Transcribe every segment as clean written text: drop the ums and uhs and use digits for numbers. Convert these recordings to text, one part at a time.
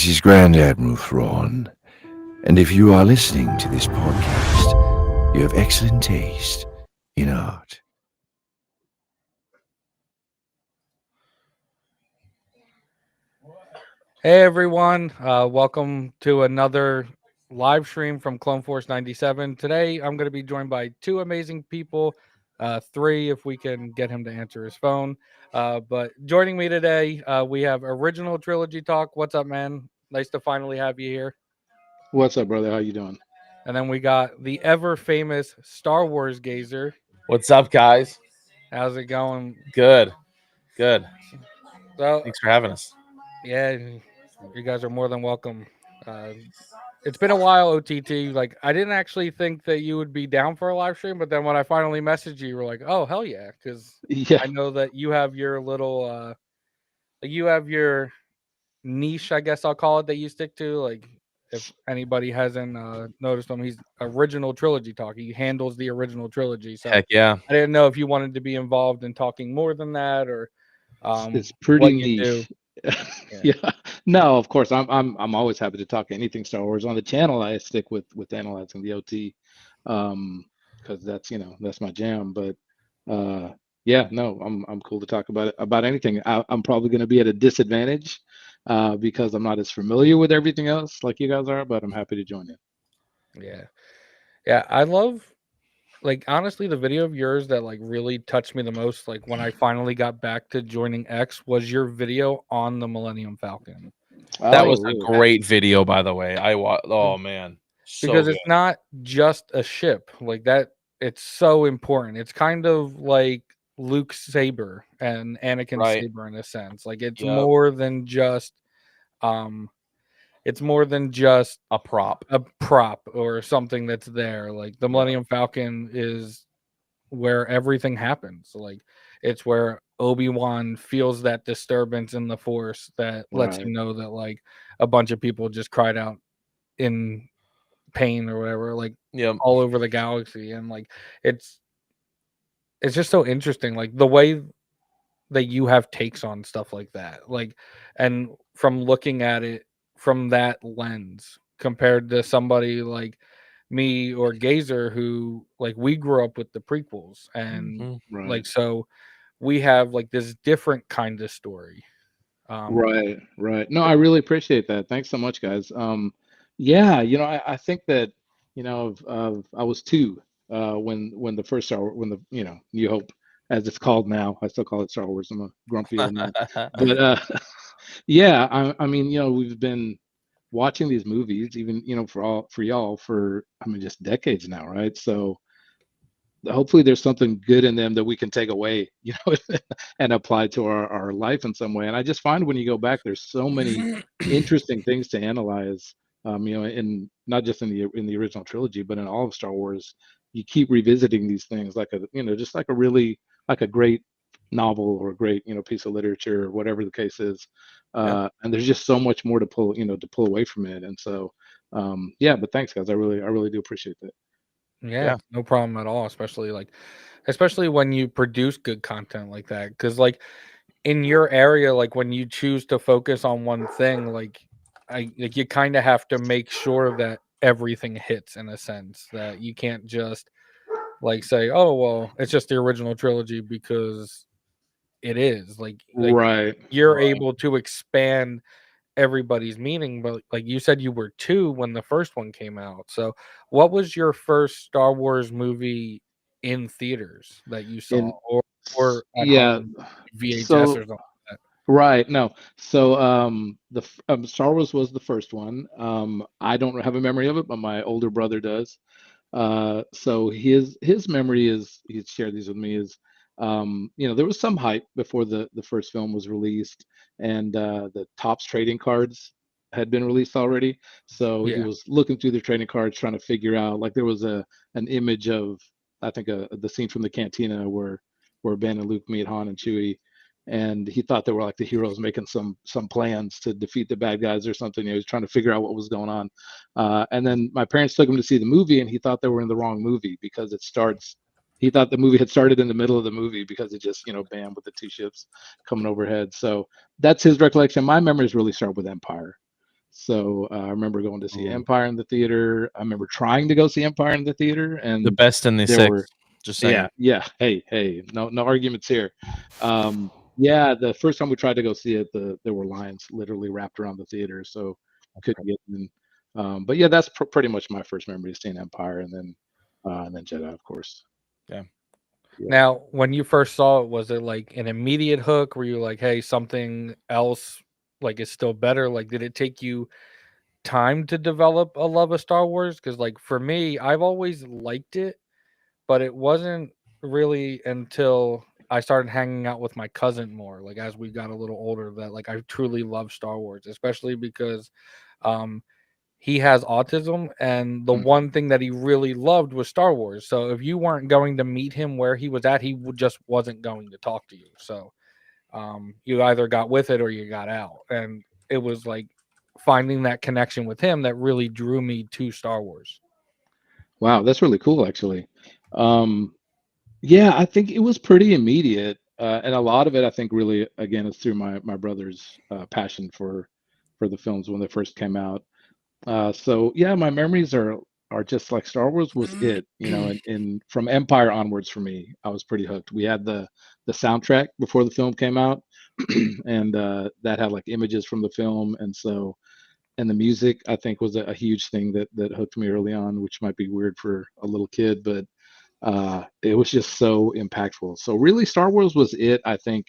This is Grand Admiral Thrawn, and if you are listening to this podcast, you have excellent taste in art. Hey everyone, welcome to another live stream from Cloneforce97. Today I'm going to be joined by two amazing people, three if we can get him to answer his phone. But joining me today, we have Original Trilogy Talk. What's up, man? Nice to finally have you here. What's up, brother? How you doing? And then we got the ever famous StarWarsgazer. What's up, guys? How's it going? Good. So, Thanks for having us. yeah, you guys are more than welcome. It's been a while, OTT. Like, I didn't actually think that you would be down for a live stream, but then when I finally messaged you, you were like, "Oh, hell yeah!" Because I know that you have your little, you have your niche, I guess I'll call it, that you stick to. Like, if anybody hasn't noticed him, he's Original Trilogy Talk. He handles the original trilogy. So Heck yeah. I didn't know if you wanted to be involved in talking more than that, or it's pretty what niche. Yeah. No, of course. I'm always happy to talk anything Star Wars. On the channel, I stick with analyzing the OT, because that's my jam. But yeah, no, I'm cool to talk about anything. I'm probably going to be at a disadvantage because I'm not as familiar with everything else like you guys are, but I'm happy to join in. Yeah, I love, like, honestly, the video of yours that like really touched me the most, like when I finally got back to joining X, was your video on the Millennium Falcon. That was a great video, by the way. Oh man, because it's not just a ship like that. It's so important. It's kind of like Luke's saber and Anakin's saber in a sense. Like, it's more than just it's more than just a prop or something that's there. Like, the Millennium Falcon is where everything happens. Like, it's where Obi-Wan feels that disturbance in the Force that lets him know that like a bunch of people just cried out in pain or whatever, like all over the galaxy. And like it's just so interesting, like the way that you have takes on stuff like that, like, and from looking at it from that lens compared to somebody like me or Gazer, who like we grew up with the prequels, and like so we have like this different kind of story. Right. No, I really appreciate that. Thanks so much, guys. Yeah, I think that I was two when the first New Hope, as it's called now. I still call it Star Wars. I'm a grumpy old man. But yeah, I mean, we've been watching these movies, even for y'all for just decades now, right? So hopefully there's something good in them that we can take away, and apply to our life in some way. And I just find when you go back, there's so many interesting things to analyze, in not just in the original trilogy, but in all of Star Wars. You keep revisiting these things like just like a great novel or a great piece of literature or whatever the case is. And there's just so much more to pull away from it. And so yeah, but thanks, guys. I really do appreciate that. Yeah, no problem at all. Especially when you produce good content like that, because like in your area, like when you choose to focus on one thing, like you kind of have to make sure that everything hits, in a sense that you can't just like say, oh well, it's just the original trilogy, because it is like you're able to expand everybody's meaning. But like you said, you were two when the first one came out. So what was your first Star Wars movie in theaters that you saw, or at home, VHS or something like that? Right. No. So Star Wars was the first one. I don't have a memory of it, but my older brother does. So his memory is, he's shared these with me, is there was some hype before the first film was released, and the Topps trading cards had been released already. So he was looking through the trading cards trying to figure out, like, there was an image of, I think, the scene from the cantina where Ben and Luke meet Han and Chewie, and he thought they were like the heroes making some plans to defeat the bad guys or something. He was trying to figure out what was going on. And then my parents took him to see the movie, and he thought they were in the wrong movie because he thought the movie had started in the middle of the movie, because it just, bam, with the two ships coming overhead. So that's his recollection. My memories really start with Empire. So I remember going to see Ooh. Empire in the theater. I remember trying to go see Empire in the theater, and The best in the there were, six. Just saying. yeah. Hey, no arguments here. Yeah, the first time we tried to go see it, there were lines literally wrapped around the theater, so couldn't get in. But yeah, that's pretty much my first memory of seeing Empire, and then Jedi, of course. Yeah. Yeah. Now, when you first saw it, was it like an immediate hook? Were you like, hey, something else like is still better? Like, did it take you time to develop a love of Star Wars? Because like for me, I've always liked it, but it wasn't really until I started hanging out with my cousin more, like as we got a little older, that like I truly love Star Wars, especially because um he has autism, and the one thing that he really loved was Star Wars. So if you weren't going to meet him where he was at, he just wasn't going to talk to you. So you either got with it or you got out. And it was like finding that connection with him that really drew me to Star Wars. Wow, that's really cool, actually. Um, yeah, I think it was pretty immediate, and a lot of it, I think, really, again, is through my brother's passion for the films when they first came out. So yeah, my memories are just like Star Wars was it, and from Empire onwards for me, I was pretty hooked. We had the soundtrack before the film came out, and that had like images from the film, and the music I think was a huge thing that hooked me early on, which might be weird for a little kid, but it was just so impactful. So really, Star Wars was it, I think,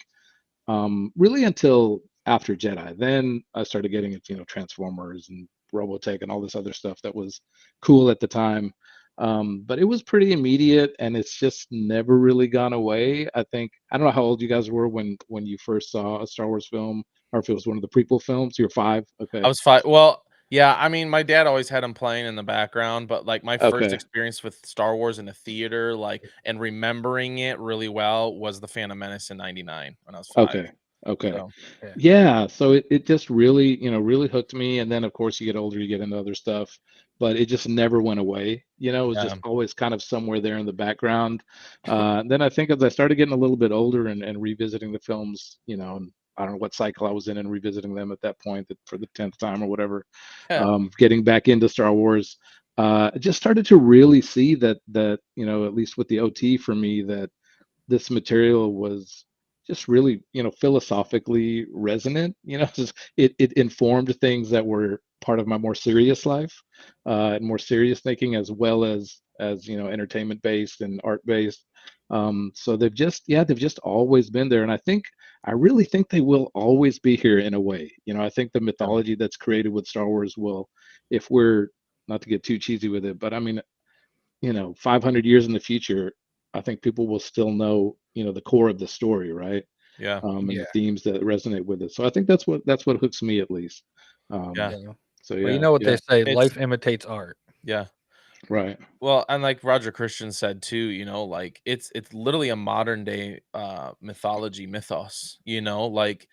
really until after Jedi. Then I started getting into, Transformers and Robotech and all this other stuff that was cool at the time. But it was pretty immediate, and it's just never really gone away. I think I don't know how old you guys were when you first saw a Star Wars film, or if it was one of the prequel films. You're 5, I okay? was 5. Well, yeah, I mean, my dad always had them playing in the background, but, like, my first Okay, experience with Star Wars in a theater, like, and remembering it really well was The Phantom Menace in '99 when I was 5. okay, okay. So, Yeah. Yeah, so it just really, really hooked me. And then of course you get older, you get into other stuff, but it just never went away. It was yeah. just always kind of somewhere there in the background. Then I think as I started getting a little bit older and revisiting the films, and I don't know what cycle I was in and revisiting them at that point for the 10th time or whatever, Yeah. getting back into Star Wars, I just started to really see that, at least with the OT for me, that this material was just really, philosophically resonant. Just it informed things that were part of my more serious life, and more serious thinking, as well as entertainment based and art based. So they've just always been there, and I really think they will always be here in a way. I think the Yeah. mythology that's created with Star Wars will, if we're not to get too cheesy with it, but I mean, 500 years in the future, I think people will still know, the core of the story, right? Yeah. And Yeah. the themes that resonate with it. So I think that's what hooks me, at least. Yeah. Um, Yeah. so Well, you yeah, know what they yeah, say, It's life imitates art. yeah. right. Well, and like Roger Christian said too, like it's literally a modern day mythology mythos, like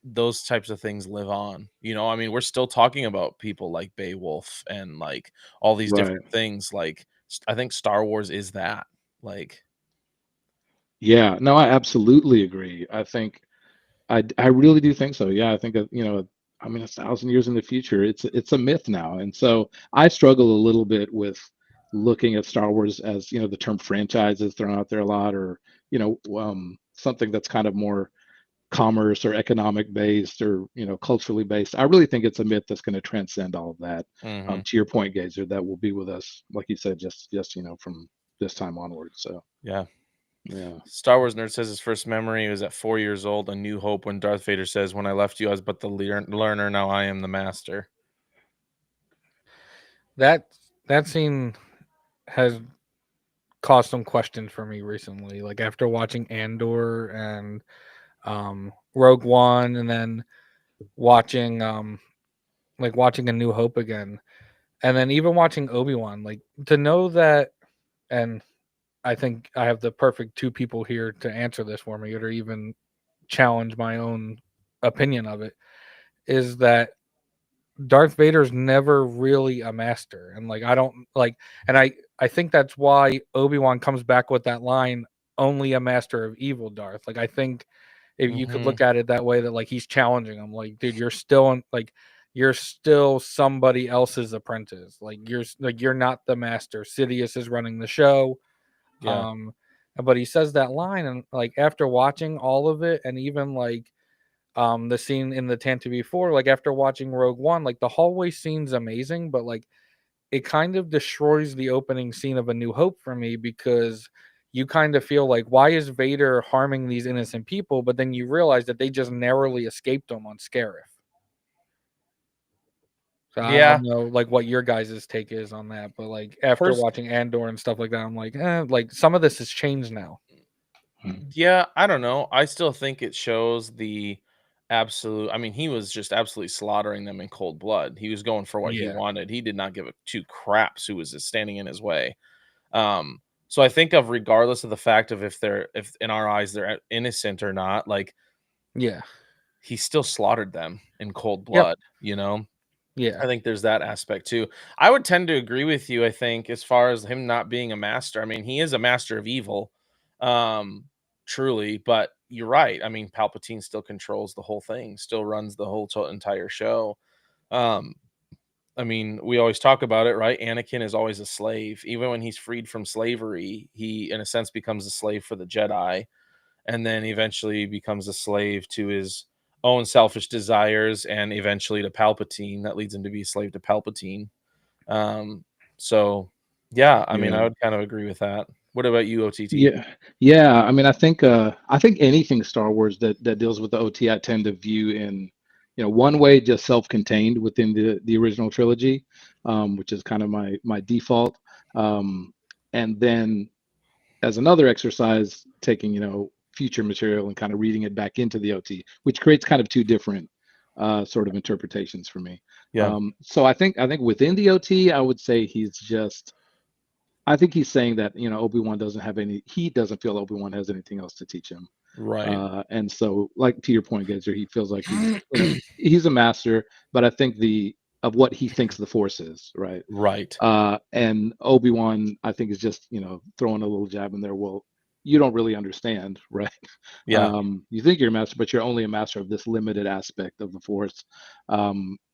those types of things live on. I mean, we're still talking about people like Beowulf and like all these Right. different things. Like I think Star Wars is that. Like Yeah. No, I absolutely agree. I really do think so. Yeah, I think that, I mean, 1,000 years in the future, it's a myth now. And so I struggle a little bit with looking at Star Wars as, the term franchise is thrown out there a lot, or, something that's kind of more commerce or economic based, or, culturally based. I really think it's a myth that's going to transcend all of that. mhm, To your point, Gazer, that will be with us, like you said, just from this time onward. So yeah. yeah. Star Wars nerd says his first memory was at 4 years old, A New Hope, when Darth Vader says, "When I left you, I was but the learner. Now I am the master." That that scene has caused some questions for me recently. Like after watching Andor and Rogue One, and then watching watching A New Hope again, and then even watching Obi-Wan, like to know that. And I think I have the perfect two people here to answer this for me, or even challenge my own opinion of it, is that Darth Vader's never really a master. And like I don't like and I think that's why Obi-Wan comes back with that line, only a master of evil, Darth. Like I think if you could Mhm. look at it that way, that like he's challenging him, like, dude, you're still in, like, you're still somebody else's apprentice. Like you're not the master. Sidious is running the show. Yeah. But he says that line, and like after watching all of it, and even like the scene in the Tantive 4, like after watching Rogue One, like the hallway scene's amazing, but like it kind of destroys the opening scene of A New Hope for me, because you kind of feel like, why is Vader harming these innocent people? But then you realize that they just narrowly escaped him on Scarif. So I Yeah. don't know like what your guys' take is on that, but like after watching Andor and stuff like that, I'm like some of this has changed now. Yeah, I don't know. I still think it shows the absolute. I mean, he was just absolutely slaughtering them in cold blood. He was going for what he Yeah. wanted. He did not give a two craps who was just standing in his way. So I think of, regardless of the fact of if in our eyes they're innocent or not, like Yeah. he still slaughtered them in cold Yep. blood, you know? Yeah. I think there's that aspect too. I would tend to agree with you, I think, as far as him not being a master. I mean, he is a master of evil, truly, but you're right. I mean, Palpatine still controls the whole thing, still runs the whole entire show. Um, I mean, we always talk about it, right? Anakin is always a slave. Even when he's freed from slavery, he, in a sense, becomes a slave for the Jedi, and then eventually becomes a slave to his own selfish desires, and eventually to Palpatine. That leads him to be a slave to Palpatine. So yeah, I mean, I Yeah. would kind of agree with that. What about you, OTT? Yeah. I mean, I think anything Star Wars that deals with the OT, I tend to view in, one way, just self-contained within the original trilogy, which is kind of my default. And then as another exercise, taking, future material and kind of reading it back into the OT, which creates kind of two different sort of interpretations for me. Yeah, So I think within the OT, I would say I think he's saying that, Obi-Wan he doesn't feel Obi-Wan has anything else to teach him. right. And so, like, to your point, Gazer, he feels like he's a master, but I think of what he thinks the Force is, right? Right. And Obi-Wan, I think, is just, throwing a little jab in there. Well, you don't really understand, right? Yeah. You think you're a master, but you're only a master of this limited aspect of the Force,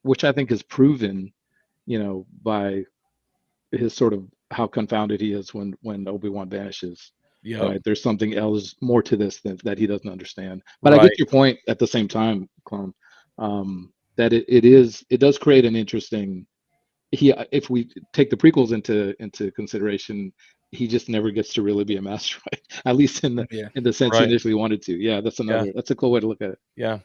which I think is proven, by his sort of how confounded he is when Obi-Wan vanishes. Yep. Right? There's something else more to this that he doesn't understand. But I Right. get your point at the same time, Clone. That it does create an interesting. If we take the prequels into consideration, he just never gets to really be a master, right? At least in the sense he Right. initially wanted to. Yeah, that's a cool way to look at it. Yeah.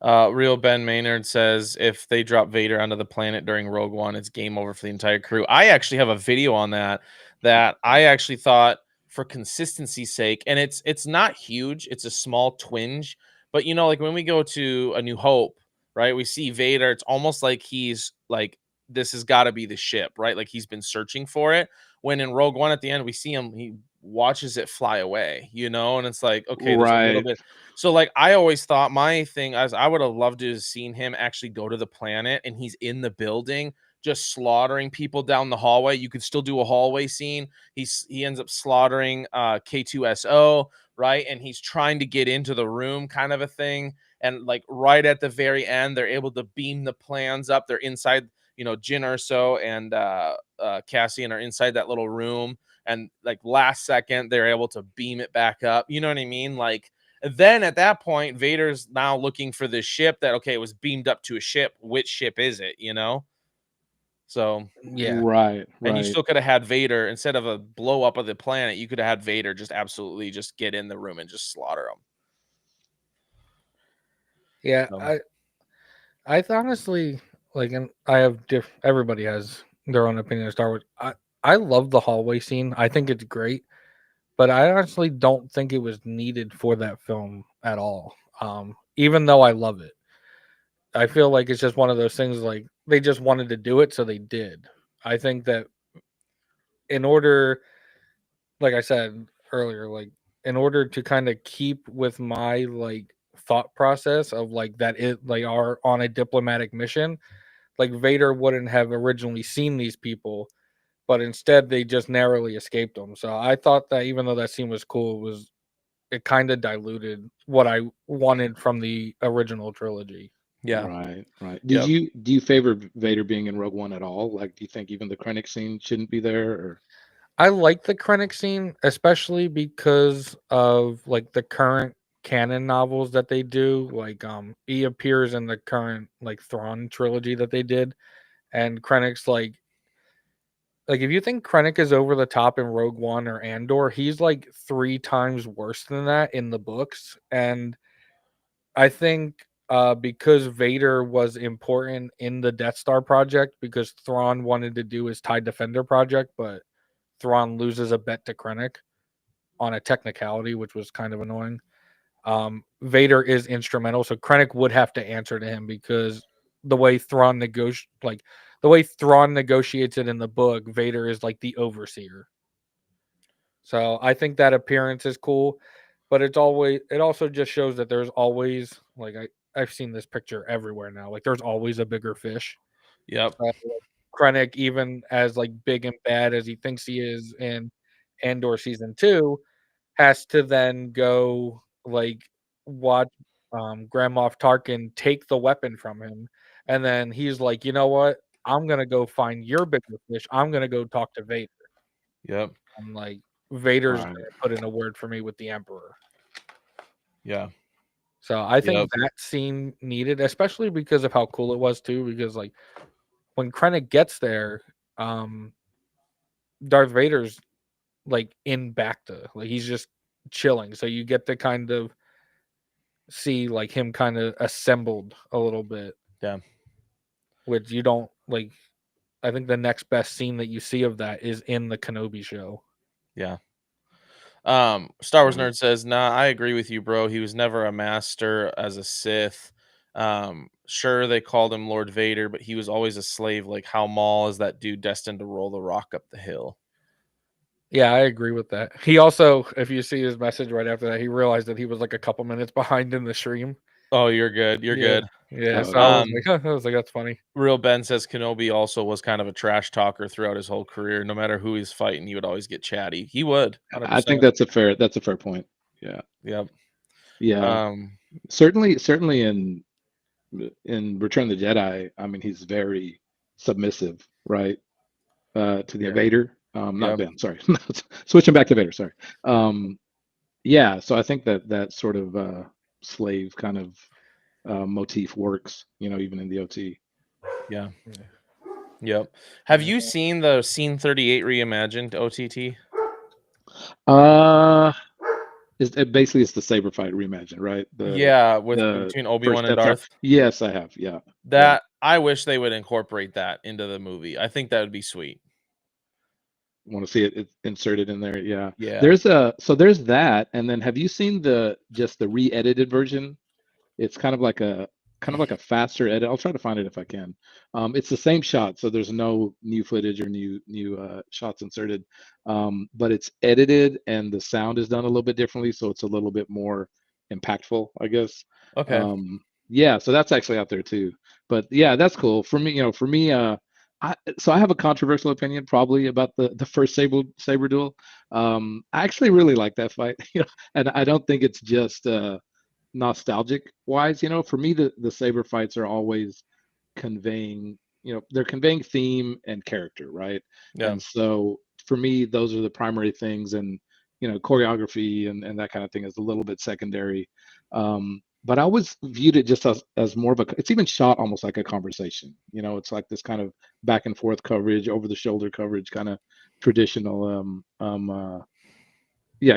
Real Ben Maynard says if they drop Vader onto the planet during Rogue One, it's game over for the entire crew. I actually have a video on that I actually thought, for consistency's sake, and it's not huge, it's a small twinge, but like when we go to A New Hope, right? We see Vader, it's almost like he's like, this has got to be the ship, right? Like he's been searching for it. When in Rogue One at the end, we see him, he watches it fly away, and it's like, okay, there's a little Right. bit. So like I always thought, my thing as I would have loved to have seen him actually go to the planet and he's in the building just slaughtering people down the hallway. You could still do a hallway scene. He ends up slaughtering K2SO, right? And he's trying to get into the room, kind of a thing. And like right at the very end, they're able to beam the plans up. They're inside, Jyn Erso and Cassian are inside that little room. And like last second, they're able to beam it back up. You know what I mean? Like, then at that point, Vader's now looking for this ship that, okay, it was beamed up to a ship. Which ship is it? So, Yeah. Right. and you Right. still could have had Vader, instead of a blow up of the planet, you could have had Vader just absolutely just get in the room and just slaughter them. Yeah. So, I honestly like, and I have everybody has their own opinion of Star Wars. I love the hallway scene. I think it's great, but I honestly don't think it was needed for that film at all. Even though I love it, I feel like it's just one of those things, like they just wanted to do it, so they did. I think that in order, like I said earlier, like in order to kind of keep with my like thought process of like that it like are on a diplomatic mission, like Vader wouldn't have originally seen these people, but instead they just narrowly escaped them. So I thought that even though that scene was cool, it kind of diluted what I wanted from the original trilogy. Yeah. Right. Yep. Do you favor Vader being in Rogue One at all? Like, do you think even the Krennic scene shouldn't be there? Or I like the Krennic scene, especially because of like the current canon novels that they do. Like, he appears in the current like Thrawn trilogy that they did, and Krennic's like if you think Krennic is over the top in Rogue One or Andor, he's like 3 times worse than that in the books. And I think because Vader was important in the Death Star project, because Thrawn wanted to do his TIE Defender project, but Thrawn loses a bet to Krennic on a technicality, which was kind of annoying. Vader is instrumental, so Krennic would have to answer to him because the way Thrawn negotiates it in the book, Vader is like the overseer. So I think that appearance is cool, but it also just shows that there's always like I've seen this picture everywhere now. Like there's always a bigger fish. Yep. Like, Krennic, even as like big and bad as he thinks he is in Andor season 2, has to then go like watch Grand Moff Tarkin take the weapon from him, and then he's like, you know what? I'm gonna go find your bigger fish. I'm gonna go talk to Vader. Yep. I'm like, Vader's right. gonna put in a word for me with the Emperor. Yeah. So I think Yep. that scene needed, especially because of how cool it was too. Because like when Krennic gets there, Darth Vader's like in Bacta, like he's just chilling. So you get to kind of see like him kind of assembled a little bit, Yeah. which you don't like. I think the next best scene that you see of that is in the Kenobi show. Yeah. Star Wars Right. Nerd says, nah, I agree with you, bro. He was never a master as a Sith. Sure, they called him Lord Vader, but he was always a slave. Like, how Maul is that dude destined to roll the rock up the hill? Yeah, I agree with that. He also, if you see his message right after that, he realized that he was like a couple minutes behind in the stream. Oh, you're good. You're Yeah. good. Yeah, Oh, so I was like, that's funny. Real Ben says Kenobi also was kind of a trash talker throughout his whole career. No matter who he's fighting, he would always get chatty. He would, I think 100%. that's a fair point. Yeah. Yep. Yeah. Certainly in Return of the Jedi, I mean, he's very submissive, right? To the Yeah. invader. Not Yep. Ben, sorry. Switching back to Vader, sorry. Yeah, so I think that sort of slave kind of motif works, even in the OT. Yeah. Yeah. Yep. Have Yeah. you seen the Scene 38 reimagined OTT? Basically it's the saber fight reimagined, right? Yeah, with The between first Obi-Wan and Death Star. Darth. Yes, I have. Yeah. That I wish they would incorporate that into the movie. I think that would be sweet. Want to see it inserted in there? Yeah. Yeah. There's that, and then have you seen the re-edited version? It's kind of like a faster edit. I'll try to find it if I can. It's the same shot, so there's no new footage or new shots inserted, but it's edited and the sound is done a little bit differently, so it's a little bit more impactful, I guess. Okay. Yeah, so that's actually out there too. But yeah, that's cool for me. I have a controversial opinion probably about the first saber duel. I actually really like that fight, and I don't think it's just nostalgic wise. For me, the saber fights are always conveying, they're conveying theme and character, right? Yeah. And so for me, those are the primary things, and choreography and that kind of thing is a little bit secondary. But I always viewed it just as more of it's even shot almost like a conversation. It's like this kind of back and forth coverage, over the shoulder coverage, kind of traditional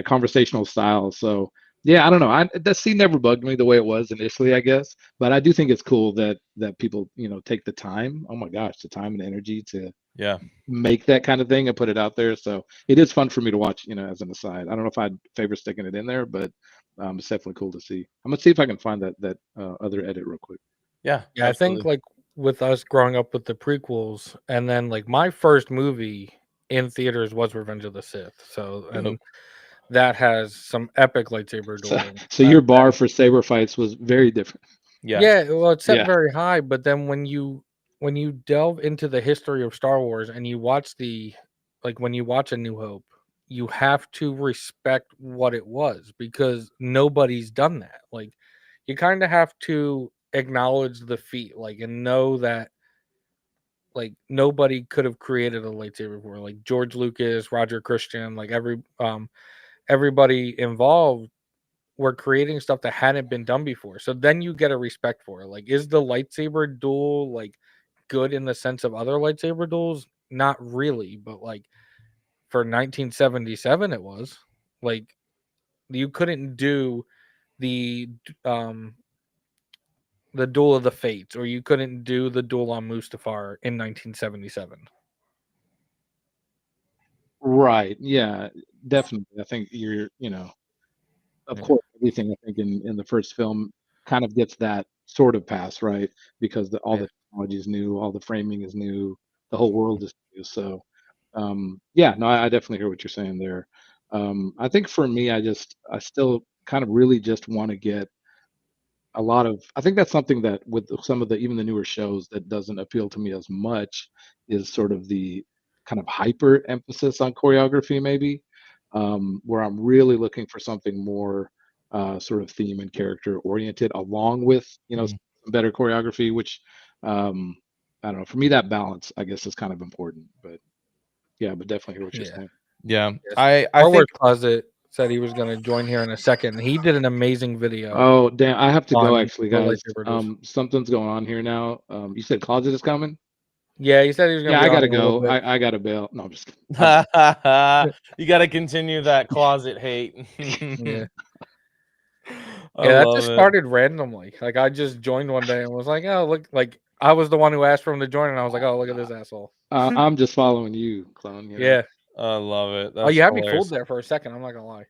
conversational style. So yeah, I don't know. That scene never bugged me the way it was initially, I guess. But I do think it's cool that people, take the time. Oh my gosh, the time and energy to Yeah. make that kind of thing and put it out there. So it is fun for me to watch, as an aside. I don't know if I'd favor sticking it in there, but it's definitely cool to see. I'm gonna see if I can find that other edit real quick. Yeah. Yeah, I think like with us growing up with the prequels, and then like my first movie in theaters was Revenge of the Sith. So and that has some epic lightsaber dueling. So your bar for saber fights was very different. Yeah, well, it's set Yeah. very high, but then when you delve into the history of Star Wars and you watch when you watch A New Hope, you have to respect what it was because nobody's done that. Like you kind of have to acknowledge the feat, like, and know that like nobody could have created a lightsaber before. Like George Lucas, Roger Christian, like everybody involved were creating stuff that hadn't been done before. So then you get a respect for it. Like, is the lightsaber duel like good in the sense of other lightsaber duels? Not really, but like for 1977 it was. Like you couldn't do the um the Duel of the Fates, or you couldn't do the Duel on Mustafar in 1977. Right. Yeah, definitely. I think of Yeah. course, everything I think in the first film kind of gets that sort of pass, right? Because all Yeah. the technology is new, all the framing is new, the whole world is new. So, yeah, no, I definitely hear what you're saying there. I think for me, I still kind of really just want to get a lot of. I think that's something that with some of the even the newer shows that doesn't appeal to me as much is sort of the kind of hyper emphasis on choreography, maybe, where I'm really looking for something more sort of theme and character oriented, along with Mm. some better choreography. Which I don't know. For me, that balance, I guess, is kind of important. But yeah, but definitely hear what you're Yeah. saying. Yeah. Yes. I Star Wars think Closet said he was going to join here in a second. He did an amazing video Oh, damn! I have to go on actually, the guys. lightsaber duels. Something's going on here now. You said Closet is coming. Yeah, he said he was going Yeah, to be I on gotta in a little go. bit. I gotta bail. No, I'm just kidding. you got to continue that closet hate. Yeah. I Yeah, that love just it. started randomly. Like I just joined one day and was like, "Oh, look!" Like I was the one who asked for him to join, and I was like, "Oh, look at this asshole." I'm just following you, clone. Yeah. I love it. Oh, That's you had me fooled hilarious. there for a second. I'm not gonna lie.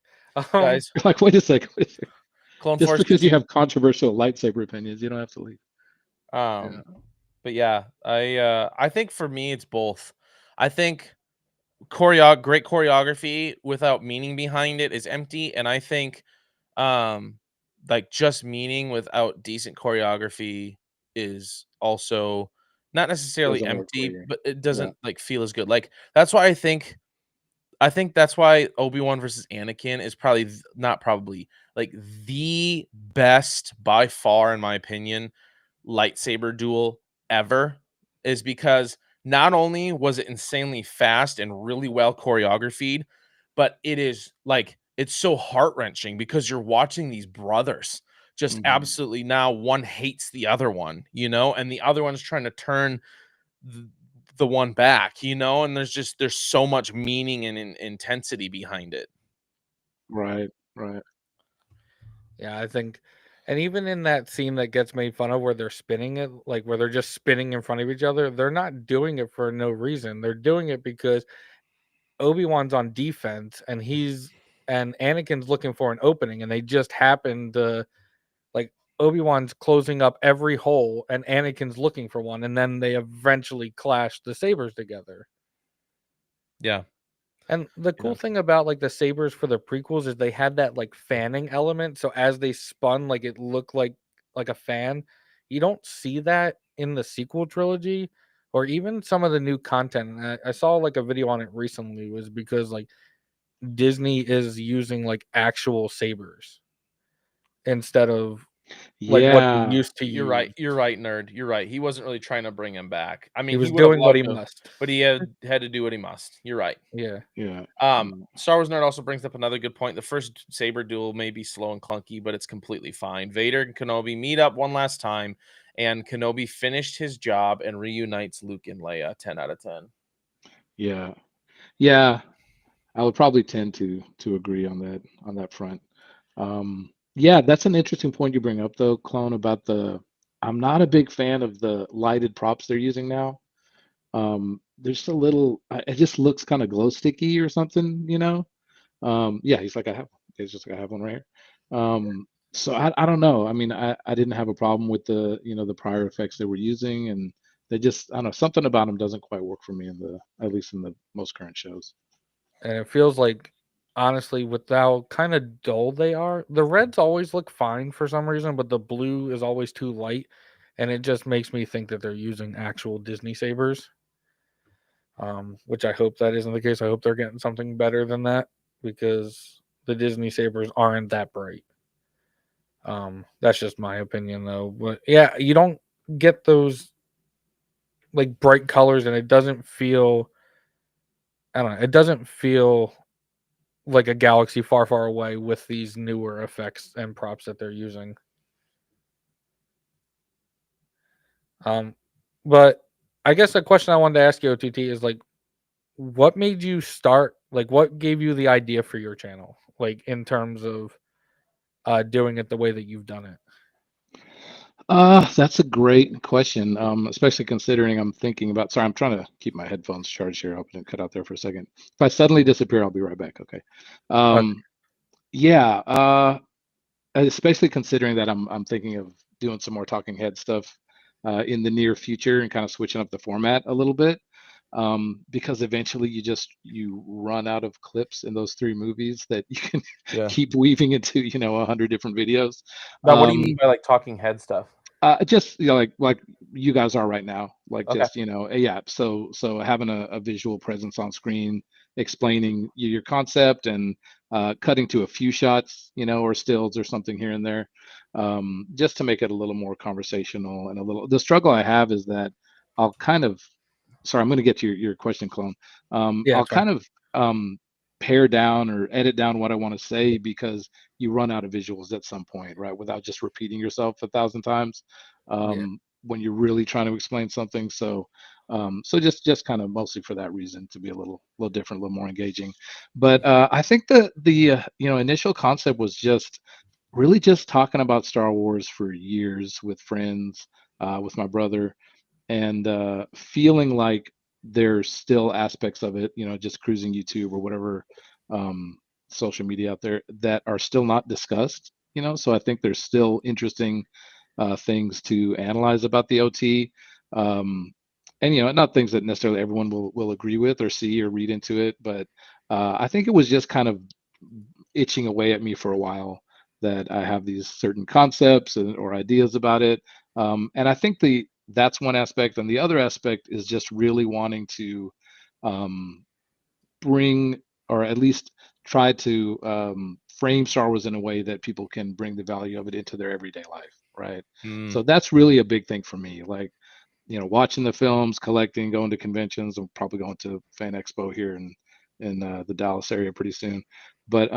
Guys, Like, wait a second. Wait a second. Clone Just Force because you continue. have controversial lightsaber opinions, you don't have to leave. Yeah. But yeah, I think for me it's both. I think great choreography without meaning behind it is empty, and I think um like just meaning without decent choreography is also not necessarily Doesn't work for empty, you. but it Yeah. doesn't like feel as good. Like that's why I think that's why Obi-Wan versus Anakin is probably not probably like the best by far in my opinion lightsaber duel ever, is because not only was it insanely fast and really well choreographed, but it is like it's so heart-wrenching because you're watching these brothers just Mhm. absolutely, now one hates the other one, and the other one's trying to turn th- the one back, and there's so much meaning and intensity behind it. Right. Right. Yeah, I think, and even in that scene that gets made fun of where they're spinning it, like where they're just spinning in front of each other, they're not doing it for no reason. They're doing it because Obi-Wan's on defense and Anakin's looking for an opening, and they just happen to like Obi-Wan's closing up every hole and Anakin's looking for one, and then they eventually clash the sabers together. Yeah. And the Yeah. cool thing about like the sabers for the prequels is they had that like fanning element. So as they spun, like it looked like a fan. You don't see that in the sequel trilogy or even some of the new content. And I saw like a video on it recently, was because like Disney is using like actual sabers instead of like what they Yeah. used to You're use. right. You're right, nerd. You're right. He wasn't really trying to bring him back. I He mean, he was would have doing what loved he to, must. but he had to do what he must. You're right. Yeah. Yeah. Star Wars nerd also brings up another good point. The first saber duel may be slow and clunky, but it's completely fine. Vader and Kenobi meet up one last time, and Kenobi finished his job and reunites Luke and Leia. 10 out of 10. Yeah. Yeah. I would probably tend to agree on that front. Yeah, that's an interesting point you bring up though, Clone, about the. I'm not a big fan of the lighted props they're using now. There's just a little. It just looks kind of glow sticky or something, you know. Yeah, he's like I have. He's just like I have one right here. So I don't know. I mean, I didn't have a problem with the the prior effects they were using, and they just I don't know, something about them doesn't quite work for me in the at least in the most current shows. And it feels like, honestly, with how kind of dull they are, the reds always look fine for some reason, but the blue is always too light, and it just makes me think that they're using actual Disney sabers. Which I hope that isn't the case. I hope they're getting something better than that, because the Disney sabers aren't that bright. That's just my opinion though. But yeah, you don't get those like bright colors, and it doesn't feel, I don't know, it doesn't feel like a galaxy far, far away with these newer effects and props that they're using. But I guess a question I wanted to ask you, OTT, is like, what made you start? Like, what gave you the idea for your channel? Like, in terms of doing it the way that you've done it. That's a great question. Especially considering I'm thinking about. Sorry, I'm trying to keep my headphones charged here. I hope it didn't cut out there for a second. If I suddenly disappear, I'll be right back. Okay. Yeah. Especially considering that I'm thinking of doing some more talking head stuff in the near future and kind of switching up the format a little bit. Because eventually you run out of clips in those 3 movies that you can keep weaving into 100 different videos. Now, what do you mean by like talking head stuff? Just like you guys are right now, like Okay. just yeah. So having a visual presence on screen, explaining your concept and cutting to a few shots, or stills or something here and there, just to make it a little more conversational and a little. The struggle I have is that I'll kind of. Sorry, I'm going to get to your question, Clone. Yeah, I'll it's fine. kind of pare down or edit down what I want to say because you run out of visuals at some point, right? Without just repeating yourself 1,000 times Yeah. when you're really trying to explain something. So, so just kind of mostly for that reason, to be a little different, a little more engaging. But I think the initial concept was just really just talking about Star Wars for years with friends, with my brother, and feeling like there's still aspects of it, just cruising YouTube or whatever social media out there that are still not discussed. So I think there's still interesting things to analyze about the OT, and not things that necessarily everyone will agree with or see or read into it, but I think it was just kind of itching away at me for a while that I have these certain concepts or ideas about it, and I think that's one aspect, and the other aspect is just really wanting to um, bring, or at least try to frame Star Wars in a way that people can bring the value of it into their everyday life, right? So that's really a big thing for me. Like, watching the films, collecting, going to conventions. I'm probably going to Fan Expo here in the Dallas area pretty soon. But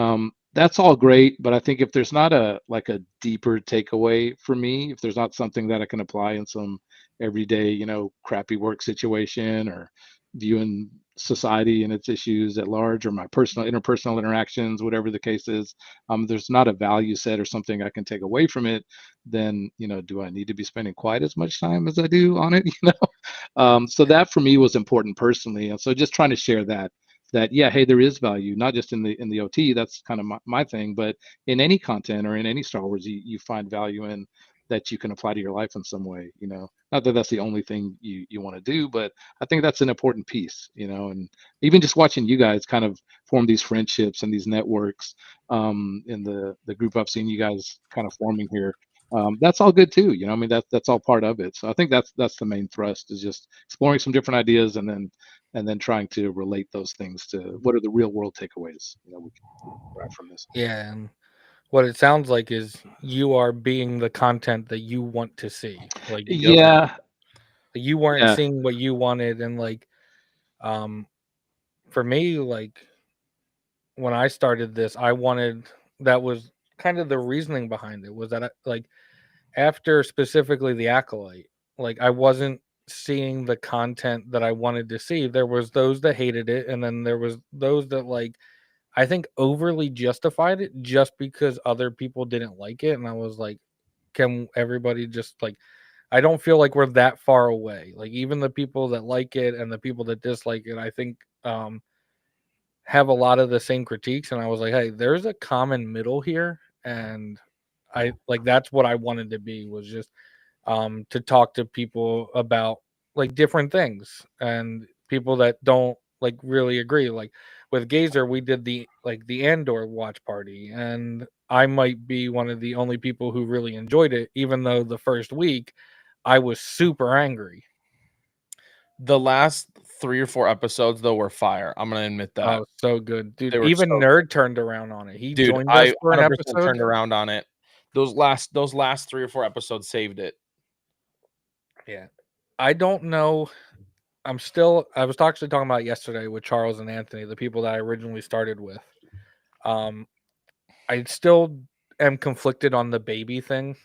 that's all great. But I think if there's not a deeper takeaway for me, if there's not something that I can apply in some everyday, crappy work situation, or viewing society and its issues at large, or my personal interpersonal interactions, whatever the case is, there's not a value set or something I can take away from it, then do I need to be spending quite as much time as I do on it? So that for me was important personally, and so just trying to share that yeah, hey, there is value, not just in the OT. That's kind of my thing, but in any content or in any Star Wars, you find value in that you can apply to your life in some way. Not that that's the only thing you want to do, but I think that's an important piece. And even just watching you guys kind of form these friendships and these networks in the group I've seen you guys kind of forming here, that's all good too. I mean, that's all part of it. So I think that's the main thrust, is just exploring some different ideas, and then trying to relate those things to what are the real world takeaways we can grab from this. Yeah, and what it sounds like is you are being the content that you want to see. Like, Yeah, you weren't yeah, seeing what you wanted, and like, for me, like when I started this, I wanted, that was kind of the reasoning behind it, was that like after specifically the Acolyte, like I wasn't seeing the content that I wanted to see. There was those that hated it, and then there was those that, like, I think overly justified it just because other people didn't like it. And I was like, can everybody just, like, I don't feel like we're that far away. Like, even the people that like it and the people that dislike it, I think have a lot of the same critiques. And I was like, hey, there's a common middle here. And I, like, that's what I wanted to be, was just to talk to people about like different things, and people that don't like really agree. Like with Gazer, we did the Andor watch party, and I might be one of the only people who really enjoyed it, even though the first week I was super angry. The last 3 or 4 episodes though were fire. I'm gonna admit that. Oh, so good, dude. They were Even so Nerd turned around on it. He Dude, joined us I for an 100% episode. turned around on it. those last 3 or 4 episodes saved it. Yeah. I don't know. I was actually talking about it yesterday with Charles and Anthony, the people that I originally started with. I still am conflicted on the baby thing.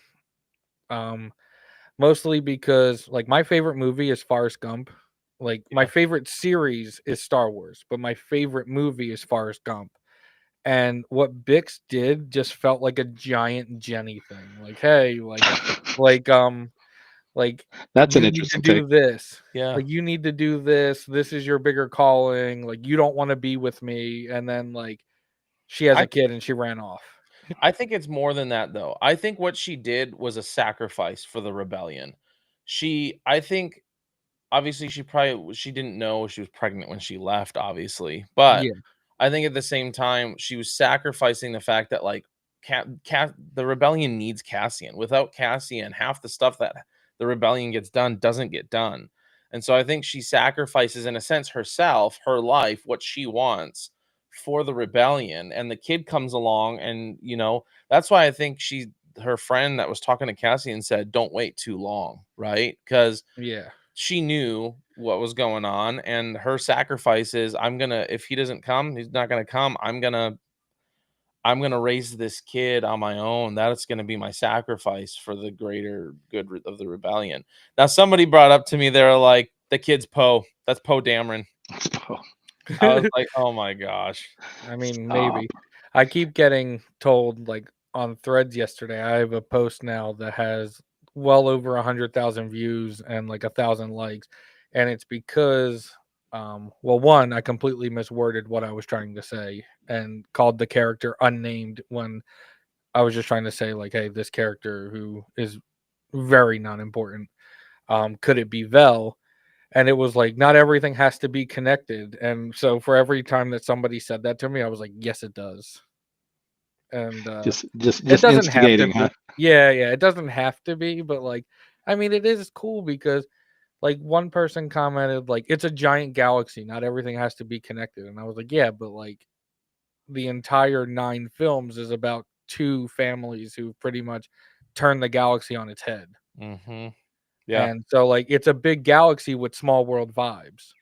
Mostly because like my favorite movie is Forrest Gump. Like my favorite series is Star Wars, but my favorite movie is Forrest Gump. And what Bix did just felt like a giant Jenny thing. Like, hey, like That's an you need to interesting do take. this. Yeah. Like you need to do this. This is your bigger calling. Like you don't want to be with me. And then like she has a kid and she ran off. I think it's more than that, though. I think what she did was a sacrifice for the rebellion. I think, obviously, she didn't know she was pregnant when she left, obviously. But Yeah. I think at the same time, she was sacrificing the fact that, like, the rebellion needs Cassian. Without Cassian, half the stuff that the rebellion gets done doesn't get done. And so I think she sacrifices, in a sense, herself, her life, what she wants for the rebellion. And the kid comes along, and, that's why I think her friend that was talking to Cassian said, don't wait too long, right? Because Yeah. she knew what was going on, and her sacrifice is, if he doesn't come, he's not gonna come. I'm gonna raise this kid on my own. That's gonna be my sacrifice for the greater good of the rebellion. Now, somebody brought up to me, they're like, the kid's Poe. That's Poe Dameron. I was like, oh my gosh. I mean, Stop. maybe. I keep getting told, like on Threads yesterday, I have a post now that has well over 100,000 views and like 1,000 likes, and it's because, well, one, I completely misworded what I was trying to say and called the character unnamed when I was just trying to say like, hey, this character who is very not important, could it be Vel? And it was like, not everything has to be connected. And so for every time that somebody said that to me, I was like, yes, it does. And Just it doesn't have to instigating, be. huh? Yeah, it doesn't have to be, but like, I mean, it is cool because like one person commented like it's a giant galaxy, not everything has to be connected. And I was like, yeah, but like the entire 9 films is about 2 families who pretty much turn the galaxy on its head. Mm-hmm. Yeah. And so like it's a big galaxy with small world vibes.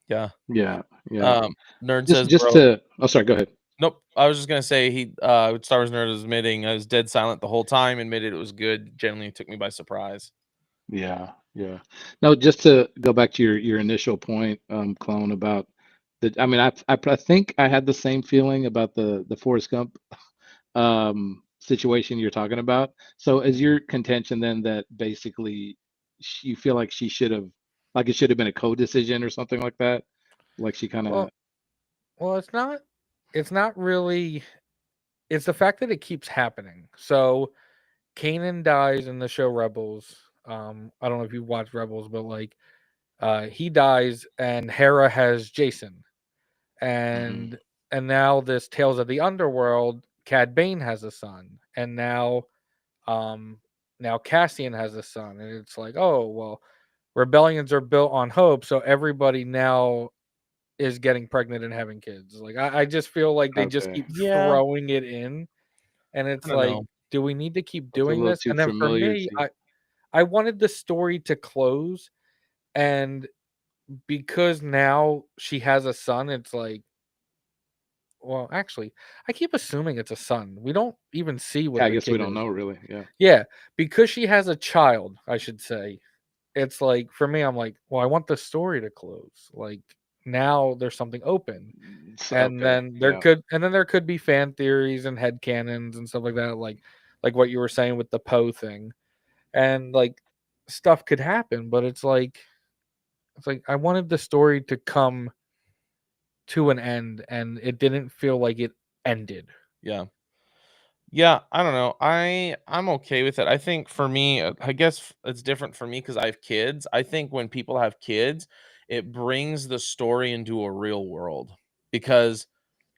Yeah. Yeah. Nerd says, Just bro. to. Oh, sorry. Go ahead. Nope. I was just gonna say Star Wars Nerd was admitting I was dead silent the whole time, admitted it was good. Generally took me by surprise. Yeah. No, just to go back to your initial point, Clone, about the. I mean, I think I had the same feeling about the Forrest Gump situation you're talking about. So, is your contention then that basically you feel like she should have, like it should have been a co-decision or something like that? Like she kind of. Well, it's not really, it's the fact that it keeps happening. So Kanan dies in the show Rebels. I don't know if you've watched Rebels, but like he dies and Hera has Jason. And now this Tales of the Underworld, Cad Bane has a son. And now Cassian has a son. And it's like, oh well, rebellions are built on hope, so everybody now is getting pregnant and having kids. Like I just feel like they just Okay. keep Yeah. throwing it in, and it's I don't like, know. do we need to keep It's a doing little this? too And then for familiar. me, I wanted the story to close, and because now she has a son, it's like, well, actually, I keep assuming it's a son. We don't even see what Yeah, I the guess we kid don't is. know really. Yeah. Yeah, because she has a child, I should say. It's like for me, I'm like, well, I want the story to close. Like now there's something open. And Okay. then Yeah. there could be fan theories and head canons and stuff like that, like what you were saying with the Poe thing. And like stuff could happen, but it's like I wanted the story to come to an end and it didn't feel like it ended. Yeah. Yeah, I don't know. I'm okay with it. I think for me, I guess it's different for me because I have kids. I think when people have kids, it brings the story into a real world because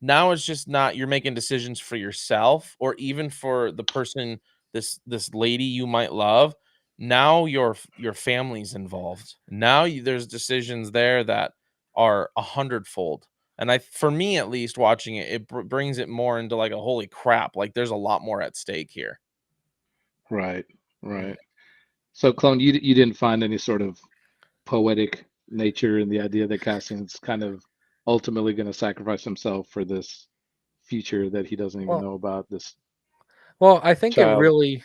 now it's just not you're making decisions for yourself or even for the person, this lady you might love. Now your family's involved. Now there's decisions there that are 100-fold. And for me at least, watching it, it brings it more into like a holy crap, like there's a lot more at stake here. Right. Right. So, Clone, you didn't find any sort of poetic nature in the idea that Cassian's kind of ultimately going to sacrifice himself for this future that he doesn't even Well, know about, this well, I think it child. really,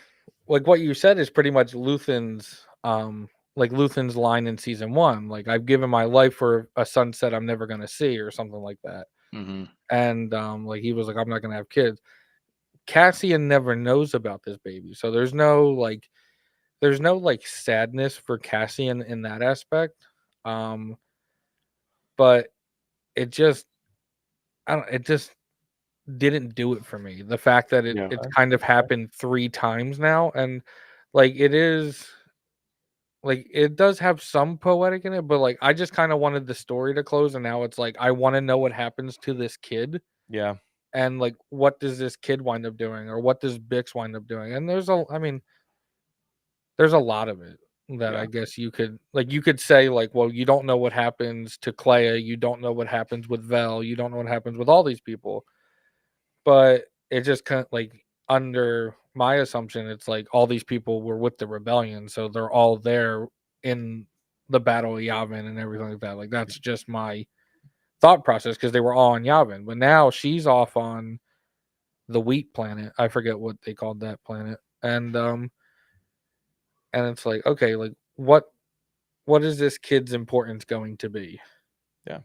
like what you said, is pretty much Luthen's line in season one. Like, I've given my life for a sunset I'm never gonna see, or something like that. Hmm. And like he was like, I'm not gonna have kids. Cassian never knows about this baby, so there's no like sadness for Cassian in that aspect. Um, but it just I don't it just didn't do it for me. The fact that Yeah. it's kind of happened 3 times now, and like it is like it does have some poetic in it, but like I just kind of wanted the story to close, and now it's like I want to know what happens to this kid, Yeah. and like what does this kid wind up doing, or what does Bix wind up doing. And there's a lot of it that I Yeah. guess you could say like, well, you don't know what happens to Clea, you don't know what happens with Vel, you don't know what happens with all these people. But it just kind of like, under my assumption, it's like all these people were with the rebellion, so they're all there in the Battle of Yavin and everything like that. Like that's just my thought process, because they were all on Yavin, but now she's off on the wheat planet. I forget what they called that planet, and it's like, okay, like what is this kid's importance going to be? Yeah.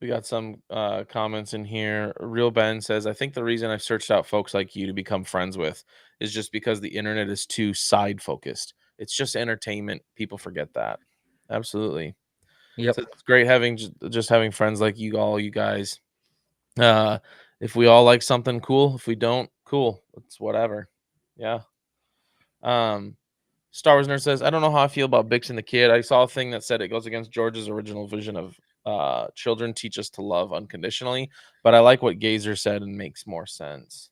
We got some comments in here. Real Ben says, I think the reason I've searched out folks like you to become friends with is just because the internet is too side focused. It's just entertainment. People forget that. Absolutely. Yep. So it's great having just having friends like you, all you guys. Uh, if we all like something, cool. If we don't, cool. It's whatever. Yeah. Um, Star Wars Nerd says, I don't know how I feel about Bix and the kid. I saw a thing that said it goes against George's original vision of children teach us to love unconditionally, but I like what Gazer said and makes more sense.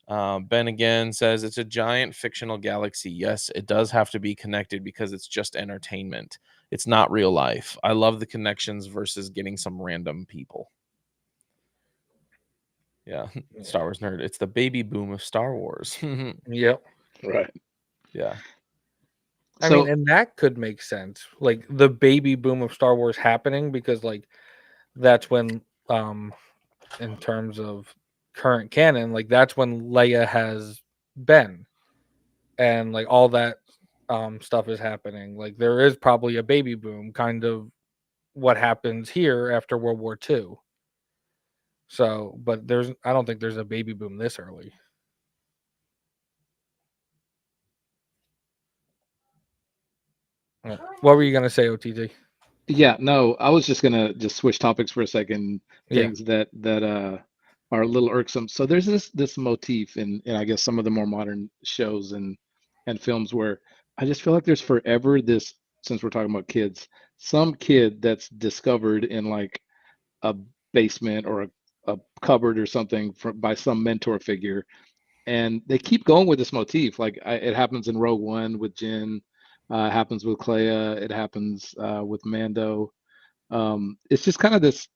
Ben again says, it's a giant fictional galaxy. Yes, it does have to be connected because it's just entertainment. It's not real life. I love the connections versus getting some random people. Yeah. Star Wars Nerd. It's the baby boom of Star Wars. Yep. Right. Yeah. I mean, So, and that could make sense. Like the baby boom of Star Wars happening, because like that's when in terms of current canon, like that's when Leia has Ben, and like all that stuff is happening. Like there is probably a baby boom, kind of what happens here after World War II. So, but I don't think there's a baby boom this early. What were you gonna say, OTG? yeah, no, I was just gonna just switch topics for a second. Yeah. Things that are a little irksome. So there's this motif in I guess some of the more modern shows and films where I just feel like there's forever this, since we're talking about kids, some kid that's discovered in like a basement or a cupboard or something by some mentor figure, and they keep going with this motif. Like it happens in Rogue One with Jin, it happens with Clea, it happens with Mando. It's just kind of this,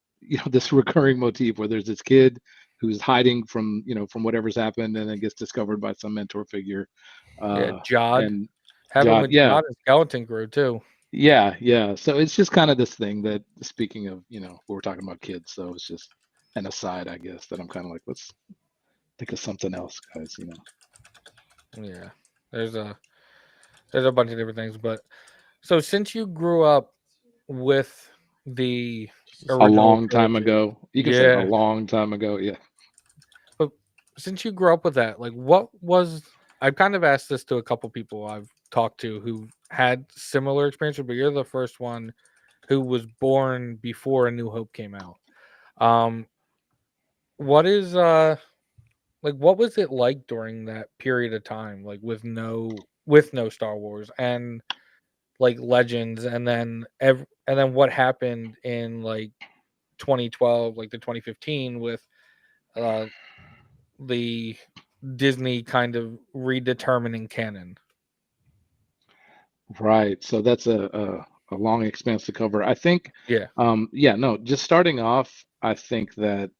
this recurring motif where there's this kid who's hiding from, from whatever's happened, and then gets discovered by some mentor figure. Yeah, Uh, Jod. and Happened Jod, with yeah, Jod and Skeleton Crew too. yeah, yeah. So it's just kind of this thing that, speaking of, we're talking about kids, so it's just an aside, I guess, that I'm kind of like, let's think of something else, guys. Yeah. There's a bunch of different things, but so since you grew up with the A original long time trilogy, ago, you can say a yeah, long time ago, yeah. but since you grew up with that, like what was I've kind of asked this to a couple people I've talked to who had similar experiences, but you're the first one who was born before A New Hope came out. Um, what is like what was it like during that period of time, like with no Star Wars and like Legends, and then and then what happened in like 2012, like the 2015 with uh the Disney kind of redetermining canon. Right. So that's a long expanse to cover. I think, Yeah. yeah, no, just starting off, I think that,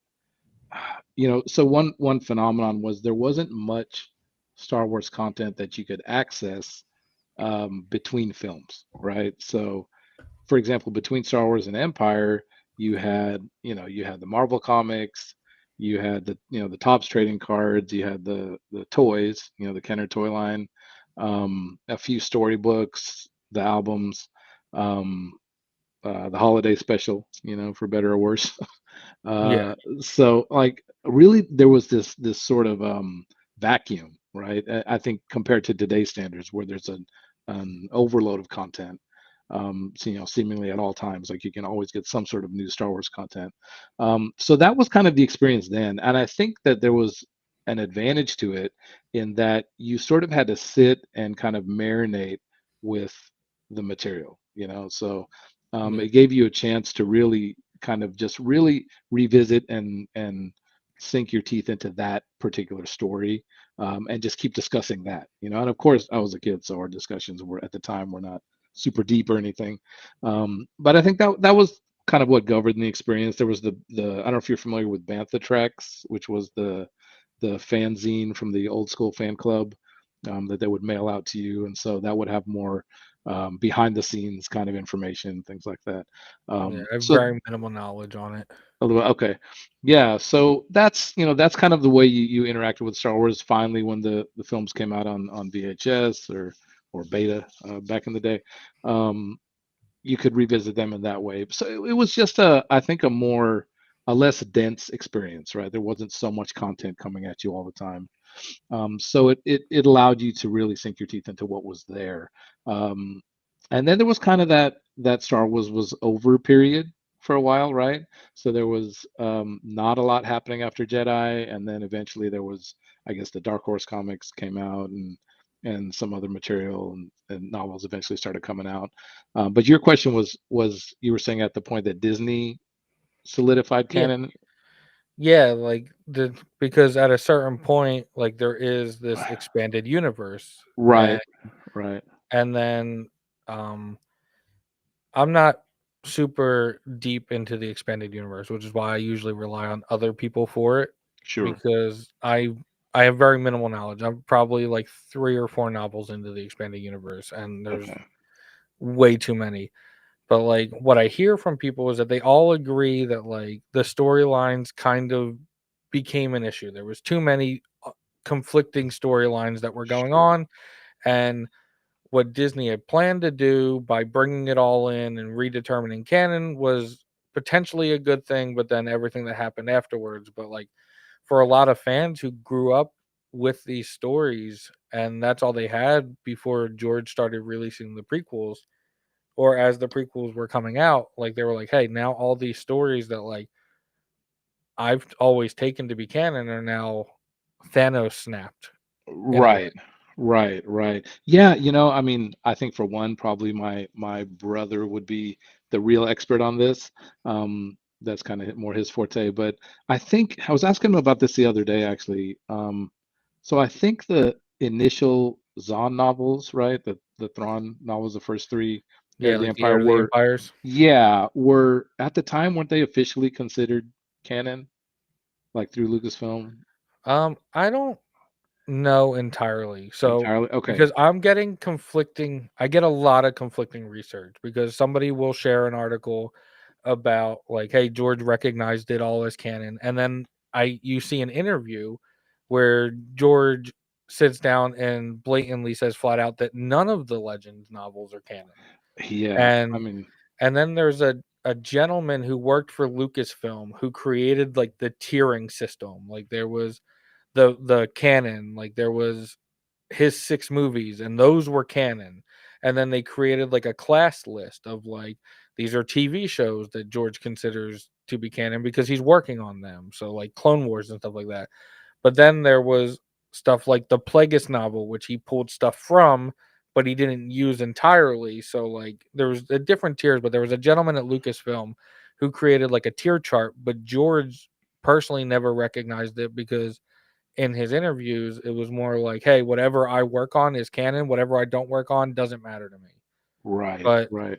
so one phenomenon was there wasn't much Star Wars content that you could access between films, right? So, for example, between Star Wars and Empire, you had the Marvel comics, you had the Topps trading cards, you had the toys, the Kenner toy line, a few storybooks, the albums, um, the holiday special, for better or worse. Yeah, So like really there was this sort of vacuum, right? I think compared to today's standards where there's an overload of content, so, seemingly at all times, like you can always get some sort of new Star Wars content. So that was kind of the experience then, and I think that there was an advantage to it in that you sort of had to sit and kind of marinate with the material, so yeah, it gave you a chance to really kind of just really revisit and sink your teeth into that particular story, and just keep discussing that, and of course I was a kid, so our discussions were at the time were not super deep or anything, but I think that was kind of what governed the experience. There was the I don't know if you're familiar with Bantha Tracks, which was the fanzine from the old school fan club, that they would mail out to you, and so that would have more behind the scenes kind of information, things like that. yeah. I have So very minimal knowledge on it. a little, okay, yeah. So that's kind of the way you interacted with Star Wars. Finally, when the films came out on VHS or Beta back in the day, um, you could revisit them in that way. So it was just I think a less dense experience, right? There wasn't so much content coming at you all the time. So it allowed you to really sink your teeth into what was there. Um, and then there was kind of that Star Wars was over period for a while, right? So there was not a lot happening after Jedi, and then eventually there was, I guess, the Dark Horse comics came out, and some other material and novels eventually started coming out. But your question was you were saying at the point that Disney solidified Yeah, canon, yeah, like because at a certain point, like there is this expanded universe, and right? Right. and then um I'm not super deep into the expanded universe, which is why I usually rely on other people for it Sure. because I have very minimal knowledge. I'm probably like 3 or 4 novels into the expanded universe and there's Okay. way too many. But like what I hear from people is that they all agree that like the storylines kind of became an issue. There was too many conflicting storylines that were going Sure. on, and what Disney had planned to do by bringing it all in and redetermining canon was potentially a good thing, but then everything that happened afterwards. But like for a lot of fans who grew up with these stories and that's all they had before George started releasing the prequels, or as the prequels were coming out, like they were like, hey, now all these stories that like I've always taken to be canon are now Thanos snapped in a way. Right, right. Yeah, I mean, I think for one, probably my brother would be the real expert on this. That's kind of more his forte. But I think I was asking him about this the other day, actually. So I think the initial Zahn novels, right, the Thrawn novels, the first three, Heir Yeah, of the like the Empire, Heir of the Empires. were at the time, weren't they officially considered canon, like through Lucasfilm I don't know entirely. So entirely? Okay. because I get a lot of conflicting research because somebody will share an article about like, hey, George recognized it all as canon, and then you see an interview where George sits down and blatantly says flat out that none of the Legends novels are canon. Yeah, I And mean, then there's a gentleman who worked for Lucasfilm who created like the tiering system. Like there was the canon, like there was his 6 movies and those were canon. And then they created like a class list of like these are TV shows that George considers to be canon because he's working on them. So like Clone Wars and stuff like that. But then there was stuff like the Plagueis novel, which he pulled stuff from, but he didn't use entirely. So like there was a different tiers, but there was a gentleman at Lucasfilm who created like a tier chart, but George personally never recognized it because in his interviews it was more like, hey, whatever I work on is canon, whatever I don't work on doesn't matter to me. right, But right.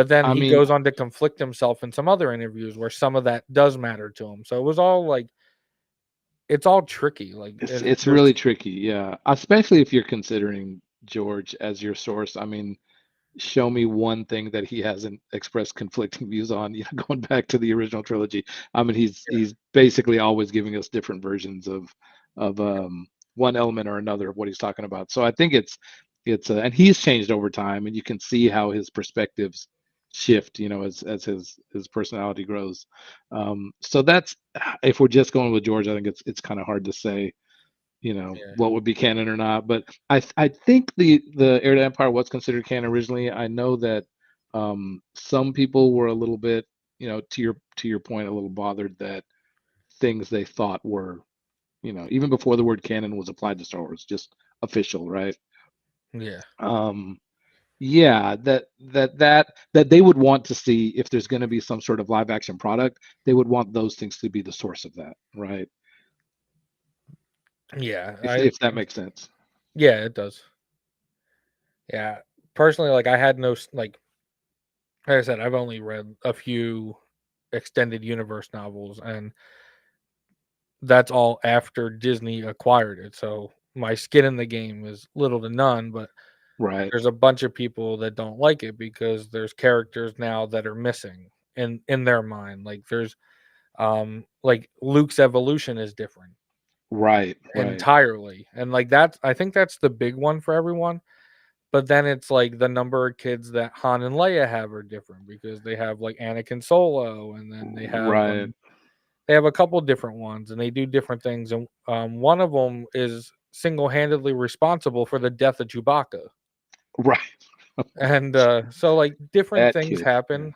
then I he mean, goes on to conflict himself in some other interviews where some of that does matter to him. So it was all like it's all tricky. Like It's there's really tricky, yeah. Especially if you're considering George as your source. I mean, show me one thing that he hasn't expressed conflicting views on, going back to the original trilogy. I mean, he's basically always giving us different versions of one element or another of what he's talking about. So I think it's and he's changed over time, and you can see how his perspectives shift, as his personality grows. So that's, if we're just going with George, I think it's kind of hard to say, yeah. what would be canon or not. But I think the Heir to Empire was considered canon originally. I know that some people were a little bit, to your point, a little bothered that things they thought were, even before the word canon was applied to Star Wars, just official, right? Yeah. Yeah, that they would want to see, if there's going to be some sort of live action product, they would want those things to be the source of that, right? Yeah. If that makes sense. Yeah, it does. Yeah. Personally, like I had no like I said, I've only read a few extended universe novels, and that's all after Disney acquired it. So my skin in the game is little to none, but Right. there's a bunch of people that don't like it because there's characters now that are missing in their mind. Like there's like Luke's evolution is different Right. entirely. And like that's I think that's the big one for everyone. But then it's like the number of kids that Han and Leia have are different because they have like Anakin Solo, and then Right. they have a couple different ones, and they do different things. And one of them is single-handedly responsible for the death of Chewbacca. Right. And so like different That things kid. happen.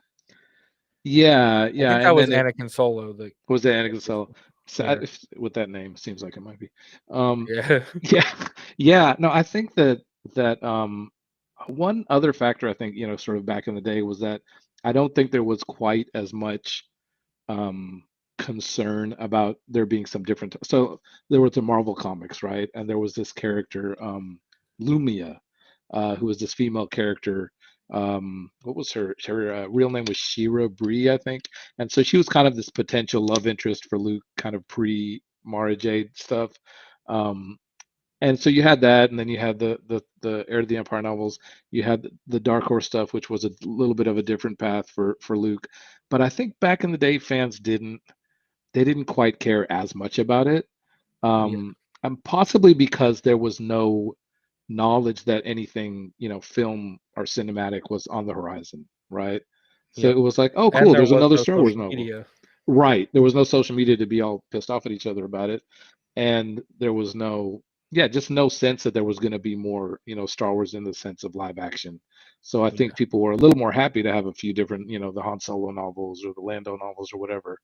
Yeah, I yeah. think that And was then it Anakin Solo that was the Anakin Solo. So yeah. with that name, seems like it might be. Um, Yeah. yeah, yeah. No, I think that one other factor, I think, sort of back in the day, was that I don't think there was quite as much um concern about there being some different. So there was the Marvel comics, right? And there was this character, Lumia, who was this female character. What was her real name was Shira Bree, I think. And so she was kind of this potential love interest for Luke, kind of pre Mara Jade stuff. Um, and so you had that, and then you had the Heir to the Empire novels. You had the Dark Horse stuff, which was a little bit of a different path for Luke. But I think back in the day, fans didn't quite care as much about it. Yeah. And possibly because there was no knowledge that anything, film or cinematic was on the horizon, right? So Yep. it was like, oh, And cool, there there's was another no Star Wars social novel. media. Right. There was no social media to be all pissed off at each other about it. And there was no, yeah, just no sense that there was going to be more, Star Wars in the sense of live action. So I Yeah. think people were a little more happy to have a few different, the Han Solo novels or the Lando novels or whatever.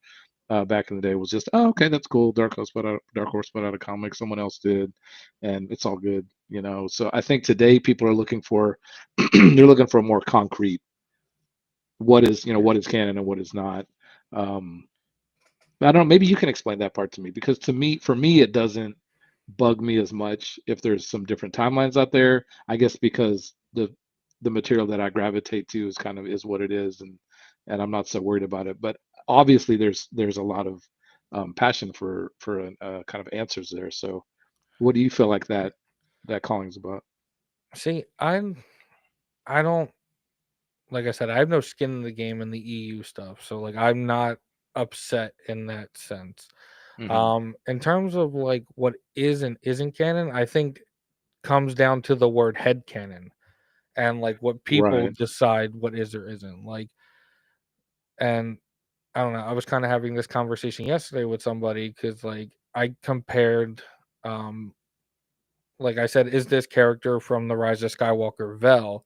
Back in the day was just, oh, okay, that's cool. Dark Horse put out a comic, someone else did, and it's all good. So I think today people are looking for they're looking for a more concrete, what is canon and what is not. Um, I don't know, maybe you can explain that part to me, because for me, it doesn't bug me as much if there's some different timelines out there. I guess because the material that I gravitate to is what it is, and I'm not so worried about it. But obviously, there's a lot of passion for kind of answers there. So, what do you feel like that calling's about? See, I don't like I said, I have no skin in the game in the EU stuff. So like I'm not upset in that sense. Hmm. In terms of like what is and isn't canon, I think comes down to the word head canon and like what people Right. decide what is or isn't. Like, and I don't know, I was kind of having this conversation yesterday with somebody because like I compared um like I said, is this character from the Rise of Skywalker Vel?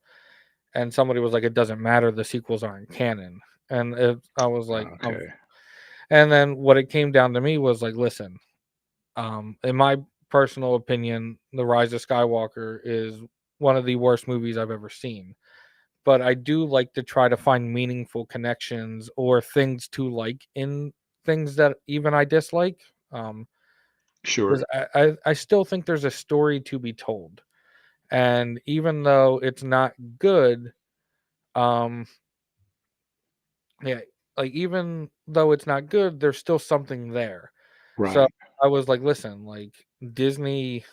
And somebody was like, it doesn't matter, the sequels aren't canon. And I was like, Okay. and then what it came down to me was like, listen, in my personal opinion, The Rise of Skywalker is one of the worst movies I've ever seen. But I do like to try to find meaningful connections or things to like in things that even I dislike. Because Sure. I still think there's a story to be told. And even though it's not good, um, yeah, like even though it's not good, there's still something there. So Right. I was like, listen, like Disney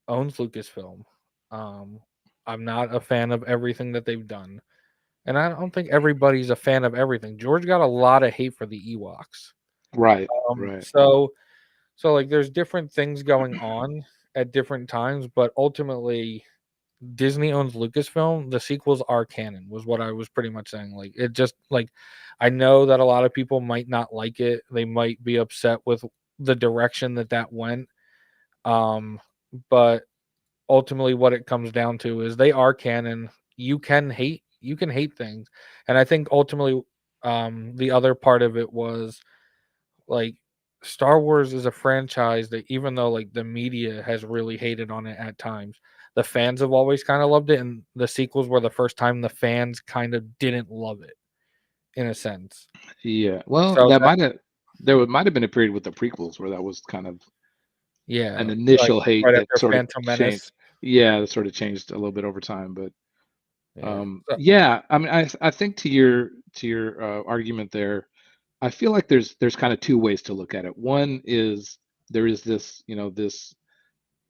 owns Lucasfilm. I'm not a fan of everything that they've done. And I don't think everybody's a fan of everything. George got a lot of hate for the Ewoks. Right. Um, Right. so so like there's different things going on at different times, but ultimately Disney owns Lucasfilm. The sequels are canon, was what I was pretty much saying. Like it just like I know that a lot of people might not like it. They might be upset with the direction that went. Um, but ultimately what it comes down to is they are canon. You can hate things. And I think ultimately the other part of it was like Star Wars is a franchise that even though like the media has really hated on it at times, the fans have always kind of loved it, and the sequels were the first time the fans kind of didn't love it in a sense. Yeah. Well, So that that might have been a period with the prequels where that was kind of yeah, an like initial hate right that after sort of Phantom changed. Menace. Yeah, that sort of changed a little bit over time, but Yeah. So, yeah, I mean, I think to your argument there, I feel like there's kind of two ways to look at it. One is there is this, this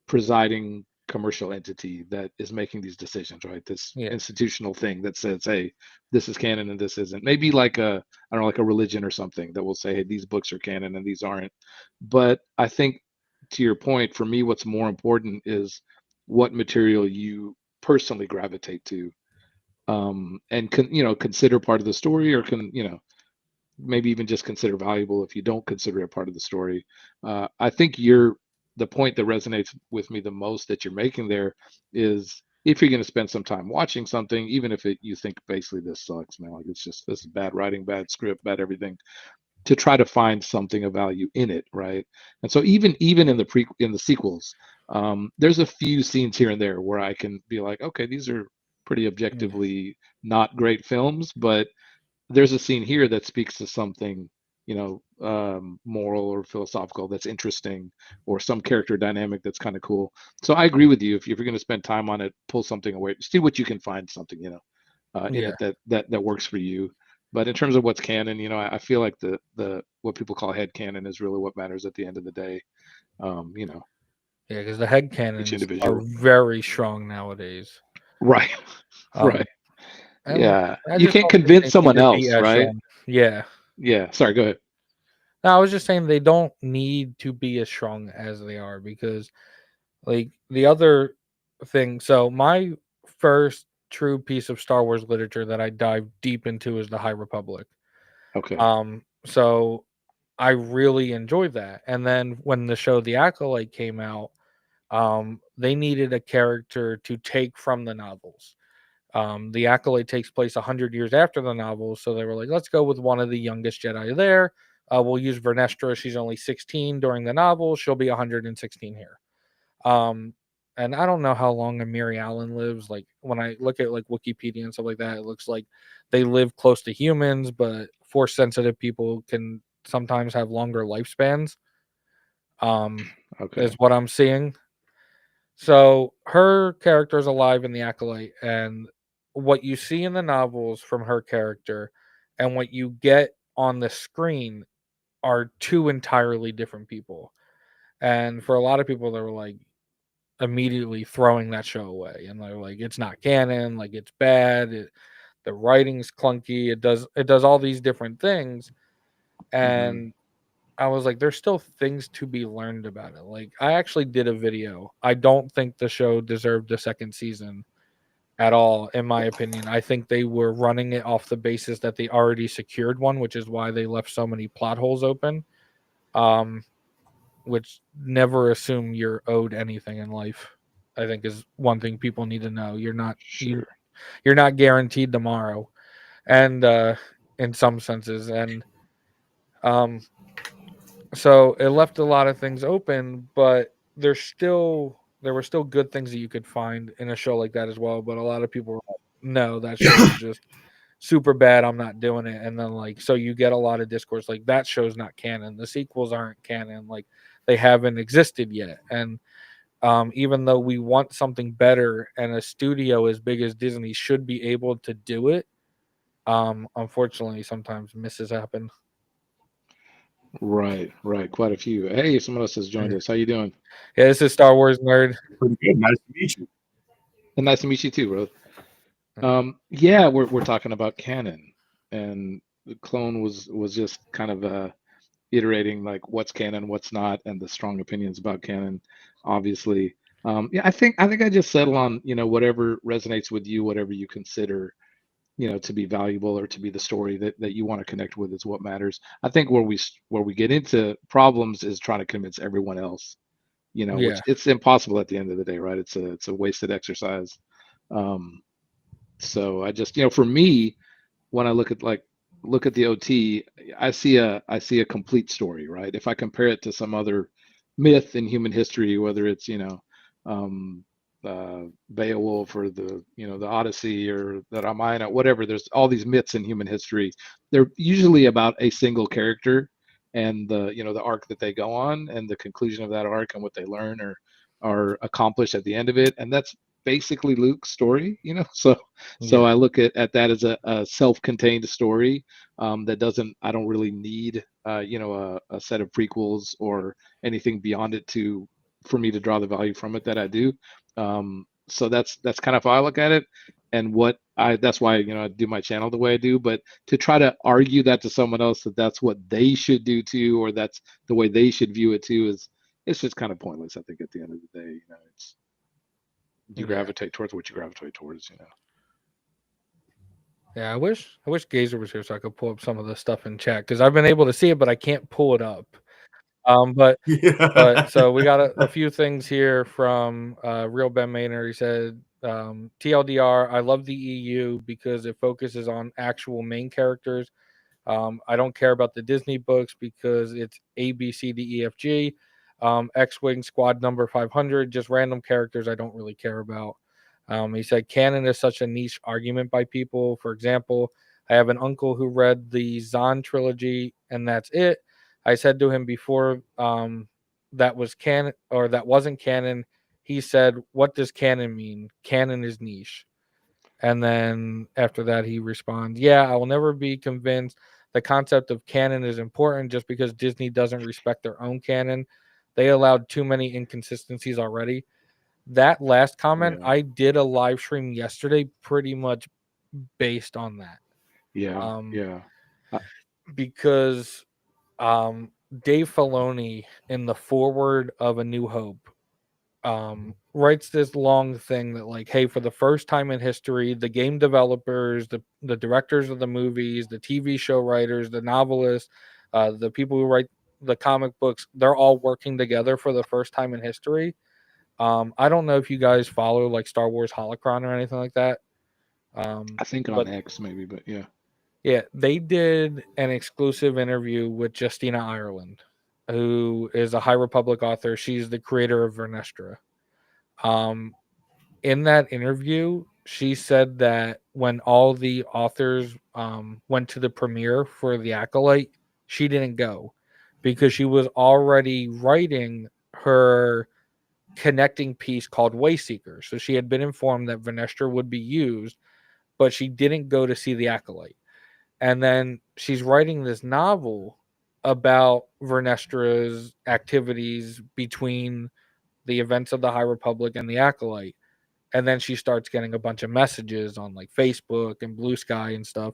presiding commercial entity that is making these decisions, right? This yeah. institutional thing that says, hey, this is canon and this isn't. Maybe like I don't know, like a religion or something that will say, hey, these books are canon and these aren't. But I think to your point, for me, what's more important is what material you personally gravitate to, and consider part of the story, or maybe even just consider valuable if you don't consider it part of the story. I think the point that resonates with me the most that you're making there is if you're going to spend some time watching something, even if you think basically this sucks, man, like this is bad writing, bad script, bad everything, to try to find something of value in it, right? And so even in the sequels, there's a few scenes here and there where I can be like, okay, these are pretty Yeah. objectively not great films, but there's a scene here that speaks to something, moral or philosophical that's interesting, or some character dynamic that's kind of cool. So I agree with you. If you're going to spend time on it, pull something away, see what you can find something, in Yeah. it that works for you. But in terms of what's canon, I feel like the what people call head canon is really what matters at the end of the day. Um, you know, Yeah, because the head each canons are individual. very strong nowadays. Right. Um, Right. and Yeah. I You just can't don't think convince they need someone to be else, as right? strong. Yeah. Yeah. Sorry, go ahead. No, I was just saying they don't need to be as strong as they are because, like, the other thing. So, my first true piece of Star Wars literature that I dived deep into is the High Republic. Okay. So I really enjoyed that. And then when the show The Acolyte came out, they needed a character to take from the novels. The Acolyte takes place 100 years after the novels, so they were like, let's go with one of the youngest Jedi there. We'll use Vernestra. She's only 16 during the novel. She'll be 116 here. Um, and I don't know how long a Mary Allen lives. Like when I look at like Wikipedia and stuff like that, it looks like they live close to humans, but force sensitive people can sometimes have longer lifespans. Um, is Okay. what I'm seeing. So her character is alive in the Acolyte, and what you see in the novels from her character and what you get on the screen are two entirely different people. And for a lot of people, they were like immediately throwing that show away, and they're like, "It's not canon. Like it's bad. The writing's clunky. It does all these different things." Hmm. And I was like, there's still things to be learned about it. Like, I actually did a video. I don't think the show deserved a second season at all, in my opinion. I think they were running it off the basis that they already secured one, which is why they left so many plot holes open. Um, which never assume you're owed anything in life. I think is one thing people need to know. Sure. You're not guaranteed tomorrow, and in some senses, and um, so it left a lot of things open, but there were still good things that you could find in a show like that as well. But a lot of people were like, no, that show is just super bad. I'm not doing it. And then like so you get a lot of discourse like that show's not canon. The sequels aren't canon. Like they haven't existed yet. And even though we want something better and a studio as big as Disney should be able to do it, unfortunately sometimes misses happen. Right, right. Quite a few. Hey, someone else has joined us. How you doing? Yeah, this is Star Wars Nerd. Pretty good. Nice to meet you. And nice to meet you too, bro. Yeah, we're talking about canon, and the clone was just kind of iterating like what's canon, what's not, and the strong opinions about canon, obviously. Yeah, I think I just settle on, whatever resonates with you, whatever you consider, to be valuable or to be the story that you want to connect with is what matters. I think where we get into problems is trying to convince everyone else, Yeah, which it's impossible at the end of the day, right? It's a wasted exercise. Um, so I just, for me, when I look at the OT, I see a complete story, right? If I compare it to some other myth in human history, whether it's um, Beowulf or the Odyssey or the Ramayana, whatever. There's all these myths in human history. They're usually about a single character and the arc that they go on and the conclusion of that arc and what they learn or are accomplished at the end of it. And that's basically Luke's story. So yeah, I look at that as a self-contained story that doesn't. I don't really need a set of prequels or anything beyond it for me to draw the value from it that I do. So that's kind of how I look at it, and that's why I do my channel the way I do. But to try to argue that to someone else that that's what they should do too, or that's the way they should view it too, it's just kind of pointless. I think at the end of the day, it's you yeah, gravitate towards what you gravitate towards. yeah. I wish Gazer was here so I could pull up some of the stuff in chat because I've been able to see it, but I can't pull it up. But Yeah. so we got a few things here from Real Ben Maynard. He said, TLDR, I love the EU because it focuses on actual main characters. I don't care about the Disney books because it's A, B, C, D, E, F, G. X-Wing Squad number 500, just random characters I don't really care about. He said canon is such a niche argument by people. For example, I have an uncle who read the Zahn trilogy and that's it. I said to him before that was canon or that wasn't canon. He said, "What does canon mean? Canon is niche." And then after that, he responds, "Yeah, I will never be convinced. The concept of canon is important just because Disney doesn't respect their own canon. They allowed too many inconsistencies already." That last comment, Yeah, I did a live stream yesterday pretty much based on that. yeah, Um, yeah. Uh, because Dave Filoni in the forward of A New Hope writes this long thing that like, hey, for the first time in history, the game developers, the directors of the movies, the TV show writers, the novelists, the people who write the comic books, they're all working together for the first time in history. I don't know if you guys follow like Star Wars Holocron or anything like that. I think on But X maybe, but yeah. yeah, they did an exclusive interview with Justina Ireland, who is a High Republic author. She's the creator of Vernestra. Um, in that interview, she said that when all the authors went to the premiere for The Acolyte, she didn't go because she was already writing her connecting piece called Wayseeker. So she had been informed that Vernestra would be used, but she didn't go to see The Acolyte. And then she's writing this novel about Vernestra's activities between the events of the High Republic and the Acolyte. And then she starts getting a bunch of messages on like Facebook and Blue Sky and stuff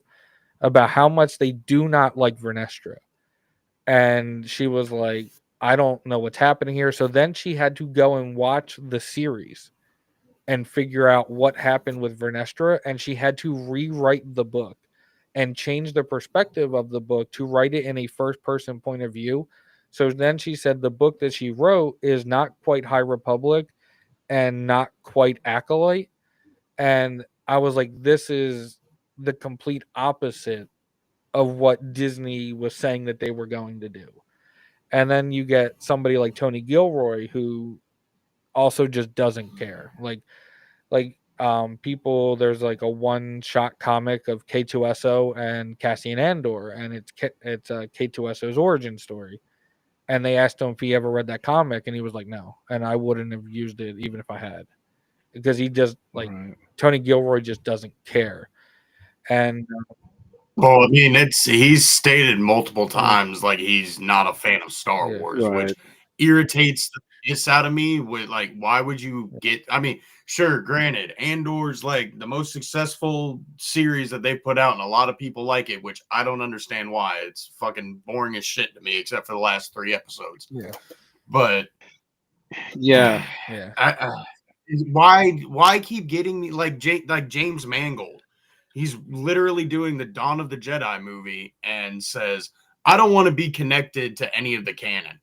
about how much they do not like Vernestra. And she was like, I don't know what's happening here. So then she had to go and watch the series and figure out what happened with Vernestra. And she had to rewrite the book and change the perspective of the book to write it in a first person point of view. So then she said the book that she wrote is not quite High Republic and not quite Acolyte. And I was like, this is the complete opposite of what Disney was saying that they were going to do. And then you get somebody like Tony Gilroy who also just doesn't care. People, there's like a one shot comic of K2SO and Cassian Andor, and it's K2SO's origin story. And they asked him if he ever read that comic, and he was like, no. And I wouldn't have used it even if I had, because he just like Right. Tony Gilroy just doesn't care. And Well, I mean, he's stated multiple times like he's not a fan of Star Yeah. Wars, Right. which irritates the piss out of me. With like, why would you get? I mean, sure, granted, Andor's like the most successful series that they put out, and a lot of people like it, which I don't understand why. It's fucking boring as shit to me, except for the last 3 episodes. Yeah. But Yeah. Yeah. why keep getting me like James Mangold? He's literally doing the Dawn of the Jedi movie and says, I don't want to be connected to any of the canon.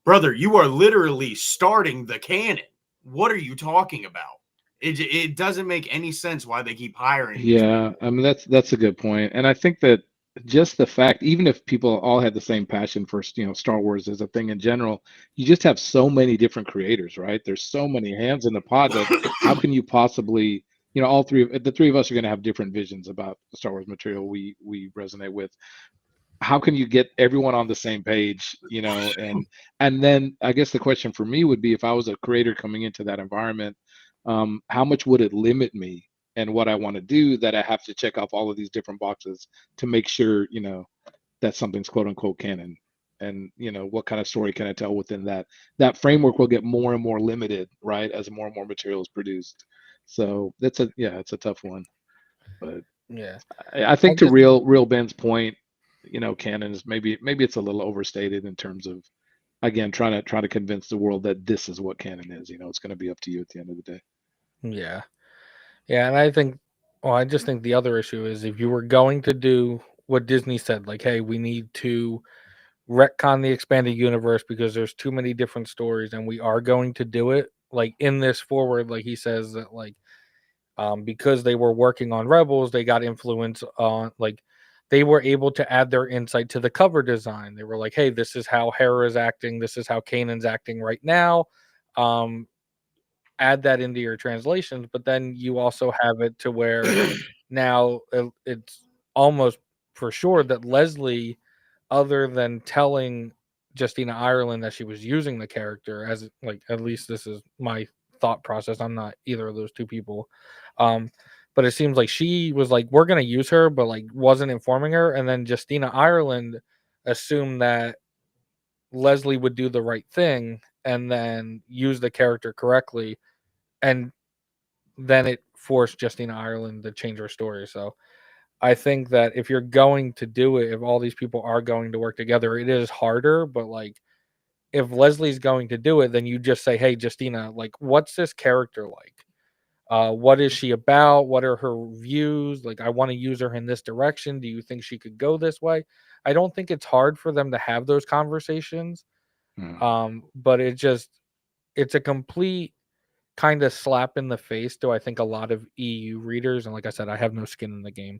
Brother, you are literally starting the canon. What are you talking about? It doesn't make any sense why they keep hiring these Yeah, people. I mean that's a good point, and I think that just the fact, even if people all had the same passion for Star Wars as a thing in general, you just have so many different creators, right? There's so many hands in the pot that how can you possibly, all the three of us are going to have different visions about the Star Wars material we resonate with. How can you get everyone on the same page, and then I guess the question for me would be, if I was a creator coming into that environment, how much would it limit me and what I want to do, that I have to check off all of these different boxes to make sure, that something's quote unquote canon, and what kind of story can I tell within that framework will get more and more limited, right, as more and more material is produced. So it's a tough one, but Yeah. I think I to just- real Ben's point, canon is maybe it's a little overstated in terms of, again, trying to convince the world that this is what canon is. It's going to be up to you at the end of the day. Yeah. Yeah, and I just think the other issue is, if you were going to do what Disney said, like, hey, we need to retcon the expanded universe because there's too many different stories, and we are going to do it. Like in this forward, like he says that, like, because they were working on Rebels, they got influence on, like, they were able to add their insight to the cover design. They were like, hey, this is how Hera's acting, this is how Kanan's acting right now. Add that into your translations, but then you also have it to where now it's almost for sure that Leslie, other than telling Justina Ireland that she was using the character, as like, at least this is my thought process, I'm not either of those two people, but it seems like she was like, we're going to use her, but like wasn't informing her, and then Justina Ireland assumed that Leslie would do the right thing and then use the character correctly, and then it forced Justina Ireland to change her story. So I think that if you're going to do it, if all these people are going to work together, it is harder. But like, if Leslie's going to do it, then you just say, hey, Justina, like, what's this character like? What is she about? What are her views? Like, I want to use her in this direction. Do you think she could go this way? I don't think it's hard for them to have those conversations. But it's a complete kind of slap in the face to, I think, a lot of EU readers. And like I said, I have no skin in the game.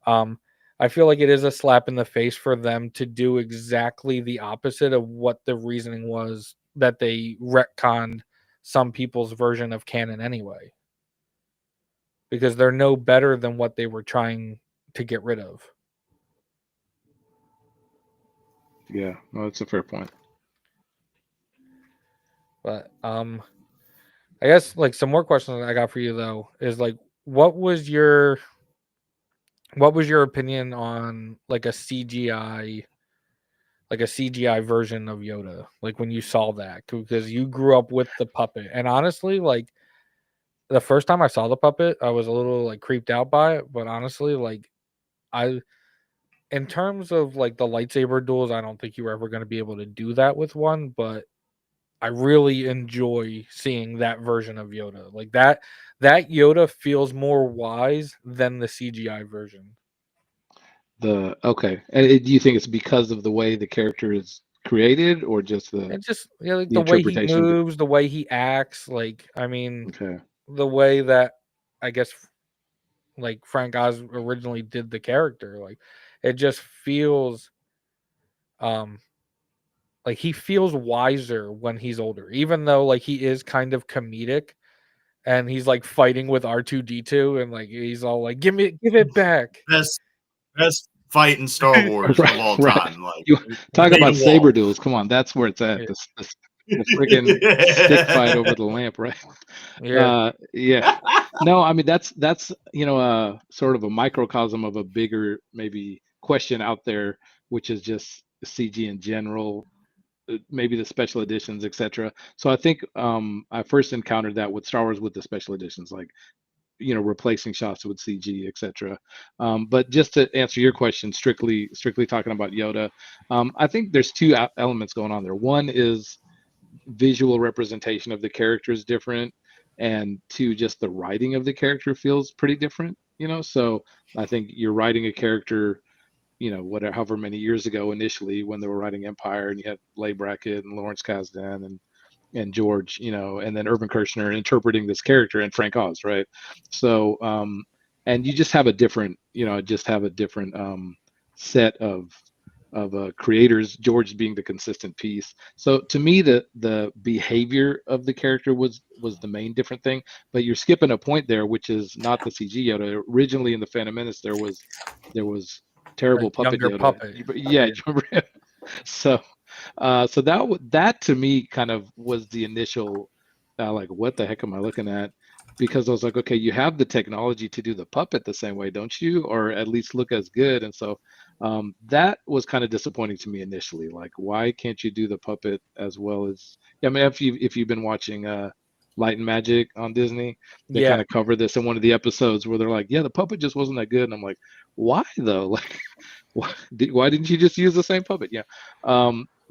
I feel like it is a slap in the face for them to do exactly the opposite of what the reasoning was that they retconned some people's version of canon anyway, because they're no better than what they were trying to get rid of. Yeah, no, that's a fair point. But I guess like some more questions I got for you though is like, what was your opinion on like a CGI version of Yoda, like when you saw that, because you grew up with the puppet? And honestly, like, the first time I saw the puppet, I was a little like creeped out by it, but honestly, like, in terms of like the lightsaber duels, I don't think you were ever going to be able to do that with one, but I really enjoy seeing that version of Yoda. Like that Yoda feels more wise than the CGI version. Okay, and do you think it's because of the way the character is created, or just And just, like the the way he interpretation? moves, the way he acts, like, I mean, Okay. the way that, I guess, like Frank Oz originally did the character, like, it just feels like he feels wiser when he's older, even though like he is kind of comedic and he's like fighting with R2D2 and like he's all like, give it back. Best fight in Star Wars of all Right. time. Like, You talk made about a saber wall. duels. Come on, that's where it's at. Yeah. This freaking stick fight over the lamp, right? Yeah. Yeah. No, I mean that's sort of a microcosm of a bigger maybe question out there, which is just CG in general, maybe the special editions, etc. So I think I first encountered that with Star Wars with the special editions, like replacing shots with CG, etc. But just to answer your question, strictly talking about Yoda, I think there's two elements going on there. One is visual representation of the character is different, and two, just the writing of the character feels pretty different. So I think you're writing a character, whatever, however many years ago initially when they were writing Empire, and you had Leigh Brackett and Lawrence Kasdan and George, and then Irvin Kershner interpreting this character and Frank Oz, right? So, and you just have a different, set of creators. George being the consistent piece. So to me, the behavior of the character was the main different thing. But you're skipping a point there, which is not the CG Yoda. Originally in the Phantom Menace, there was terrible puppet younger Yoda. puppet. Yeah, you remember him? So that to me kind of was the initial like, what the heck am I looking at? Because I was like, okay, you have the technology to do the puppet the same way, don't you? Or at least look as good. And so that was kind of disappointing to me initially. Like, why can't you do the puppet as well as? I mean, if you've been watching Light and Magic on Disney, they kind of cover this in one of the episodes where they're like, yeah, the puppet just wasn't that good. And I'm like, why though? Like, why didn't you just use the same puppet? Yeah.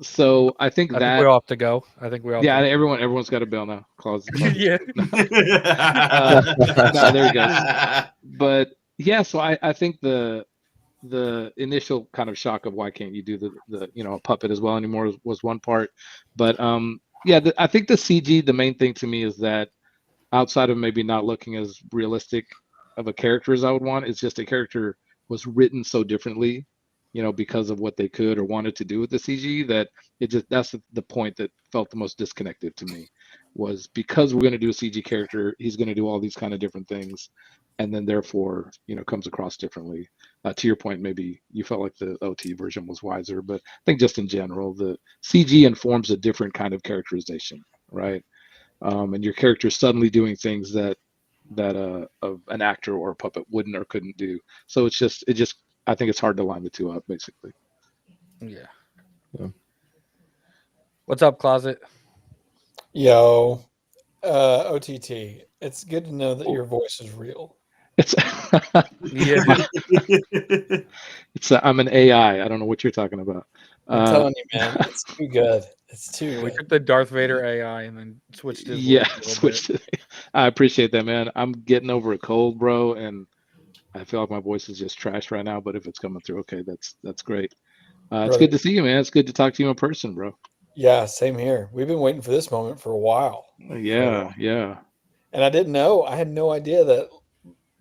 So I think we all have to go. I think we all. Yeah, everyone's got a bell now. Claus. Yeah. No, there he goes. But yeah, so I think the initial kind of shock of why can't you do the a puppet as well anymore was one part. But yeah, I think the CG, the main thing to me is that outside of maybe not looking as realistic of a character as I would want, it's just a character was written so differently, because of what they could or wanted to do with the CG, that that's the point that felt the most disconnected to me, was because we're going to do a CG character, he's going to do all these kind of different things, and then therefore, comes across differently. To your point, maybe you felt like the OT version was wiser, but I think just in general, the CG informs a different kind of characterization, right? And your character suddenly doing things that an actor or a puppet wouldn't or couldn't do. So it just I think it's hard to line the two up, basically. Yeah. What's up, Closet? Yo, OTT. It's good to know that your voice is real. It's I'm an AI. I don't know what you're talking about. I'm telling you, man, it's too good. It's too We good. took the Darth Vader AI and then switched his switched it. I appreciate that, man. I'm getting over a cold, bro, and I feel like my voice is just trash right now, but if it's coming through okay, that's great. It's good to see you, man. It's good to talk to you in person, bro. Yeah, same here. We've been waiting for this moment for a while. Yeah. And I didn't know. I had no idea that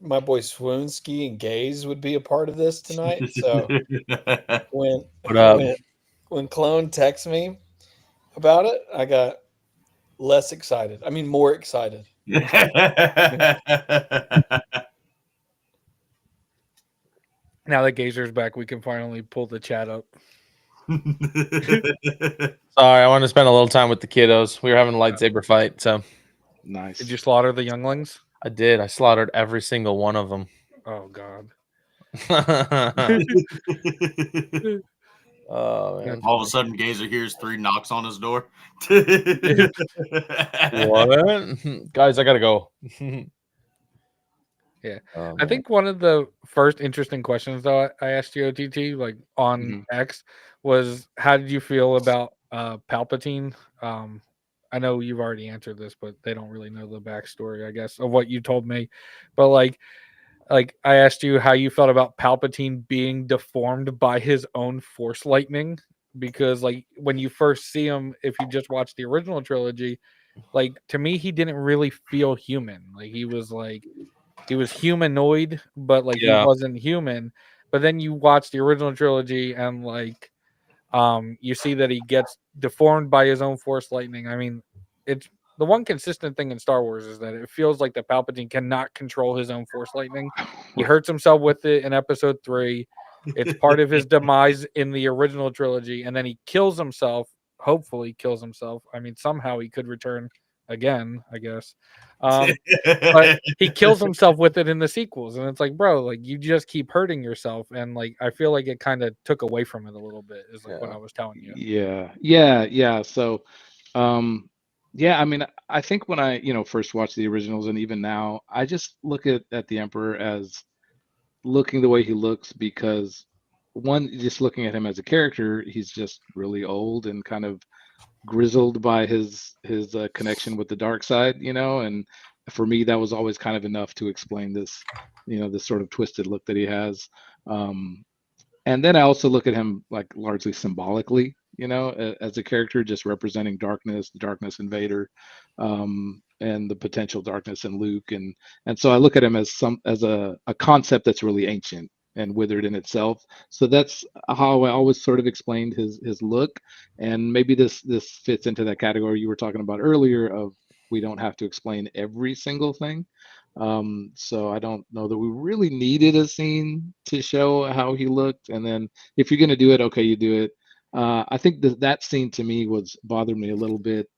my boy Swoonsky and Gaze would be a part of this tonight. So when Clone texted me about it, I got less excited. I mean, more excited. Now that Gazer's back, we can finally pull the chat up. Sorry, I want to spend a little time with the kiddos. We were having a lightsaber fight, so nice. Did you slaughter the younglings? I did. I slaughtered every single one of them. Oh God. Oh man! All of a sudden, Gazer hears 3 knocks on his door. What? Guys, I gotta go. Yeah. I think one of the first interesting questions though I asked you, OTT, like on X, was how did you feel about Palpatine? I know you've already answered this, but they don't really know the backstory, I guess, of what you told me. But like I asked you how you felt about Palpatine being deformed by his own Force lightning, because like when you first see him, if you just watch the original trilogy, like to me he didn't really feel human. Like he was humanoid, but like he wasn't human. But then you watch the original trilogy and like you see that he gets deformed by his own Force lightning. I mean, it's the one consistent thing in Star Wars is that it feels like that Palpatine cannot control his own Force lightning. He hurts himself with it in Episode 3. It's part of his demise in the original trilogy, and then he kills himself hopefully kills himself. I mean, somehow he could return again, I guess. But he kills himself with it in the sequels, and it's like, bro, like you just keep hurting yourself, and like I feel like it kind of took away from it a little bit. Is like what I was telling you. Yeah. So, yeah, I mean, I think when I, first watched the originals and even now, I just look at the Emperor as looking the way he looks because one, just looking at him as a character, he's just really old and kind of grizzled by his connection with the dark side, and for me that was always kind of enough to explain this, this sort of twisted look that he has. And then I also look at him like largely symbolically, as a character, just representing darkness, the darkness in Vader, and the potential darkness in Luke, and so I look at him as a concept that's really ancient and withered in itself. So that's how I always sort of explained his look, and maybe this fits into that category you were talking about earlier of we don't have to explain every single thing. So I don't know that we really needed a scene to show how he looked. And then if you're going to do it, okay, you do it. I think that scene to me bothered me a little bit.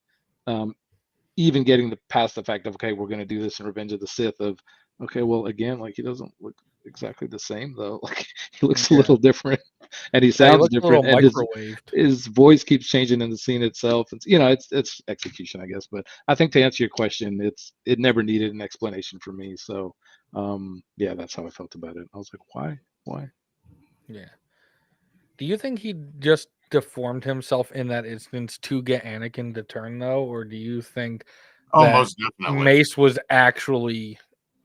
Even getting past the fact of, okay, we're going to do this in Revenge of the Sith of, okay, well, again, like he doesn't look exactly the same though. Like he looks a little different and he Yeah, he sounds looks a little different and microwaved. his voice keeps changing in the scene itself. It's, it's execution, I guess. But I think to answer your question, it never needed an explanation for me. So, yeah, that's how I felt about it. I was like, why? Yeah. Do you think he just deformed himself in that instance to get Anakin to turn, though, or do you think that most definitely. Mace was actually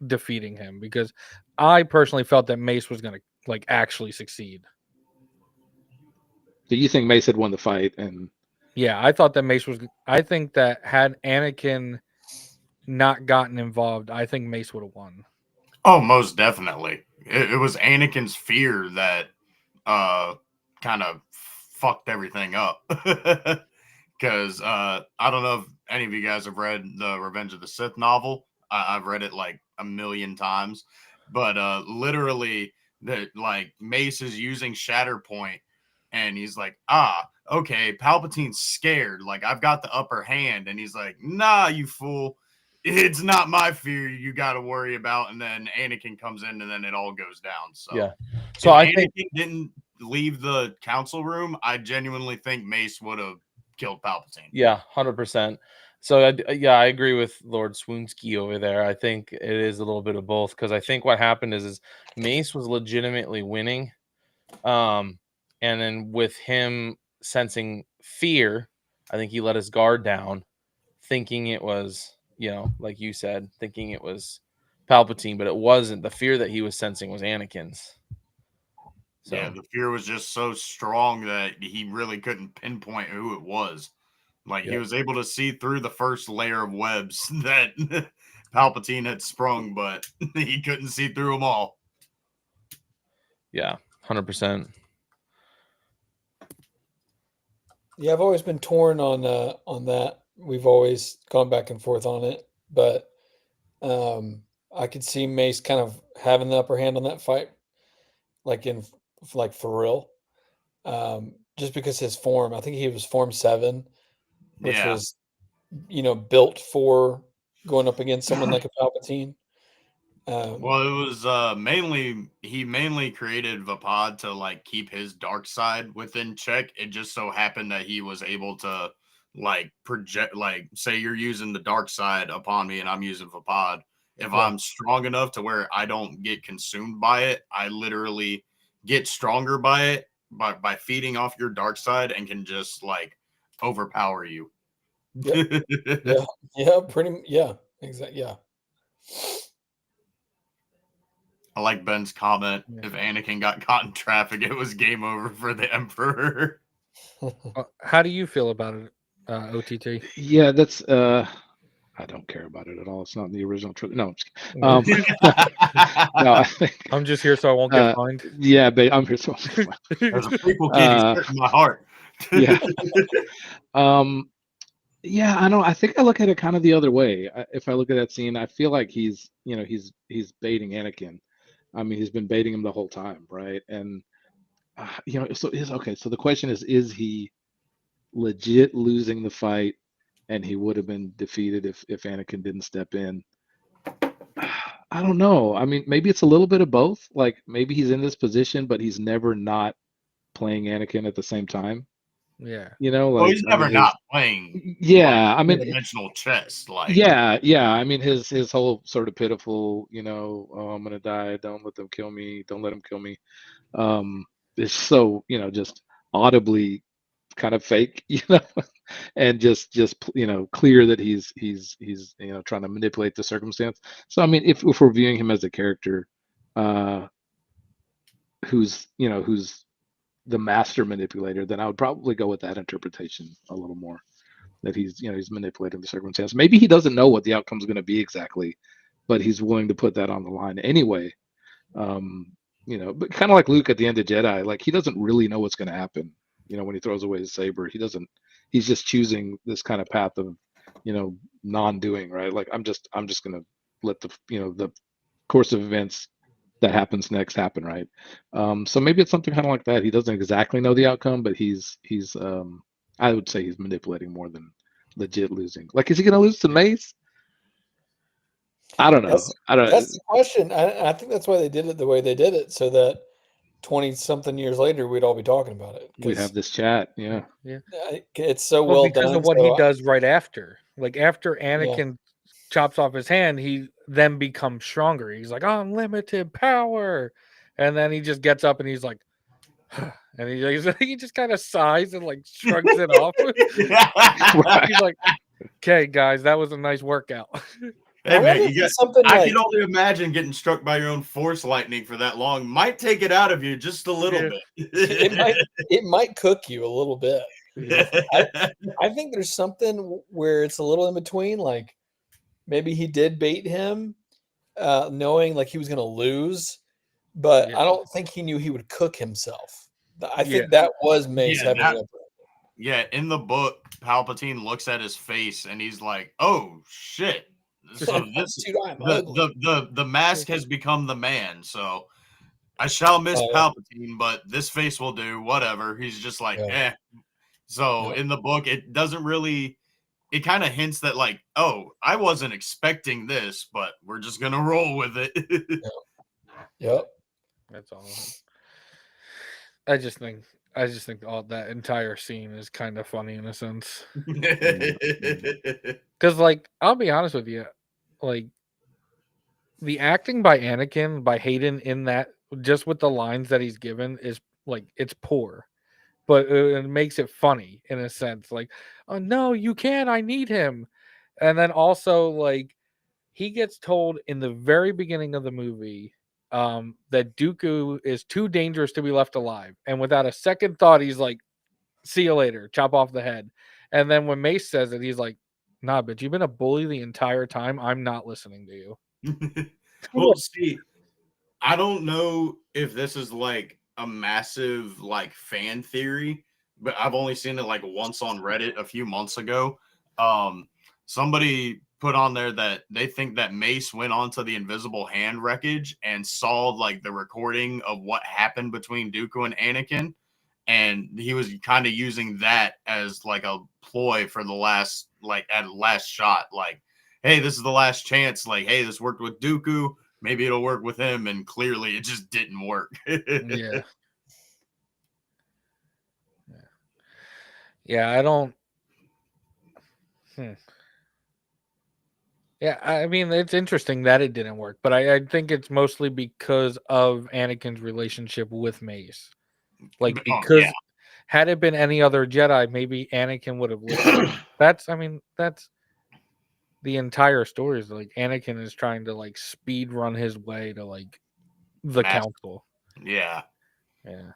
defeating him? Because I personally felt that Mace was going to like actually succeed. Do you think Mace had won the fight? And yeah, I thought that Mace was. I think that had Anakin not gotten involved, I think Mace would have won. Oh, most definitely. It was Anakin's fear that kind of fucked everything up. Because I don't know if any of you guys have read the Revenge of the Sith novel. I've read it like a million times. But literally, like Mace is using Shatterpoint, and he's like, okay, Palpatine's scared. Like, I've got the upper hand. And he's like, nah, you fool. It's not my fear you got to worry about. And then Anakin comes in, and then it all goes down. So, yeah. So I think Anakin didn't leave the council room, I genuinely think Mace would have killed Palpatine. Yeah, 100%. So I agree with Lord Swoonsky over there. I think it is a little bit of both because I think what happened is Mace was legitimately winning, and then with him sensing fear, I think he let his guard down, thinking it was, like you said, thinking it was Palpatine, but it wasn't. The fear that he was sensing was Anakin's. So. Yeah, the fear was just so strong that he really couldn't pinpoint who it was. Like, he was able to see through the first layer of webs that Palpatine had sprung, but he couldn't see through them all. Yeah, 100%. Yeah, I've always been torn on that. We've always gone back and forth on it, but I could see Mace kind of having the upper hand on that fight, like for real. Just because his form, I think he was Form 7, which was, built for going up against someone like a Palpatine. Well, it was he mainly created Vapad to like keep his dark side within check. It just so happened that he was able to like project, like, say you're using the dark side upon me and I'm using Vapad. If I'm strong enough to where I don't get consumed by it, I literally get stronger by it by feeding off your dark side and can just like overpower you. Yep. Exactly. Yeah. I like Ben's comment. If Anakin got caught in traffic, it was game over for the Emperor. How do you feel about it, OTT? Yeah, that's I don't care about it at all. It's not in the original trilogy. No, I'm just kidding. No, I think I'm just here so I won't get fined. Yeah, but I'm here so There's a prequel kid he's hurting my heart. Yeah. Yeah, I know. I think I look at it kind of the other way. If I look at that scene, I feel like he's baiting Anakin. I mean, he's been baiting him the whole time, right? And so the question is he legit losing the fight, and he would have been defeated if Anakin didn't step in. I don't know. I mean, maybe it's a little bit of both. Like maybe he's in this position, but he's never not playing Anakin at the same time. Yeah. You know, Well, like he's I mean, never not playing. yeah. I mean, dimensional chess. Like, yeah. I mean, his whole sort of pitiful, oh, I'm gonna die. Don't let them kill me. Don't let them kill me. It's so just audibly kind of fake, and just clear that he's trying to manipulate the circumstance. So I mean, if we're viewing him as a character who's the master manipulator, then I would probably go with that interpretation a little more, that he's manipulating the circumstance. Maybe he doesn't know what the outcome is going to be exactly, but he's willing to put that on the line anyway. But kind of like Luke at the end of Jedi, like he doesn't really know what's going to happen. When he throws away his saber, he's just choosing this kind of path of, non-doing, right? Like I'm just going to let the course of events that happens next happen, right? So maybe it's something kind of like that. He doesn't exactly know the outcome, but he's I would say he's manipulating more than legit losing. Like, is he going to lose to Mace? I don't know. That's the question. I think that's why they did it the way they did it, so that 20-something years later, we'd all be talking about it. We'd have this chat. Yeah. It's so well because done. of what he does right after. Like after Anakin chops off his hand, he then becomes stronger. He's like, unlimited power. And then he just gets up and he's like, and he just kind of sighs and like shrugs it off. Right. He's like, okay, guys, that was a nice workout. Hey, man, I like, can only imagine getting struck by your own force lightning for that long. Might take it out of you just a little bit. it might cook you a little bit. I think there's something where it's a little in between. Like maybe he did bait him, knowing like he was going to lose, but I don't think he knew he would cook himself. I think that was Mace having the upper. Yeah, in the book, Palpatine looks at his face and he's like, "Oh shit! So this the mask has become the man. So I shall miss Palpatine, but this face will do. Whatever." He's just like, eh. So in the book, it doesn't really. It kind of hints that like, oh, I wasn't expecting this, but we're just gonna roll with it. Yep. That's all. I just think all that entire scene is kind of funny in a sense. Because, like, I'll be honest with you, like, the acting by Anakin, by Hayden in that, just with the lines that he's given, is like, it's poor, but it makes it funny in a sense. Like, oh no, you can't, I need him. And then also, like, he gets told in the very beginning of the movie that Dooku is too dangerous to be left alive. And without a second thought, he's like, see you later, chop off the head. And then when Mace says it, he's like, nah, but you've been a bully the entire time. I'm not listening to you. Well, see, I don't know if this is like a massive like fan theory, but I've only seen it like once on Reddit a few months ago. Somebody put on there that they think that Mace went onto the Invisible Hand wreckage and saw like the recording of what happened between Dooku and Anakin, and he was kind of using that as like a ploy for the last shot. Like, hey, this is the last chance. Like, hey, this worked with Dooku. Maybe it'll work with him. And clearly it just didn't work. Yeah. Yeah, I don't. Yeah, I mean, it's interesting that it didn't work, but I think it's mostly because of Anakin's relationship with Mace. Like, because had it been any other Jedi, maybe Anakin would have listened. That's the entire story is like Anakin is trying to like speed run his way to like the council. Yeah. Yeah.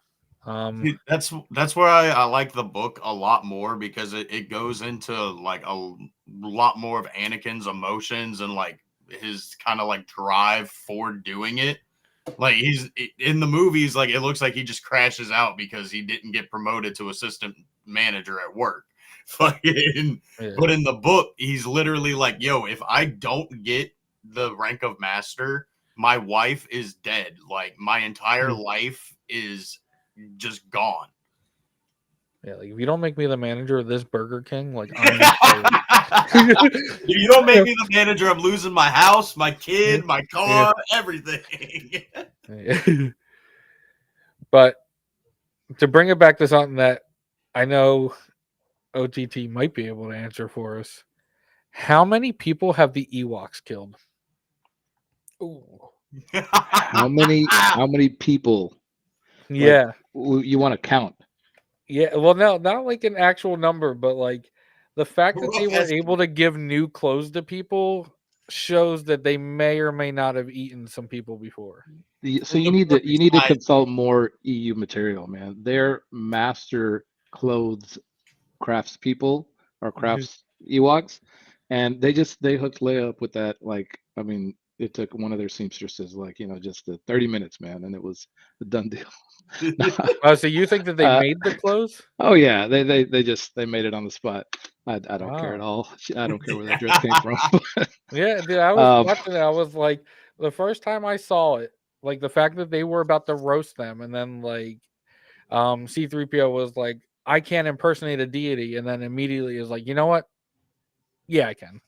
That's where I like the book a lot more, because it goes into like a lot more of Anakin's emotions and like his kind of like drive for doing it. Like he's in the movies, like it looks like he just crashes out because he didn't get promoted to assistant manager at work. But in the book, he's literally like, yo, if I don't get the rank of master, my wife is dead. Like my entire life is just gone. Yeah, like if you don't make me the manager of this Burger King, like I'm fired. If you don't make me the manager, I'm losing my house, my kid, my car, everything. But to bring it back to something that I know OTT might be able to answer for us, how many people have the Ewoks killed? Ooh. How many people? Yeah, You want to count? yeah. Well, no, not like an actual number, but like the fact that they Rough were estimate. able to give new clothes to people shows that they may or may not have eaten some people before. So you need to consult more EU material, man. They're master clothes crafts people or crafts Ewoks, and they hooked Leia up with that. Like, I mean, it took one of their seamstresses like just the 30 minutes, man, and it was a done deal. Oh, so you think that they Uh, made the clothes? Oh yeah, they made it on the spot. I don't care Wow. at all. I don't care where that dress came from. Yeah, dude, I was um, watching it. I was like, the first time I saw it, like the fact that they were about to roast them, and then like, C3PO was like, "I can't impersonate a deity," and then immediately is like, "You know what? Yeah, I can."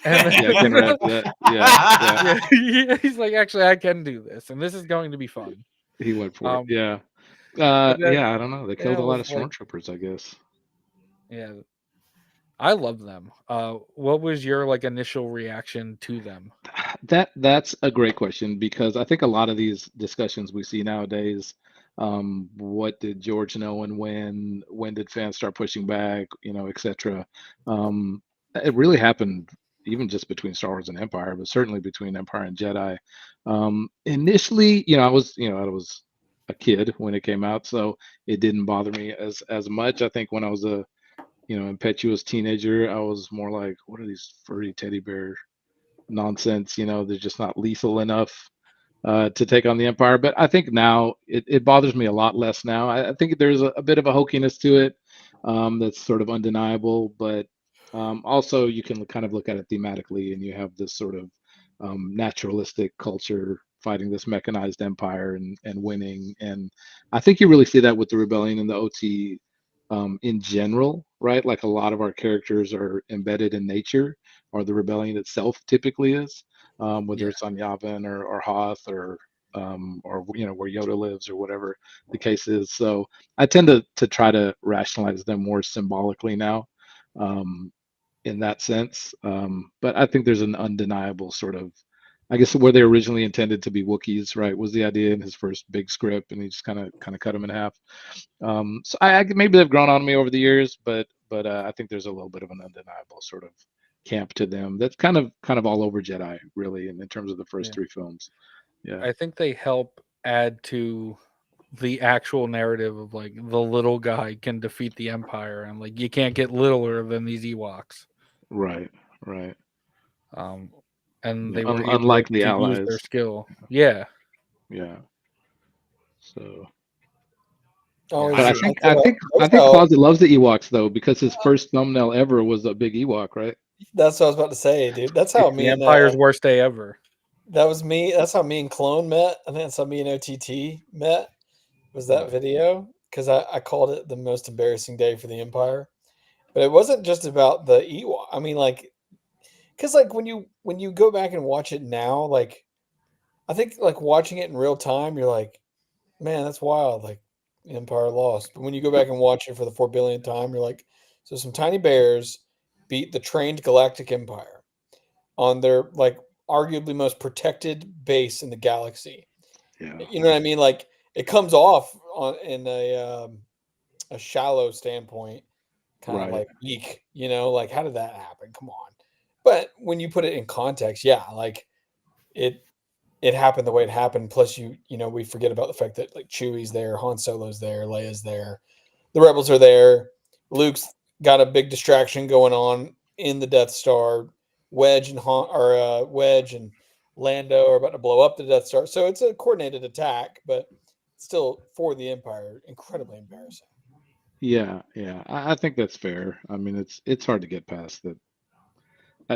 And then, yeah, I can rap that. Yeah, yeah, he's like, "Actually, I can do this, and this is going to be fun." he went for it. Um, Yeah, but then, yeah. I don't know. They yeah, killed I a lot was of like, stormtroopers, I guess. yeah, I love them. What was your like initial reaction to them? That's a great question because I think a lot of these discussions we see nowadays, what did George know and when did fans start pushing back, etc. It really happened even just between Star Wars and Empire, but certainly between Empire and Jedi. Initially, I was a kid when it came out, so it didn't bother me as much. I think when I was a impetuous teenager, I was more like, what are these furry teddy bear nonsense? They're just not lethal enough to take on the Empire. But I think now it bothers me a lot less now. I think there's a bit of a hokiness to it that's sort of undeniable, but also you can kind of look at it thematically, and you have this sort of naturalistic culture fighting this mechanized empire and winning. And I think you really see that with the rebellion and the OT in general, right? Like a lot of our characters are embedded in nature, or the rebellion itself typically is, whether Yeah, it's on Yavin or Hoth or where Yoda lives or whatever the case is. So I tend to try to rationalize them more symbolically now, um, in that sense. But I think there's an undeniable sort of, I guess, where they originally intended to be Wookiees, right? Was the idea in his first big script, and he just kind of cut them in half. So I maybe they've grown on me over the years, but I think there's a little bit of an undeniable sort of camp to them that's kind of all over Jedi, really, in terms of the first yeah. three films. Yeah, I think they help add to the actual narrative of like the little guy can defeat the Empire, and like you can't get littler than these Ewoks. right, right. Um, and Yeah, they were able unlike the to use their Allies. skill. Yeah, Yeah. So, Oh, yeah. but I I think I thought think I that's think how Closet loves the Ewoks though, because his first thumbnail ever was a big Ewok, right? that's what I was about to say, dude. That's how It's the Empire's worst day ever. that was me. That's how me and Clone met. I think that's how me and OTT met. Was that video? Because I called it the most embarrassing day for the Empire. But it wasn't just about the Ewok. I mean, like, because like when you go back and watch it now, like I think like watching it in real time, you're like, man, that's wild. Like the Empire lost. But when you go back and watch it for the 4 billionth time, you're like, so some tiny bears beat the trained Galactic Empire on their like arguably most protected base in the galaxy. Yeah, You know what I mean? Like it comes off on in a shallow standpoint, kind of right. like weak. Like how did that happen? Come on. But when you put it in context, yeah, like it it happened the way it happened. Plus, we forget about the fact that like Chewie's there, Han Solo's there, Leia's there, the Rebels are there. Luke's got a big distraction going on in the Death Star. Wedge and Lando are about to blow up the Death Star. So it's a coordinated attack, but still for the Empire, incredibly embarrassing. Yeah, yeah. I think that's fair. I mean, it's hard to get past that.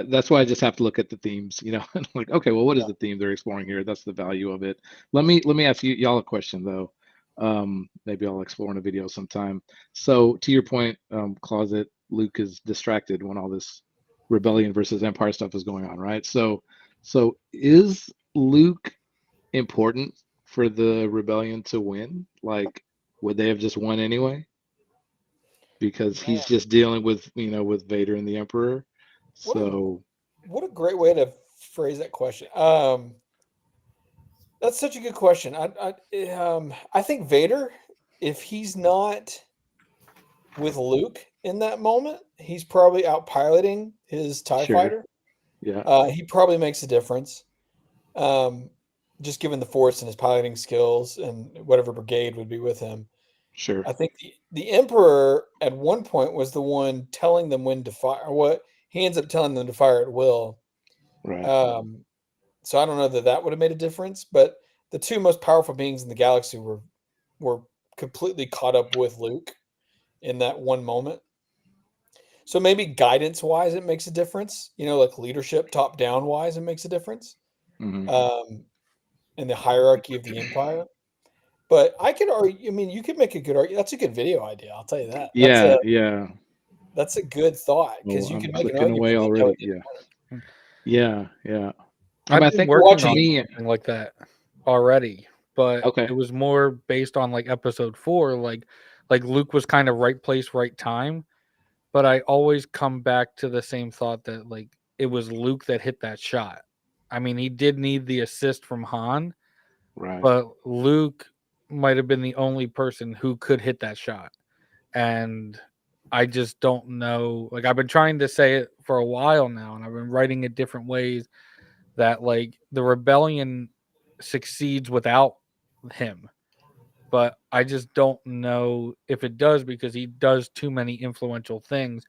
That's why I just have to look at the themes, and like, okay, well, what is Yeah. the theme they're exploring here? That's the value of it. Let me ask y'all a question though. Maybe I'll explore in a video sometime. So to your point, Closet, Luke is distracted when all this rebellion versus Empire stuff is going on, right? So is Luke important for the rebellion to win? Like, would they have just won anyway? Because Man, he's just dealing with, with Vader and the Emperor. what a So what a great way to phrase that question. That's such a good question. I think Vader, if he's not with Luke in that moment, he's probably out piloting his TIE sure, fighter. yeah, He probably makes a difference. Just given the force and his piloting skills and whatever brigade would be with him. sure, I think the Emperor at one point was the one telling them when to fire. What he ends up telling them to fire at will. right, So I don't know that would have made a difference. But the two most powerful beings in the galaxy were completely caught up with Luke in that one moment. So maybe guidance wise, it makes a difference. Like leadership, top down wise, it makes a difference. hmm In the hierarchy of the Empire. But I could argue. I mean, you could make a good argument. That's a good video idea. I'll tell you that. yeah, yeah. That's a good thought because Well, you I'm can make an clicking away argument. already. Yeah. I I've mean, I been think working to on me, something like that already, but okay, it was more based on like episode 4, like Luke was kind of right place, right time. But I always come back to the same thought that like it was Luke that hit that shot. I mean, he did need the assist from Han, right, but Luke might have been the only person who could hit that shot. And I just don't know. Like I've been trying to say it for a while now, and I've been writing it different ways that like the rebellion succeeds without him. But I just don't know if it does because he does too many influential things.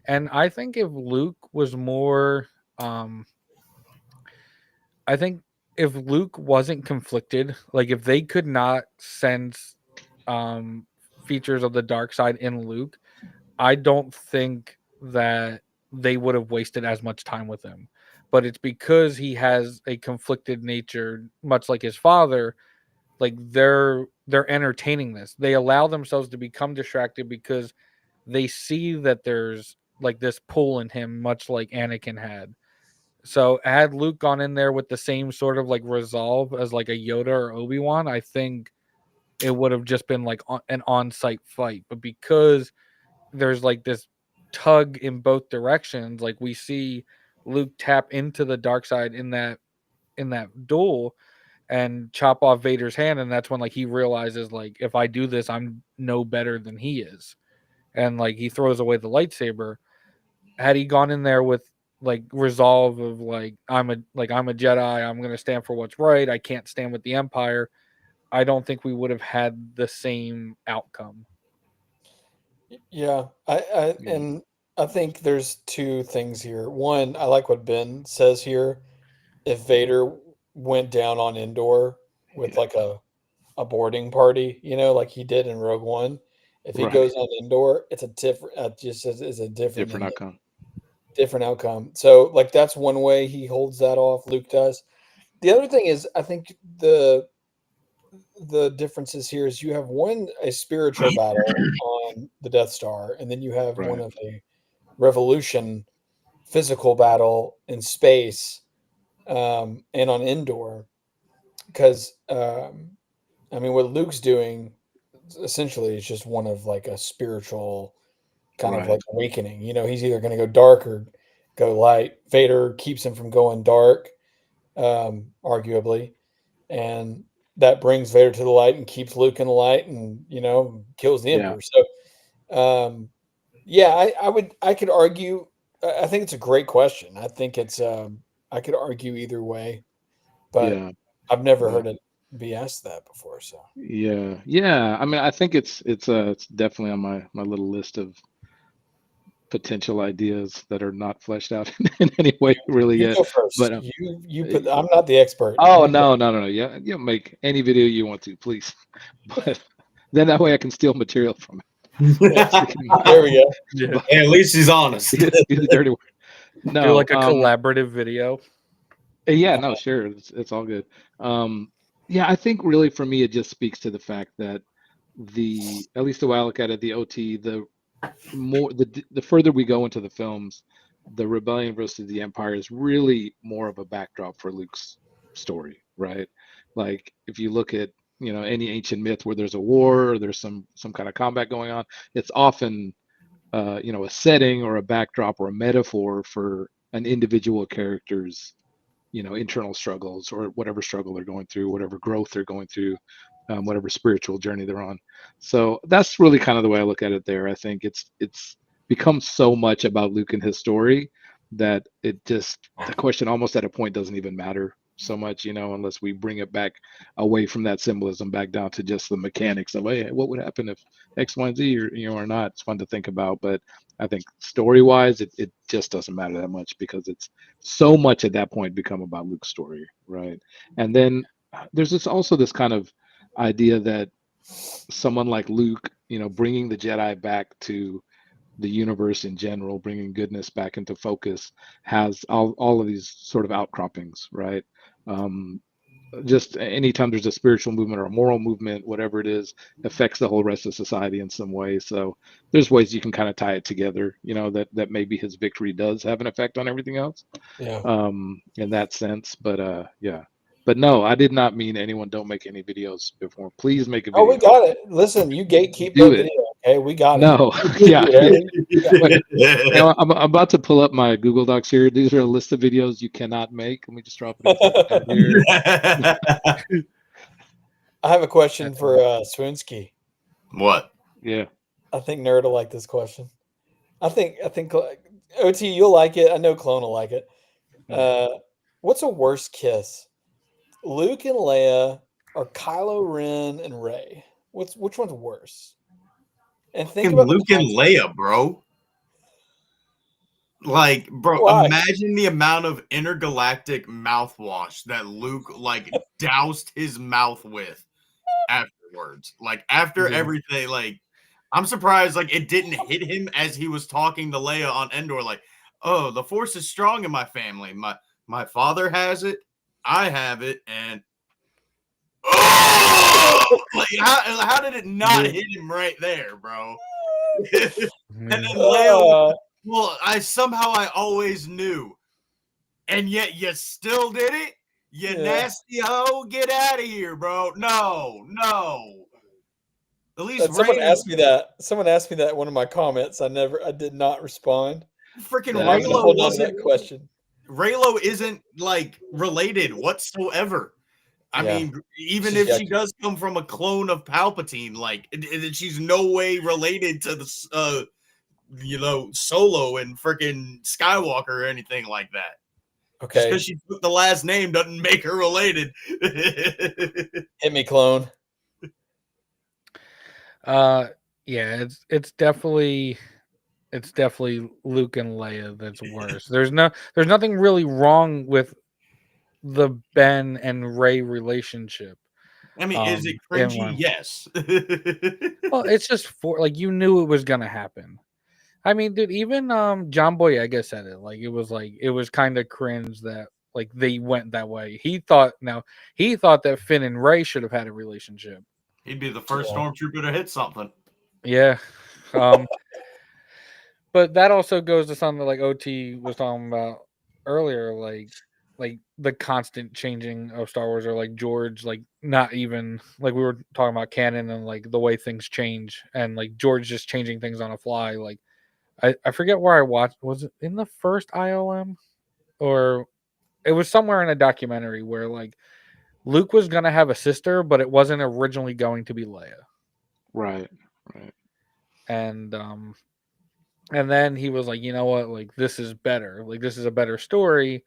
And I think if Luke was more I think if Luke wasn't conflicted, like if they could not sense um features of the dark side in Luke, I don't think that they would have wasted as much time with him. But it's because he has a conflicted nature, much like his father. Like they're entertaining this. They allow themselves to become distracted because they see that there's like this pull in him, much like Anakin had. So had Luke gone in there with the same sort of like resolve as like a Yoda or Obi-Wan, I think it would have just been like an on-site fight. But because there's like this tug in both directions, like we see Luke tap into the dark side in that duel and chop off Vader's hand, and that's when like he realizes like if I do this, I'm no better than he is, and like he throws away the lightsaber. Had he gone in there with like resolve of like I'm a Jedi, I'm gonna stand for what's right, I can't stand with the Empire, I don't think we would have had the same outcome. Yeah, yeah, and I think there's two things here. One, I like what Ben says here. If Vader went down on Endor with yeah, like a boarding party, like he did in Rogue One, if he right, goes on Endor, it's a different, just is a different different outcome. different outcome. So like that's one way he holds that off. Luke does. The other thing is, I think the differences here is you have a spiritual battle on the Death Star, and then you have one Right, of a revolution physical battle in space, and on Endor. Because I mean, what Luke's doing essentially is just one of like a spiritual kind of right, like awakening. He's either going to go dark or go light. Vader keeps him from going dark, arguably, and that brings Vader to the light and keeps Luke in the light, and kills the yeah, Emperor. So, yeah, I could argue. I think it's a great question. I think it's I could argue either way, but yeah, I've never yeah. heard it be asked that before. So, Yeah. I mean, I think it's definitely on my little list of potential ideas that are not fleshed out in any way really you yet. go first. But You put. I'm not the expert. oh, You go. no. Yeah, you make any video you want to, please. But then that way I can steal material from it. There we go. Yeah. But Hey, at least he's honest. it's the dirty word. Do No, like a collaborative video. yeah, no, sure, it's all good. Yeah, I think really for me it just speaks to the fact that at least the way I look at it, the OT, the further we go into the films, the rebellion versus the empire is really more of a backdrop for Luke's story, right? Like if you look at any ancient myth where there's a war or there's some kind of combat going on, it's often a setting or a backdrop or a metaphor for an individual character's internal struggles or whatever struggle they're going through, whatever growth they're going through, whatever spiritual journey they're on. So that's really kind of the way I look at it there. I think it's become so much about Luke and his story that the question almost at a point doesn't even matter so much, unless we bring it back away from that symbolism back down to just the mechanics of, hey, what would happen if X, Y, and Z or not. It's fun to think about, but I think story-wise, it just doesn't matter that much because it's so much at that point become about Luke's story, right? And then there's also this kind of idea that someone like Luke, bringing the Jedi back to the universe in general, bringing goodness back into focus, has all of these sort of outcroppings, right? Just anytime there's a spiritual movement or a moral movement, whatever it is, affects the whole rest of society in some way. So there's ways you can kind of tie it together, that maybe his victory does have an effect on everything else. Yeah. In that sense. But yeah. But no, I did not mean anyone don't make any videos before. Please make a video. Oh, we got it. Listen, you gatekeep Do that it. video. Okay, we got it. No, yeah. Yeah. Now, I'm about to pull up my Google Docs here. These are a list of videos you cannot make. Let me just drop it into the chat here. I have a question for Swinsky. What? Yeah. I think Nerd will like this question. I think OT, you'll like it. I know Clone will like it. What's a worse kiss? Luke and Leia or Kylo Ren and Rey? Which one's worse? And think about Luke and Leia, bro. Like, bro, Why? imagine the amount of intergalactic mouthwash that Luke doused his mouth with afterwards. Like after everything, like I'm surprised it didn't hit him as he was talking to Leia on Endor, like, oh, the Force is strong in my family. My father has it, I have it, and like how did it not hit him right there, bro? And then Leia, well, I always knew, and yet you still did it. You nasty hoe, get out of here, bro. No. At least someone asked me that. Someone asked me that in one of my comments. I did not respond. Freaking Raylo wasn't that question. Raylo isn't related whatsoever. I mean, even if she does come from a clone of Palpatine, she's no way related to the Solo and freaking Skywalker or anything like that. Okay. Just because she took the last name doesn't make her related. Hit me, Clone. Yeah, it's definitely Luke and Leia that's worse. There's nothing really wrong with the Ben and Rey relationship. I mean, is it cringy? Yes. Well, it's just you knew it was gonna happen. I mean, dude, even John Boyega said it. It was kind of cringe that they went that way. He thought that Finn and Rey should have had a relationship. He'd be the first stormtrooper to hit something. Yeah. But that also goes to something like OT was talking about earlier, like the constant changing of Star Wars, or George, not even we were talking about canon and the way things change, and George just changing things on a fly. I forget where I watched. Was it in the first ILM, or it was somewhere in a documentary where Luke was gonna have a sister, but it wasn't originally going to be Leia. Right. And then he was like, you know what, this is better. This is a better story.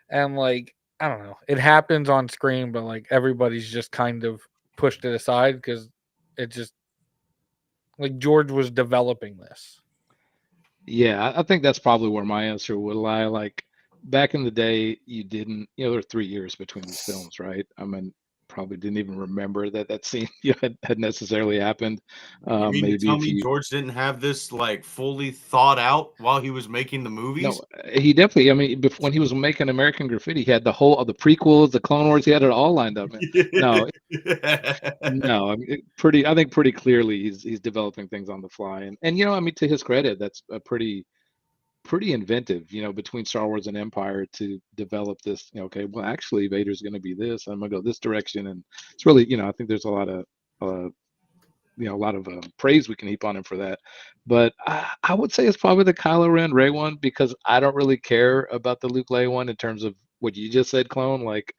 And I don't know, it happens on screen, but everybody's just kind of pushed it aside because it just George was developing this. Yeah, I think that's probably where my answer would lie. Back in the day, you didn't, there were 3 years between these films, right? I mean, probably didn't even remember that scene had necessarily happened. You mean to Maybe tell if me you George didn't have this like fully thought out while he was making the movies? no, he definitely. I mean, when he was making American Graffiti, he had the whole of the prequels, the Clone Wars. He had it all lined up. Man. No, no. I mean, I think pretty clearly he's developing things on the fly, and I mean, to his credit, that's a pretty inventive, between Star Wars and Empire to develop this. Okay, well, actually, Vader's going to be this. I'm going to go this direction, and it's really, I think there's a lot of praise we can heap on him for that. But I would say it's probably the Kylo Ren Rey one, because I don't really care about the Luke Leia one in terms of what you just said, Clone. Like,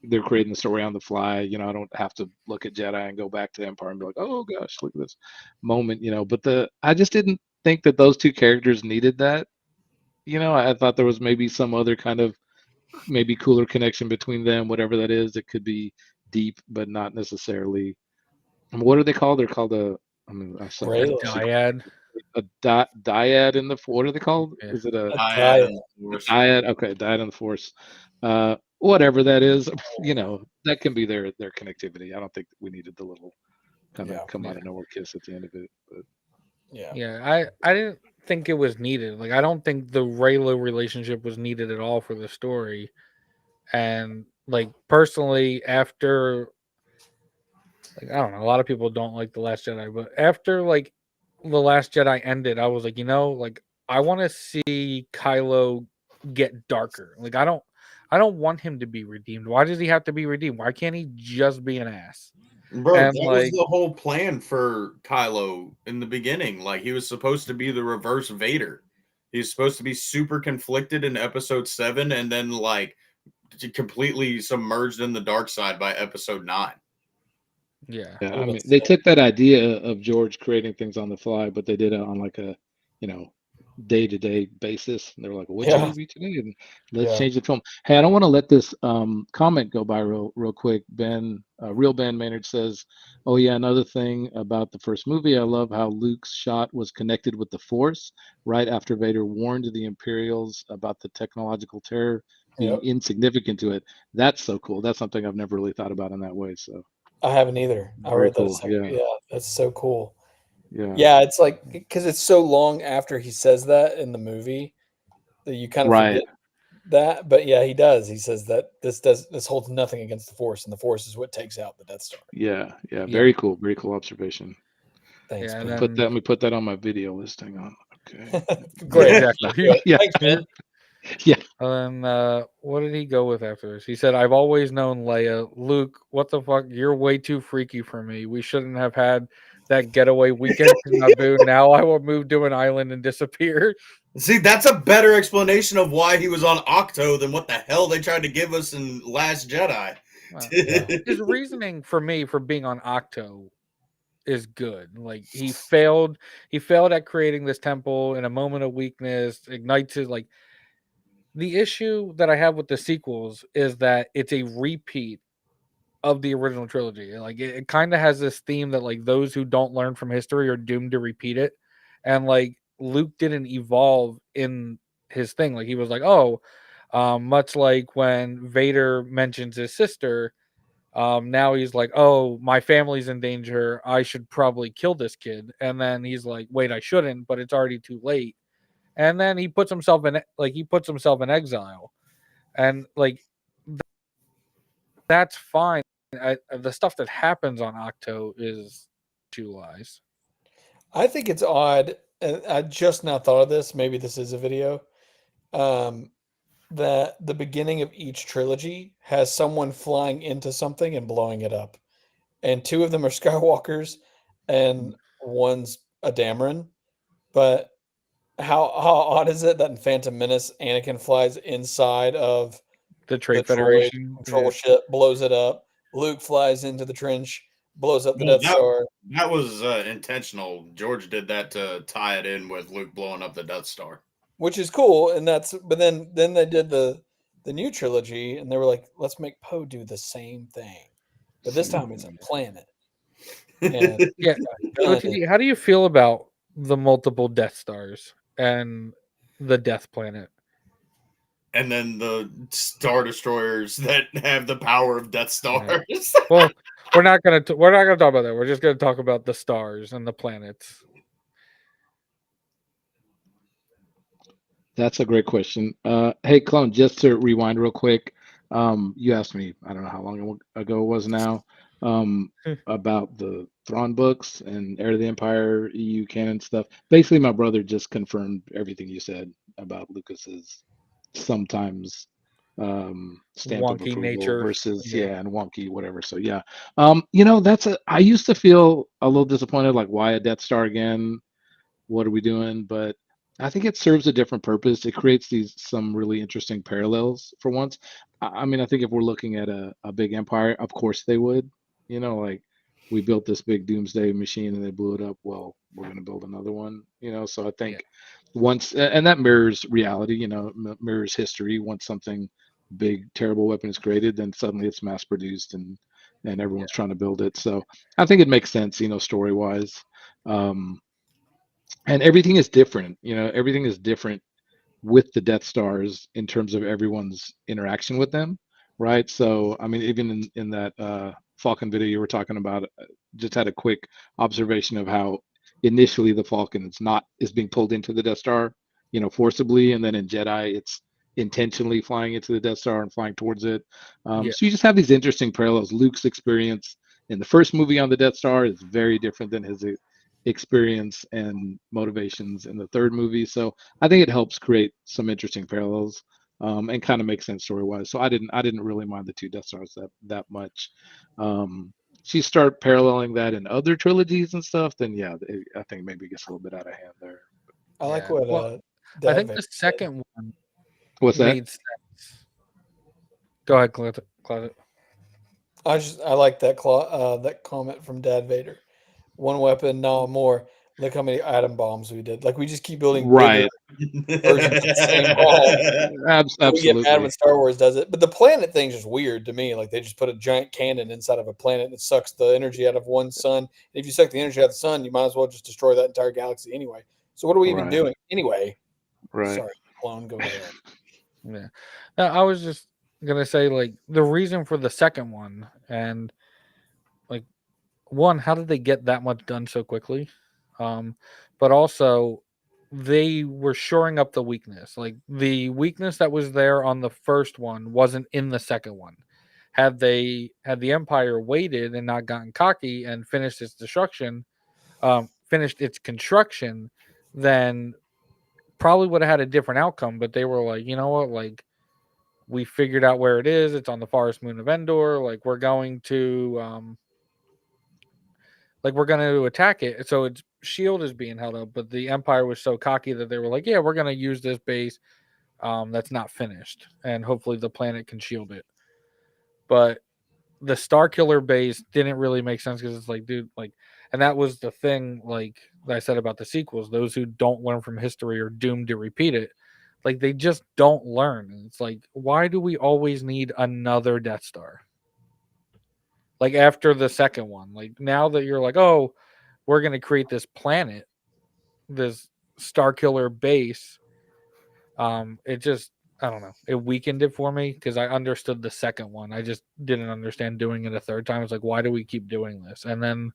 they're creating the story on the fly. I don't have to look at Jedi and go back to Empire and be like, oh gosh, look at this moment. But I just didn't think that those two characters needed that. I thought there was maybe some other kind of maybe cooler connection between them, whatever that is. It could be deep, but not necessarily. I mean, what are they called? They're called Raylo. Dyad. a dyad in the. What are they called? Yeah. Is it a Dyad and the Force. dyad? Okay, dyad in the Force. Whatever that is, that can be their connectivity. I don't think we needed the little kind of come out of nowhere kiss at the end of it. But Yeah, I didn't think it was needed. Like, I don't think the Raylo relationship was needed at all for the story. And like, personally, after, like, I don't know, a lot of people don't like The Last Jedi, but after like The Last Jedi ended, I was like, like, I want to see Kylo get darker. Like, I don't want him to be redeemed. Why does he have to be redeemed? Why can't he just be an ass? Bro, And, that like, was the whole plan for Kylo in the beginning. Like, he was supposed to be the reverse Vader. He's supposed to be super conflicted in episode 7 and then like completely submerged in the dark side by episode 9. Yeah. I mean, they took that idea of George creating things on the fly, but they did it on like a, day-to-day basis. And they were like, "What's your movie today?" And let's change the film. Hey, I don't want to let this comment go by real quick. Real Ben Maynard says, "Oh yeah, another thing about the first movie, I love how Luke's shot was connected with the Force right after Vader warned the Imperials about the technological terror being insignificant to it. That's so cool. That's something I've never really thought about in that way." So I haven't either. I very wrote that. cool. Yeah, that's so cool. Yeah, it's like, because it's so long after he says that in the movie that you kind of forget that. But yeah, he does. He says that this holds nothing against the Force, and the Force is what takes out the Death Star. Yeah. Very cool observation. Thanks. Yeah, Ben. Let me put that on my video list. Hang on. Okay. Great. Exactly. Yeah. Thanks, Ben. Yeah. And then what did he go with after this? He said, "I've always known Leia. Luke, what the fuck? You're way too freaky for me. We shouldn't have had that getaway weekend in Naboo. Now I will move to an island and disappear." See, that's a better explanation of why he was on Octo than what the hell they tried to give us in Last Jedi. Well, his reasoning for me for being on Octo is good. Like, he failed at creating this temple in a moment of weakness, ignites his, like, the issue that I have with the sequels is that it's a repeat of the original trilogy. Like, it kind of has this theme that, like, those who don't learn from history are doomed to repeat it. And like, Luke didn't evolve in his thing. Like, he was like, much like when Vader mentions his sister, now he's like, "Oh, my family's in danger. I should probably kill this kid." And then he's like, "Wait, I shouldn't, but it's already too late." And then he puts himself in exile. And like, that's fine. The stuff that happens on Octo is two lies. I think it's odd, and I just now thought of this. Maybe this is a video. That the beginning of each trilogy has someone flying into something and blowing it up, and two of them are Skywalkers, and one's a Dameron. But how odd is it that in Phantom Menace, Anakin flies inside of The Trade the Federation control ship, blows it up. Luke flies into the trench, blows up the Well, Death Star. That was intentional. George did that to tie it in with Luke blowing up the Death Star, Which is cool, and but then they did the new trilogy, and they were like, let's make Poe do the same thing, but this time it's a planet. And Yeah. How do you feel about the multiple Death Stars and the Death Planet? and then the Star Destroyers that have the power of Death Stars. Well, we're not gonna talk about that. We're just gonna talk about the stars and the planets. That's a great question. Hey, Clone, just to rewind real quick, you asked me, I don't know how long ago it was now, about the Thrawn books and Heir to the Empire, EU canon stuff. Basically, my brother just confirmed everything you said about Lucas's sometimes stamp of Wonky approval nature. versus Yeah. and wonky whatever. So yeah, I used to feel a little disappointed, like why a Death Star again? What are we doing? But I think it serves a different purpose. It creates some really interesting parallels for once. I mean, I think if we're looking at a big empire, of course they would. Like we built this big doomsday machine and they blew it up. Well, we're going to build another one. So I think and that mirrors reality. Mirrors history. Once something big, terrible weapon is created, then suddenly it's mass produced and everyone's trying to build it. So I think it makes sense, story wise. And everything is different. Everything is different with the Death Stars in terms of everyone's interaction with them, right? So, I mean, even in that Falcon video you were talking about, just had a quick observation of how initially the Falcon is being pulled into the Death Star, forcibly, and then in Jedi it's intentionally flying into the Death Star and flying towards it. So you just have these interesting parallels. Luke's experience in the first movie on the Death Star is very different than his experience and motivations in the third movie. So I think it helps create some interesting parallels, and kind of makes sense story wise. So I didn't really mind the two Death Stars that much. She start paralleling that in other trilogies and stuff, then yeah, I think maybe it gets a little bit out of hand there. I like what I Dad think Vader the said. second one What's that? made sense. Go ahead, Closet. I like that that comment from Dad Vader. One weapon, no more. Look how many atom bombs we did. Like we just keep building bigger versions of the same bomb. We get mad when Absolutely. Star Wars does it. But the planet thing's just weird to me. Like they just put a giant cannon inside of a planet that sucks the energy out of one sun. And if you suck the energy out of the sun, you might as well just destroy that entire galaxy anyway. So what are we even doing? Anyway. Right. Sorry, Clone, go ahead. Yeah. I was just gonna say, like, the reason for the second one, and like, one, how did they get that much done so quickly? But also they were shoring up the weakness. Like the weakness that was there on the first one wasn't in the second one. Had the Empire waited and not gotten cocky and finished its finished its construction, then probably would have had a different outcome. But they were like, you know what, like we figured out where it is. It's on the forest moon of Endor. Like we're going to attack it. So its shield is being held up, but the Empire was so cocky that they were like, yeah, we're gonna use this base that's not finished, and hopefully the planet can shield it. But the Star Killer base didn't really make sense because it's like, dude, like, and that was the thing, like that I said about the sequels. Those who don't learn from history are doomed to repeat it. Like they just don't learn. And it's like, why do we always need another Death Star? Like after the second one, like now that you're like, oh, we're gonna create this planet, this Star Killer base. It just, I don't know, it weakened it for me because I understood the second one. I just didn't understand doing it a third time. It's like, why do we keep doing this? And then,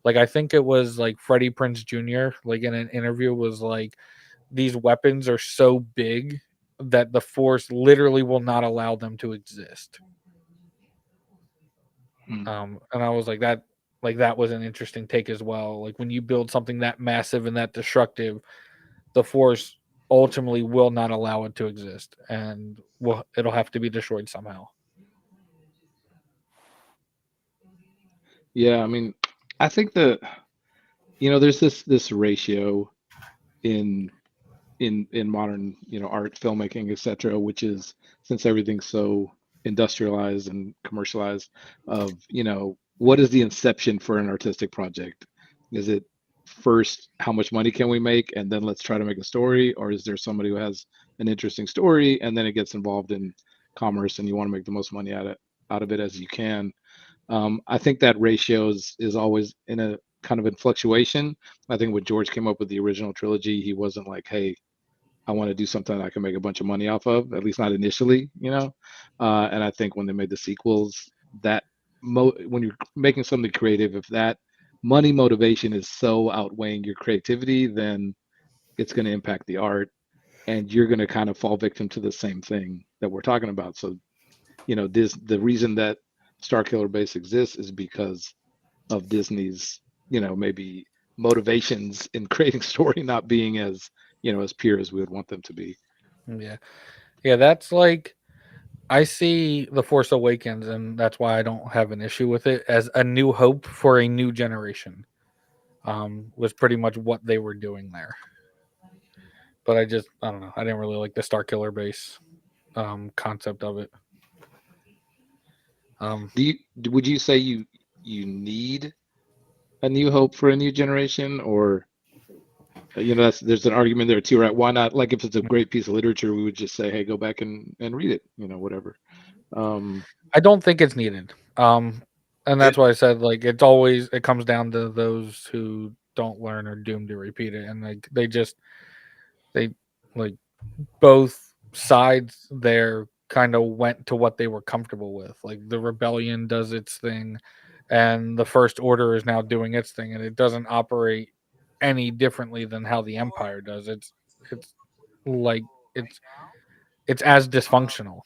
like, I think it was like Freddie Prinze Jr. like in an interview was like, these weapons are so big that the Force literally will not allow them to exist. And I was like, that was an interesting take as well. Like when you build something that massive and that destructive, the Force ultimately will not allow it to exist, and it'll have to be destroyed somehow. Yeah, I mean, I think there's this ratio in modern art, filmmaking, etc., which is, since everything's so industrialized and commercialized, of what is the inception for an artistic project? Is it first how much money can we make and then let's try to make a story, or is there somebody who has an interesting story and then it gets involved in commerce and you want to make the most money out of it as you can? I think that ratio is always in a kind of in fluctuation. I think when George came up with the original trilogy, he wasn't like, hey, I want to do something I can make a bunch of money off of, at least not initially, you know. And I think when they made the sequels, that when you're making something creative, if that money motivation is so outweighing your creativity, then it's going to impact the art, and you're going to kind of fall victim to the same thing that we're talking about. So, you know, the reason that Starkiller Base exists is because of Disney's, you know, maybe motivations in creating story not being as, you know, as pure as we would want them to be. Yeah, that's like, I see The Force Awakens, and that's why I don't have an issue with it, as a new hope for a new generation. Was pretty much what they were doing there. But I don't know. I didn't really like the Starkiller Base concept of it. Would you say you need a new hope for a new generation, or you know, there's an argument there too, right? Why not? Like, if it's a great piece of literature, we would just say, hey, go back and read it, you know, whatever. I don't think it's needed. And that's why I said, like, it comes down to those who don't learn are doomed to repeat it, and like they like both sides there kind of went to what they were comfortable with. Like, the rebellion does its thing, and the First Order is now doing its thing, and it doesn't operate any differently than how the Empire does. It's like it's as dysfunctional.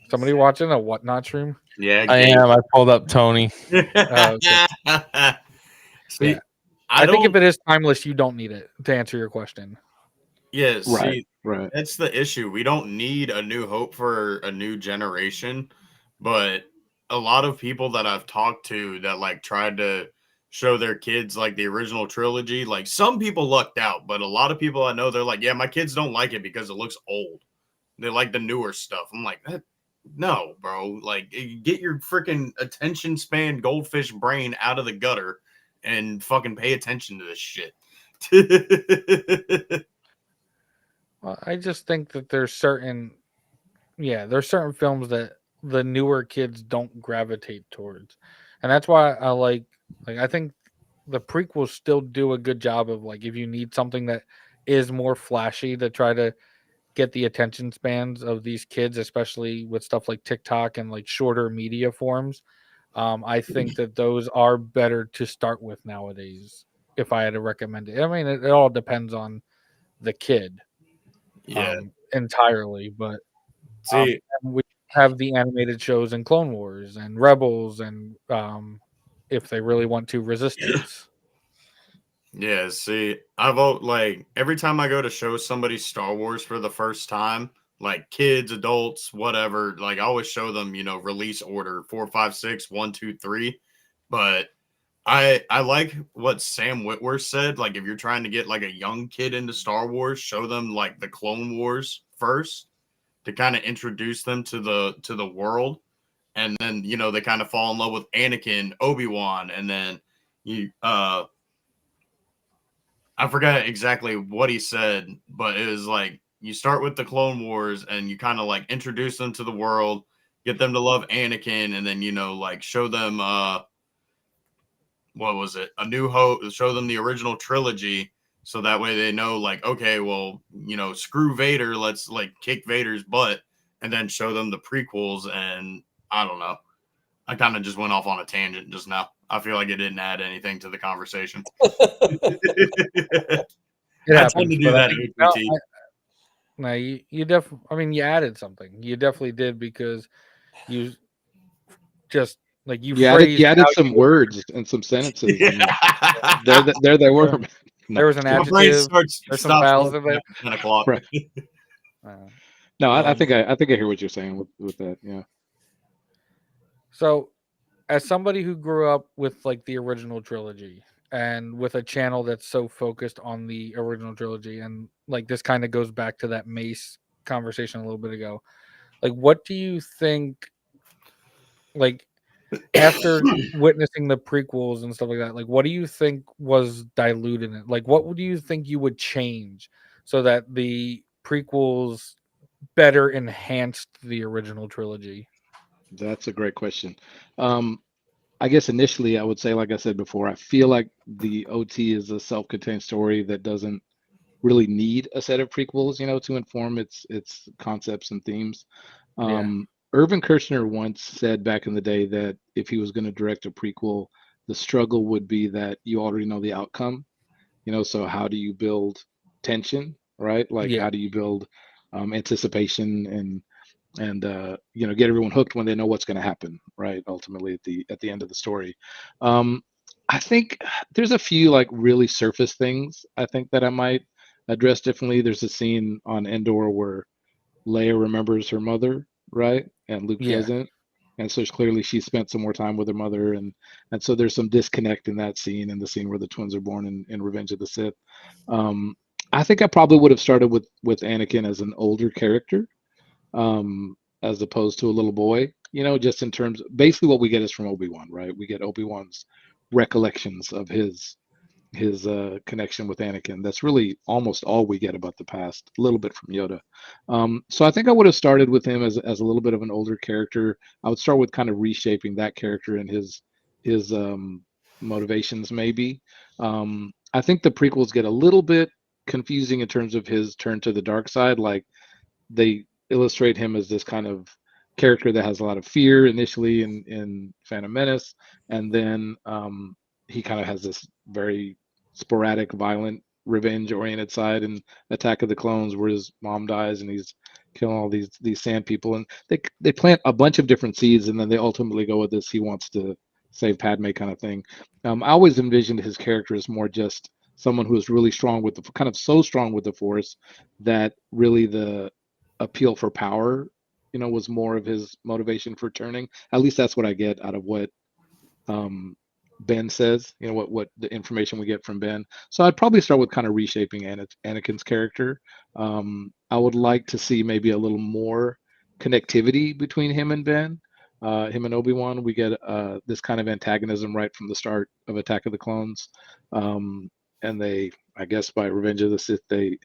Somebody watching a Whatnot stream? Yeah, I am. I pulled up Tony. Okay. See, Yeah. I think if it is timeless, you don't need it, to answer your question. Yeah, see, Right. that's the issue. We don't need a new hope for a new generation, but a lot of people that I've talked to that like tried to show their kids like the original trilogy, like some people lucked out, but a lot of people I know, they're like, yeah, my kids don't like it because it looks old. They like the newer stuff. I'm like, no, bro. Like, get your freaking attention span goldfish brain out of the gutter and fucking pay attention to this shit. Well, I just think that there's certain films that the newer kids don't gravitate towards, and that's why I like I think the prequels still do a good job of, like, if you need something that is more flashy to try to get the attention spans of these kids, especially with stuff like TikTok and like shorter media forms. I think that those are better to start with nowadays. If I had to recommend it, I mean, it all depends on the kid, Yeah. entirely. But See, we have the animated shows and Clone Wars and Rebels, and if they really want to, Resistance. yeah, see, like every time I go to show somebody Star Wars for the first time, like kids, adults, whatever, like I always show them, you know, release order 4, 5, 6, 1, 2, 3. But I like what Sam Witwer said. Like, if you're trying to get like a young kid into Star Wars, show them like the Clone Wars first to kind of introduce them to the world, and then, you know, they kind of fall in love with Anakin, Obi-Wan, and then you I forgot exactly what he said, but it was like you start with the Clone Wars and you kind of like introduce them to the world, get them to love Anakin, and then, you know, like show them what was it? A New Hope, show them the original trilogy, so that way they know, like, okay, well, you know, screw Vader, let's like kick Vader's butt, and then show them the prequels. And I don't know. I kind of just went off on a tangent just now. I feel like it didn't add anything to the conversation. It I happens, tend to do but that, no, APT. no, you definitely. I mean, you added something. You definitely did, because you just like you You phrased added how some words and some sentences, and Yeah. there they were. No, there was an My brain adjective. There's some stops vowels in working there. after 10 o'clock. right. No, I Um, think I hear what you're saying with that. Yeah. So, as somebody who grew up with like the original trilogy and with a channel that's so focused on the original trilogy, and like this kind of goes back to that Mace conversation a little bit ago, like, what do you think, like, after witnessing the prequels and stuff like that, like, what do you think was diluted in it? Like, what do you think you would change so that the prequels better enhanced the original trilogy? That's a great question. I guess initially I would say, like I said before, I feel like the OT is a self-contained story that doesn't really need a set of prequels, to inform its concepts and themes. Yeah. Irvin Kershner once said back in the day that if he was going to direct a prequel, the struggle would be that you already know the outcome, so how do you build tension, right? Like Yeah. how do you build anticipation and get everyone hooked when they know what's going to happen, right? Ultimately at the end of the story. I think there's a few like really surface things I think that I might address differently. There's a scene on Endor where Leia remembers her mother, right? And Luke Yeah. doesn't. And so clearly she spent some more time with her mother, and so there's some disconnect in that scene and the scene where the twins are born in Revenge of the Sith. I think I probably would have started with Anakin as an older character, as opposed to a little boy, just in terms basically what we get is from Obi-Wan, right? We get Obi-Wan's recollections of his connection with Anakin. That's really almost all we get about the past, a little bit from Yoda. So I think I would have started with him as a little bit of an older character. I would start with kind of reshaping that character and his motivations, maybe. I think the prequels get a little bit confusing in terms of his turn to the dark side. Like they illustrate him as this kind of character that has a lot of fear initially in Phantom Menace, and then he kind of has this very sporadic, violent, revenge-oriented side in Attack of the Clones, where his mom dies and he's killing all these sand people, and they plant a bunch of different seeds, and then they ultimately go with this he wants to save Padme kind of thing. I always envisioned his character as more just someone who is really strong with the kind of so strong with the Force that really the appeal for power, was more of his motivation for turning. At least that's what I get out of what Ben says, what the information we get from Ben. So I'd probably start with kind of reshaping Anakin's character. I would like to see maybe a little more connectivity between him and Ben, him and Obi-Wan. We get this kind of antagonism right from the start of Attack of the Clones. And they, I guess by Revenge of the Sith, a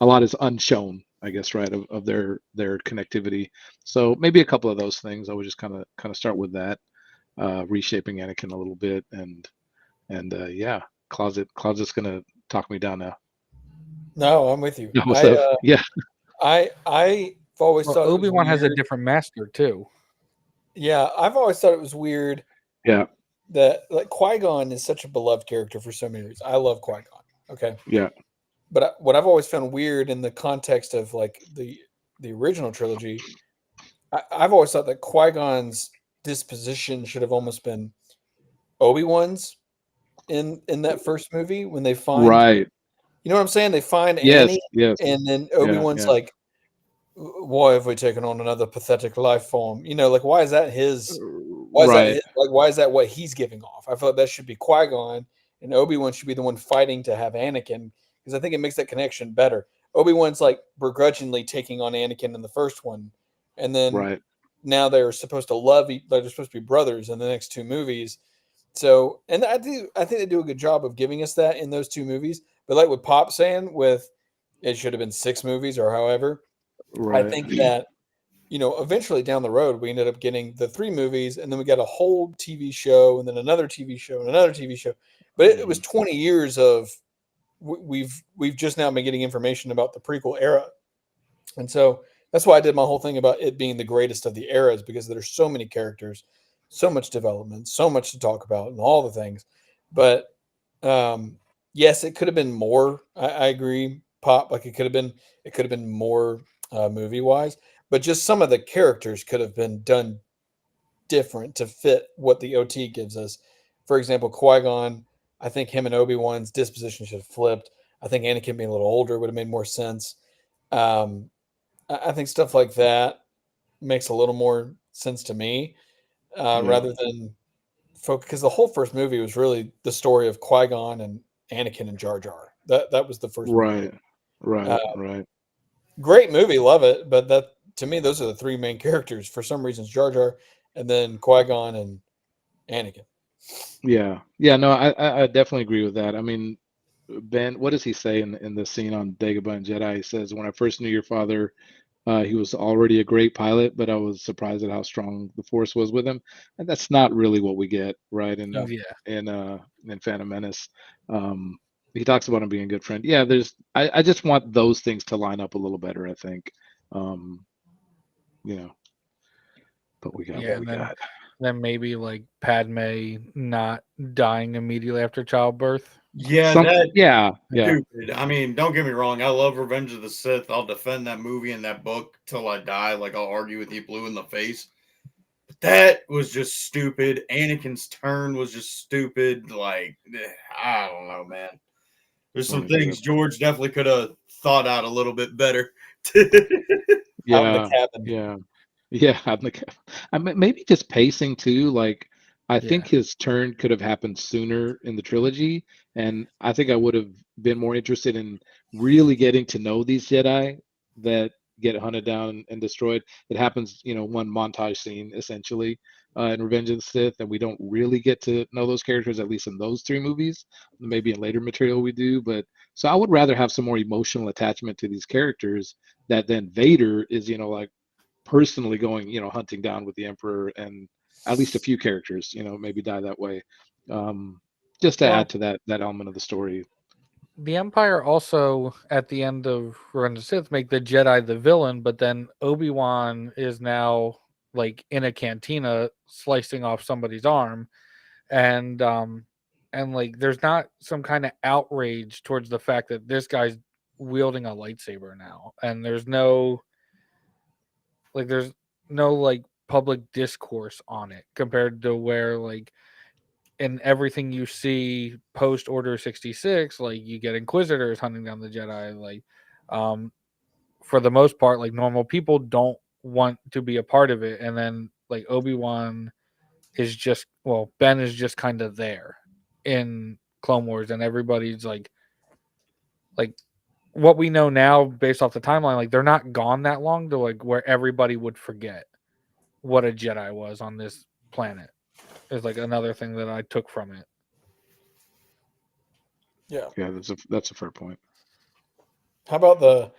lot is unshown, I guess, right, of their connectivity. So maybe a couple of those things. I would just kind of start with that, reshaping Anakin a little bit, and yeah, Closet's gonna talk me down now. No, I'm with you. Yeah, what's up? Yeah, I've always Well, thought Obi-Wan has a weird. different master too. Yeah, I've always thought it was weird yeah, that like Qui-Gon is such a beloved character for so many reasons. I love Qui-Gon. Okay. yeah, But what I've always found weird in the context of like the original trilogy, I've always thought that Qui-Gon's disposition should have almost been Obi-Wan's in that first movie when they find, right. you know what I'm saying? They find Yes, Annie, yes, and then yeah, Obi-Wan's yeah. like, why have we taken on another pathetic life form? Like why is that his? Why is Right, that like? Why is that what he's giving off? I feel like that should be Qui-Gon, and Obi-Wan should be the one fighting to have Anakin, because I think it makes that connection better. Obi-Wan's like begrudgingly taking on Anakin in the first one, and then right, now they're supposed to love. They're supposed to be brothers in the next two movies. So, and I think they do a good job of giving us that in those two movies. But like with Pop saying, with it should have been 6 movies or however. I right. think that eventually down the road, we ended up getting the 3 movies, and then we got a whole TV show, and then another TV show, and another TV show. But it was 20 years of we've just now been getting information about the prequel era, and so that's why I did my whole thing about it being the greatest of the eras, because there's so many characters, so much development, so much to talk about, and all the things. But yes, it could have been more. I agree, Pop. Like it could have been more movie wise, but just some of the characters could have been done different to fit what the OT gives us. For example, Qui-Gon, I think him and Obi-Wan's disposition should have flipped. I think Anakin being a little older would have made more sense. I think stuff like that makes a little more sense to me, rather than focus, because the whole first movie was really the story of Qui-Gon and Anakin and Jar Jar. That was the first movie. Right. Great movie, love it. But that, to me, those are the 3 main characters. For some reasons, Jar Jar, and then Qui-Gon and Anakin. Yeah. No, I definitely agree with that. I mean, Ben, what does he say in the scene on Dagobah and Jedi? He says, "When I first knew your father, He was already a great pilot, but I was surprised at how strong the Force was with him, and that's not really what we get, right? Oh yeah. In Phantom Menace, um, he talks about him being a good friend. Yeah, I just want those things to line up a little better, I think. Um, you know, but we got Yeah, what and we then got. maybe like Padme not dying immediately after childbirth. Yeah, Some, that yeah, yeah. stupid. I mean, don't get me wrong. I love Revenge of the Sith. I'll defend that movie and that book till I die. Like I'll argue with you blue in the face. But that was just stupid. Anakin's turn was just stupid. Like I don't know, man. There's some things George definitely could have thought out a little bit better. Out in the Yeah, cabin. yeah, yeah. Maybe just pacing too. Like, I think Yeah. his turn could have happened sooner in the trilogy, and I think I would have been more interested in really getting to know these Jedi that get hunted down and destroyed. It happens, one montage scene essentially in Revenge of the Sith, and we don't really get to know those characters, at least in those three movies. Maybe in later material we do, but so I would rather have some more emotional attachment to these characters that then Vader is, like personally going, hunting down with the Emperor, and at least a few characters, maybe die that way. Just to Well, add to that element of the story. the Empire also at the end of Revenge of the Sith make the Jedi the villain, but then Obi-Wan is now like in a cantina slicing off somebody's arm, and like there's not some kind of outrage towards the fact that this guy's wielding a lightsaber now, and there's no like public discourse on it compared to where like in everything you see post Order 66, like you get Inquisitors hunting down the Jedi. Like, for the most part, like normal people don't want to be a part of it. And then like Obi-Wan is just, well, Ben is just kind of there in Clone Wars, and everybody's like what we know now based off the timeline, like they're not gone that long to like where everybody would forget what a Jedi was on this planet. Is like another thing that I took from it. Yeah. Yeah, that's a fair point. How about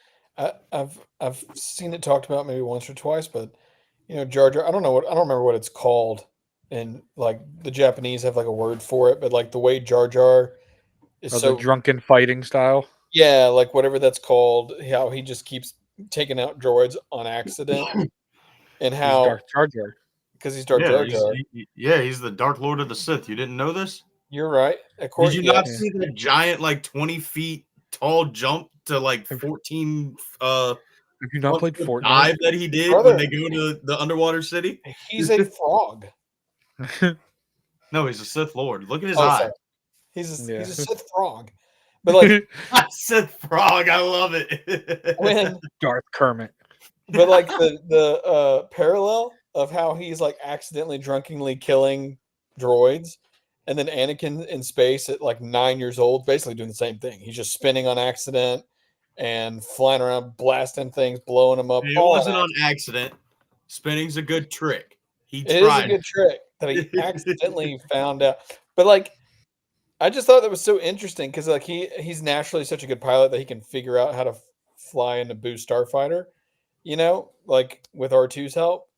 I've seen it talked about maybe once or twice, but Jar Jar. I don't remember what it's called, and like the Japanese have like a word for it, but like the way Jar Jar is The so drunken fighting style. yeah, like whatever that's called, how he just keeps taking out droids on accident, and He's how Darth Jar Jar. because he's Darth Jar Jar. He's the Dark Lord of the Sith. You didn't know this? You're right. Of course, Did you not see the giant, like 20 feet tall jump to like 14? Have you not played Fortnite? Dive that he did when they go to the underwater city. He's a frog. No, he's a Sith Lord. Look at his eye. Sorry. He's a Sith frog. But like Sith frog, I love it. when Darth Kermit. But like the parallel of how he's like accidentally drunkenly killing droids, and then Anakin in space at like 9 years old, basically doing the same thing. He's just spinning on accident and flying around, blasting things, blowing them up. It wasn't on accident. Spinning's a good trick. It is a good trick that he accidentally found out. But like, I just thought that was so interesting because like he's naturally such a good pilot that he can figure out how to fly in a Naboo starfighter, like with R2's help.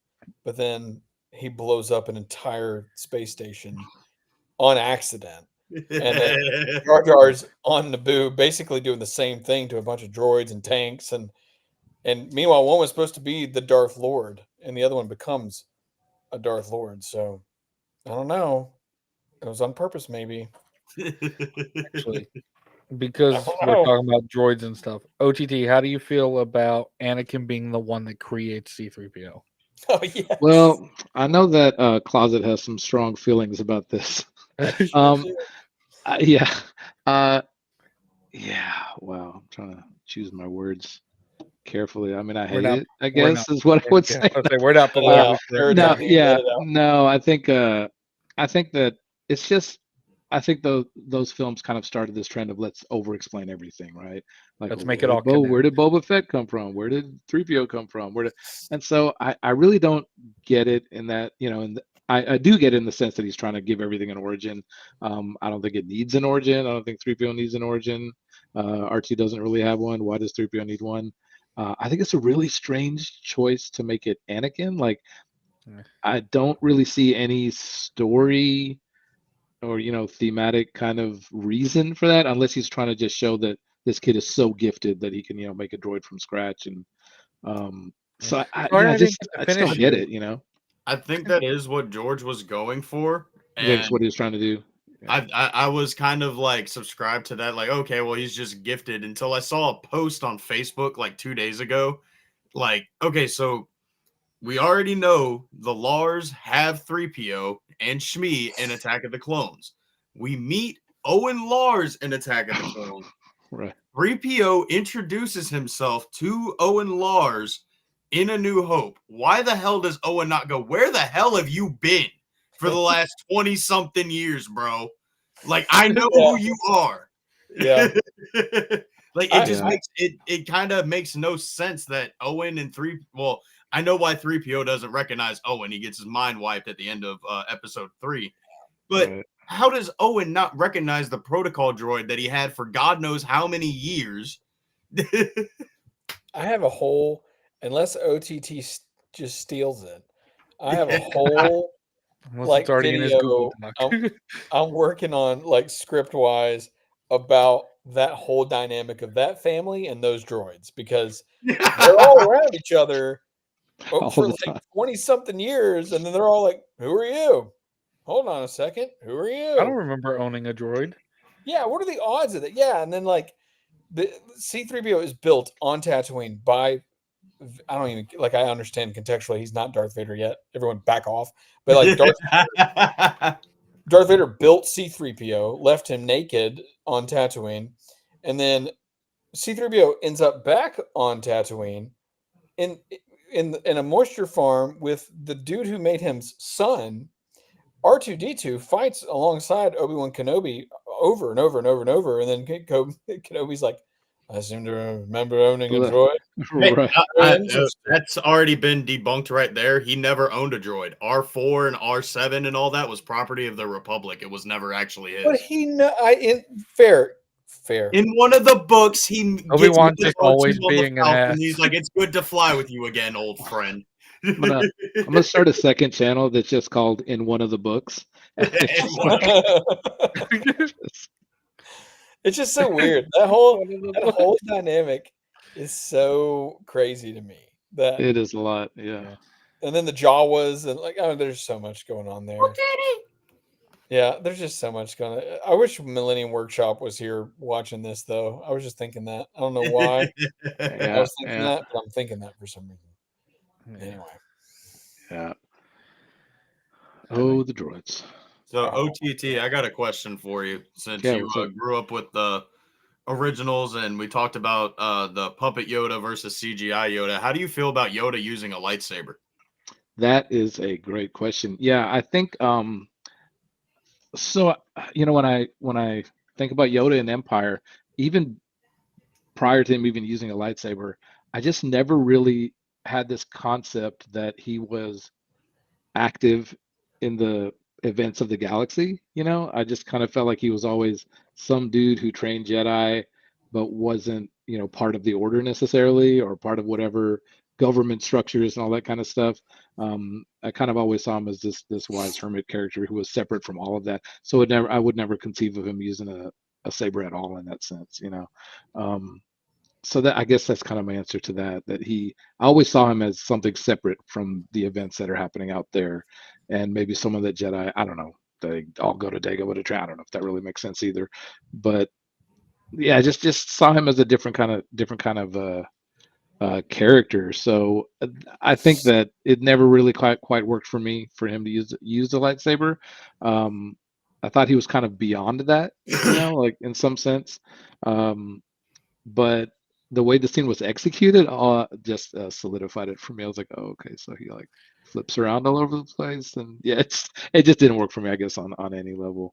But then he blows up an entire space station on accident. And then Jar Jar's on Naboo basically doing the same thing to a bunch of droids and tanks. And meanwhile, one was supposed to be the Darth Lord and the other one becomes a Darth Lord. So I don't know. It was on purpose, maybe. Actually, because we're talking about droids and stuff. OTT, how do you feel about Anakin being the one that creates C-3PO? Oh yeah. Well, I know that Closet has some strong feelings about this. Yeah. Yeah. Wow. I'm trying to choose my words carefully. I mean, I hate it, I guess, is what I would say. We're not politically No, yeah. No, I think that it's just, I think those films kind of started this trend of let's over-explain everything, right? Like, let's make it all connect. where did Boba Fett come from? Where did 3PO come from? And so I really don't get it in that, and I do get it in the sense that he's trying to give everything an origin. I don't think it needs an origin. I don't think 3PO needs an origin. R2 doesn't really have one. Why does 3PO need one? I think it's a really strange choice to make it Anakin. Like, Yeah. I don't really see any story or thematic kind of reason for that, unless he's trying to just show that this kid is so gifted that he can make a droid from scratch. And so I Sorry, yeah, I didn't get I to just don't finish get you. it. I think that is what George was going for. I think it's what And he was trying to do. Yeah. I was kind of like subscribed to that, like, okay, well, he's just gifted, until I saw a post on Facebook like 2 days ago. Like, okay, so we already know the Lars have 3PO and Shmi in Attack of the Clones. We meet Owen Lars in Attack of the Clones. Right. 3PO introduces himself to Owen Lars in A New Hope. Why the hell does Owen not go, where the hell have you been for the last 20-something years, bro? Like, I know who you are. Yeah. Like, it just makes it kind of makes no sense that Owen and well, I know why 3PO doesn't recognize Owen. He gets his mind wiped at the end of episode 3. But how does Owen not recognize the protocol droid that he had for God knows how many years? I have a whole, unless OTT just steals it, I have a whole Unless it's already in his Google video Doc. I'm working on, like, script wise, about that whole dynamic of that family and those droids, because they're all around each other All for the like time. 20-something years, and then they're all like, "Who are you? Hold on a second, who are you?" I don't remember owning a droid. Yeah, what are the odds of that? Yeah, and then like the C-3PO is built on Tatooine by, I don't even, like, I understand contextually he's not Darth Vader yet. Everyone back off. But like Darth Vader built C-3PO, left him naked on Tatooine, and then C-3PO ends up back on Tatooine in a moisture farm with the dude who made him son. R2-D2 fights alongside Obi-Wan Kenobi over and over and over and over, and then Kenobi's like, "I seem to remember owning a droid." Right. That's already been debunked right there. He never owned a droid. R4 and R7 and all that was property of the Republic. It was never actually his. But fair. In one of the books, he Obi-Wan gets just R2 always on the being an Falcon. ass. He's like, "It's good to fly with you again, old friend." I'm gonna start a second channel that's just called In One of the Books. It's just so weird. That whole dynamic is so crazy to me. That It is a lot, yeah. And then the Jawas, and like, there's so much going on there. Yeah, there's just so much going on. I wish Millennium Workshop was here watching this, though. I was just thinking that. I don't know why. I was thinking that, but I'm thinking that for some reason. Anyway. Yeah. Oh, the droids. So OTT, I got a question for you. Since you grew up with the originals and we talked about the puppet Yoda versus CGI Yoda, how do you feel about Yoda using a lightsaber? That is a great question. Yeah, I think so when I think about Yoda in Empire, even prior to him even using a lightsaber, I just never really had this concept that he was active in the events of the galaxy. I just kind of felt like he was always some dude who trained Jedi but wasn't part of the order necessarily, or part of whatever government structures and all that kind of stuff. I kind of always saw him as this wise hermit character who was separate from all of that, so I would never conceive of him using a saber at all in that sense. So that, I guess that's kind of my answer to that. I always saw him as something separate from the events that are happening out there, and maybe some of the Jedi, I don't know, they all go to Dagobah with a train. I don't know if that really makes sense either, but yeah, just saw him as a different kind of character. So I think that it never really quite worked for me for him to use the lightsaber. I thought he was kind of beyond that, like in some sense. But the way the scene was executed just solidified it for me. I was like, oh, okay, so he like flips around all over the place, and yeah, it just didn't work for me, I guess, on any level.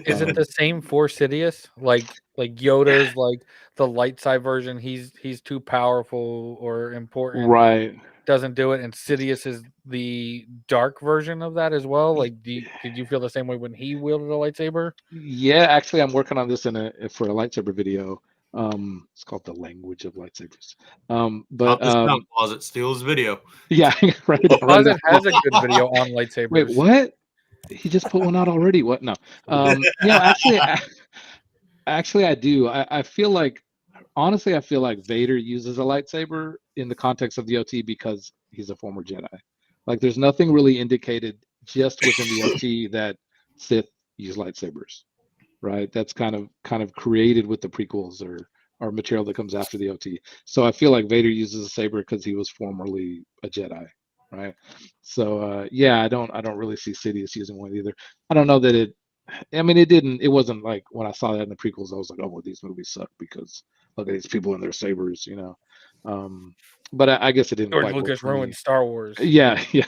Is it the same for Sidious? Like Yoda's like the light side version, he's too powerful or important, right? Doesn't do it, and Sidious is the dark version of that as well. Like, did you feel the same way when he wielded a lightsaber? Yeah, actually, I'm working on this for a lightsaber video. It's called The Language of Lightsabers. Pop But this down, Closet. Steal his video. yeah, write it Closet down. has a good video on lightsabers. Wait, what? He just put one out already. What? No. Actually, I do. I feel like, honestly, I feel like Vader uses a lightsaber in the context of the OT because he's a former Jedi. Like, there's nothing really indicated just within the OT that Sith use lightsabers, right? That's kind of created with the prequels or material that comes after the OT. So I feel like Vader uses a saber because he was formerly a Jedi, right? So yeah, I don't really see Sidious using one either. I don't know that it. I mean, it wasn't like when I saw that in the prequels, I was like, oh, well, these movies suck because look at these people in their sabers, you know. But I guess it didn't George quite work Lucas for me. ruined Star Wars. Yeah, yeah,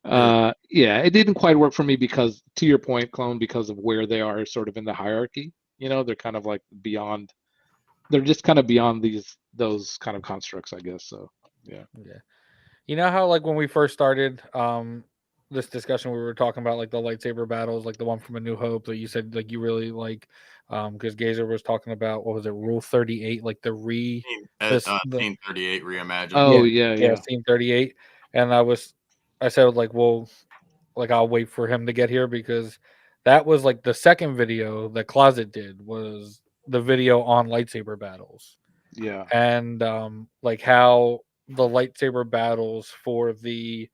it didn't quite work for me because, to your point, Clone, because of where they are sort of in the hierarchy. You know, they're kind of like beyond. They're just kind of beyond those kind of constructs, I guess. So yeah. Yeah. You know how like when we first started this discussion, we were talking about like the lightsaber battles, like the one from A New Hope that you said like you really like, because Gazer was talking about, what was it, Rule 38, like the Scene 38 reimagined. Oh yeah. Scene 38, and I said like, well, like I'll wait for him to get here because that was like the second video that Closet did was the video on lightsaber battles. Yeah. And like how the lightsaber battles for the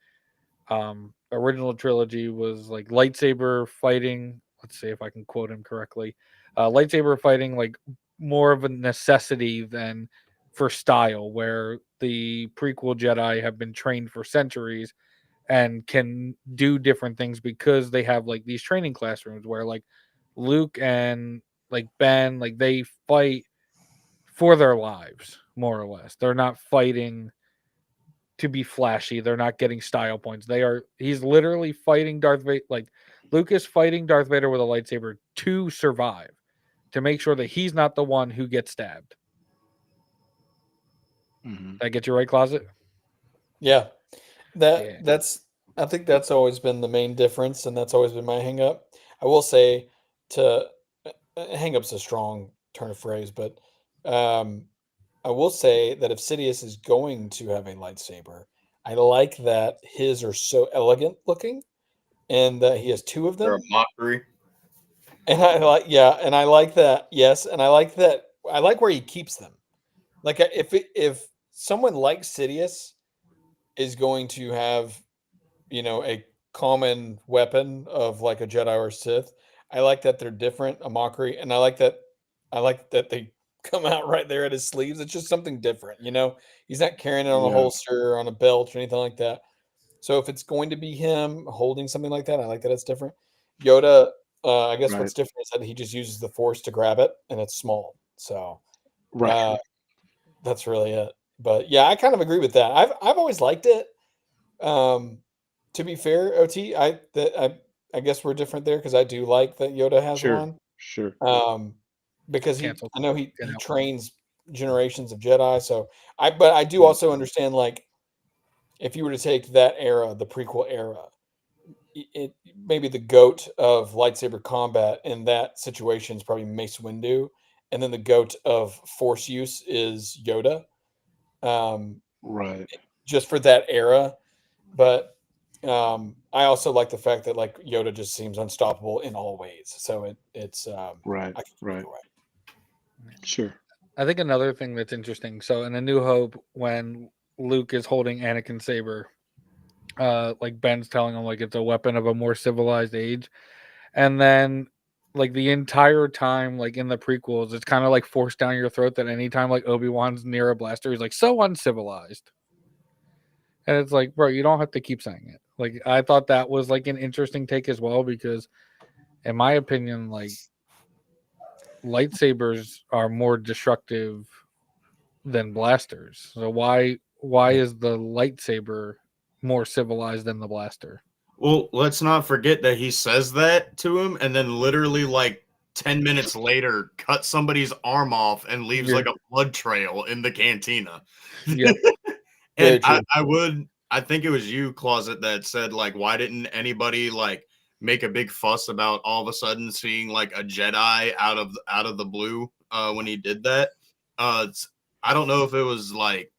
original trilogy was like lightsaber fighting. Let's see if I can quote him correctly. Lightsaber fighting like more of a necessity than for style, where the prequel Jedi have been trained for centuries and can do different things because they have like these training classrooms where like Luke and like Ben, like they fight for their lives, more or less. They're not fighting to be flashy. They're not getting style points. He's literally fighting Darth Vader. Like Luke is fighting Darth Vader with a lightsaber to survive, to make sure that he's not the one who gets stabbed. Mm-hmm. Did I get you right, Closet? Yeah. I think that's always been the main difference, and that's always been my hang up. I will say hang up's a strong turn of phrase, but I will say that if Sidious is going to have a lightsaber, I like that his are so elegant looking, and that he has two of them. They're a mockery. And I like that. Yes, and I like that. I like where he keeps them. Like if someone like Sidious is going to have, a common weapon of like a Jedi or Sith, I like that they're different, a mockery, and I like that they come out right there at his sleeves. It's just something different, He's not carrying it on a holster or on a belt or anything like that. So if it's going to be him holding something like that, I like that it's different. Yoda, I guess what's different is that he just uses the Force to grab it, and it's small. So that's really it. But yeah, I kind of agree with that. I've always liked it. To be fair, OT, I guess we're different there because I do like that Yoda has one. Sure. Because I know he trains generations of Jedi. But I do also understand, like, if you were to take that era, the prequel era, it maybe the GOAT of lightsaber combat in that situation is probably Mace Windu, and then the GOAT of Force use is Yoda. Just for that era. But I also like the fact that like Yoda just seems unstoppable in all ways. So it's right. Sure. I think another thing that's interesting. So in A New Hope, when Luke is holding Anakin's saber, like Ben's telling him like it's a weapon of a more civilized age, and then like the entire time, like in the prequels, it's kind of like forced down your throat that anytime like Obi-Wan's near a blaster, he's like so uncivilized. And it's like, bro, you don't have to keep saying it. Like, I thought that was like an interesting take as well, because in my opinion, like lightsabers are more destructive than blasters. So why is the lightsaber more civilized than the blaster? Well, let's not forget that he says that to him and then literally like 10 minutes later cut somebody's arm off and leaves like a blood trail in the cantina. Yeah. And I think it was you, Closet, that said like, why didn't anybody like make a big fuss about all of a sudden seeing like a Jedi out of the blue when he did that? I don't know if it was like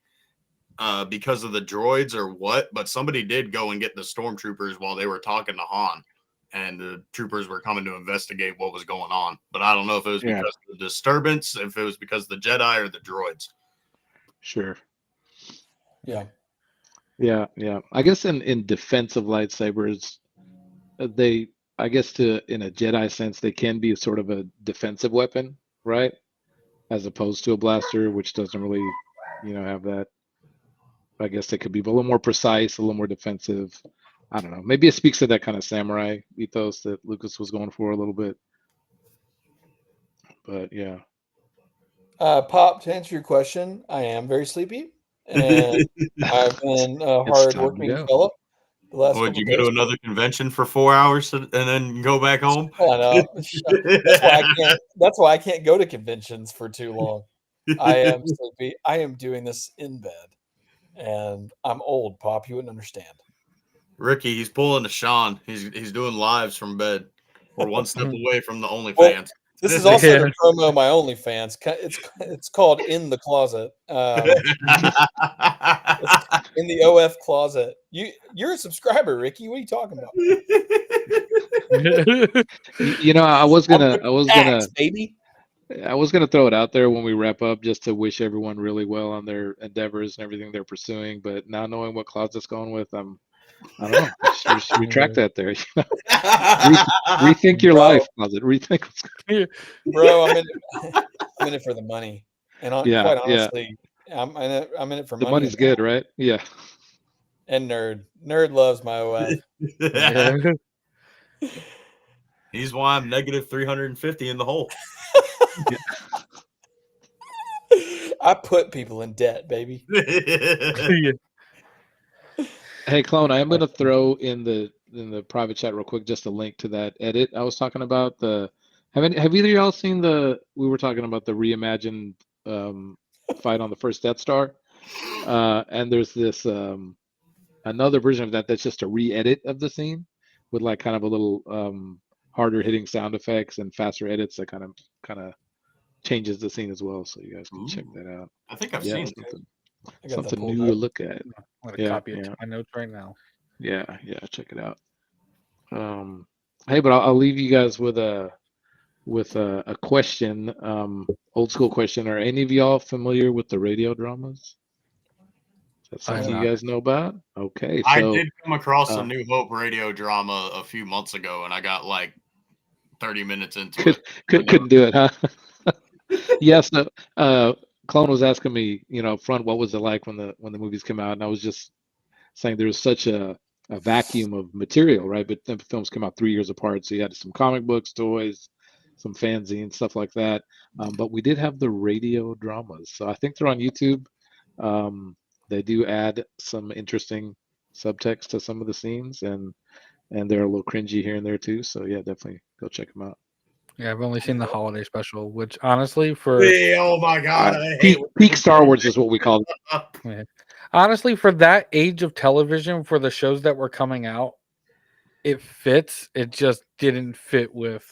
because of the droids or what, but somebody did go and get the stormtroopers while they were talking to Han, and the troopers were coming to investigate what was going on. But I don't know if it was because of the disturbance, if it was because of the Jedi or the droids. Sure. Yeah. Yeah, yeah. I guess in defense of lightsabers, they, I guess in a Jedi sense, they can be sort of a defensive weapon, right? As opposed to a blaster, which doesn't really, have that. I guess they could be a little more precise, a little more defensive. I don't know. Maybe it speaks to that kind of samurai ethos that Lucas was going for a little bit. But yeah. Pop, to answer your question, I am very sleepy, and I've been a It's time to hard-working go. fellow the last Would couple you days. go to another convention for 4 hours and then go back home? Shut up. That's why I can't go to conventions for too long. I am sleepy. I am doing this in bed, and I'm old, Pop. You wouldn't understand. Ricky, he's pulling a Sean. He's doing lives from bed. We're one step away from the OnlyFans. Well, this is also to promo my OnlyFans. It's called In the Closet. It's in the OF closet. You're a subscriber, Ricky. What are you talking about? I was gonna baby. I was gonna throw it out there when we wrap up, just to wish everyone really well on their endeavors and everything they're pursuing. But now knowing what closet's going with, I don't know. Just retract that there. Rethink your life, closet. Rethink. Bro, I'm in it for the money, and quite honestly, I'm in it for money. The money's good, right? Yeah. And nerd loves my OF. He's why I'm negative 350 in the hole. I put people in debt, baby. Hey, Clone, I am going to throw in the private chat real quick just a link to that edit I was talking about. Have either of y'all seen we were talking about the reimagined fight on the first Death Star, and there's this another version of that's just a re-edit of the scene with like kind of a little harder hitting sound effects and faster edits that kind of changes the scene as well. So you guys can check that out. I think I've seen something new to look at. I'm gonna copy it to my notes right now. Yeah, check it out. Hey, but I'll leave you guys with a question, old school question. Are any of y'all familiar with the radio dramas? Is that something you guys know about? Okay, so I did come across a New Hope radio drama a few months ago, and I got like 30 minutes into it. Couldn't do it, huh? Yes. Clone was asking me, front, what was it like when the movies came out, and I was just saying there was such a vacuum of material, right? But then the films come out 3 years apart, so you had some comic books, toys, some fanzines, stuff like that. But we did have the radio dramas, so I think they're on YouTube. They do add some interesting subtext to some of the scenes, and they're a little cringy here and there too. So yeah, definitely go check them out. Yeah, I've only seen the holiday special, which honestly, oh my god, peak Star Wars is what we call it. Yeah. Honestly, for that age of television, for the shows that were coming out, it fits. It just didn't fit with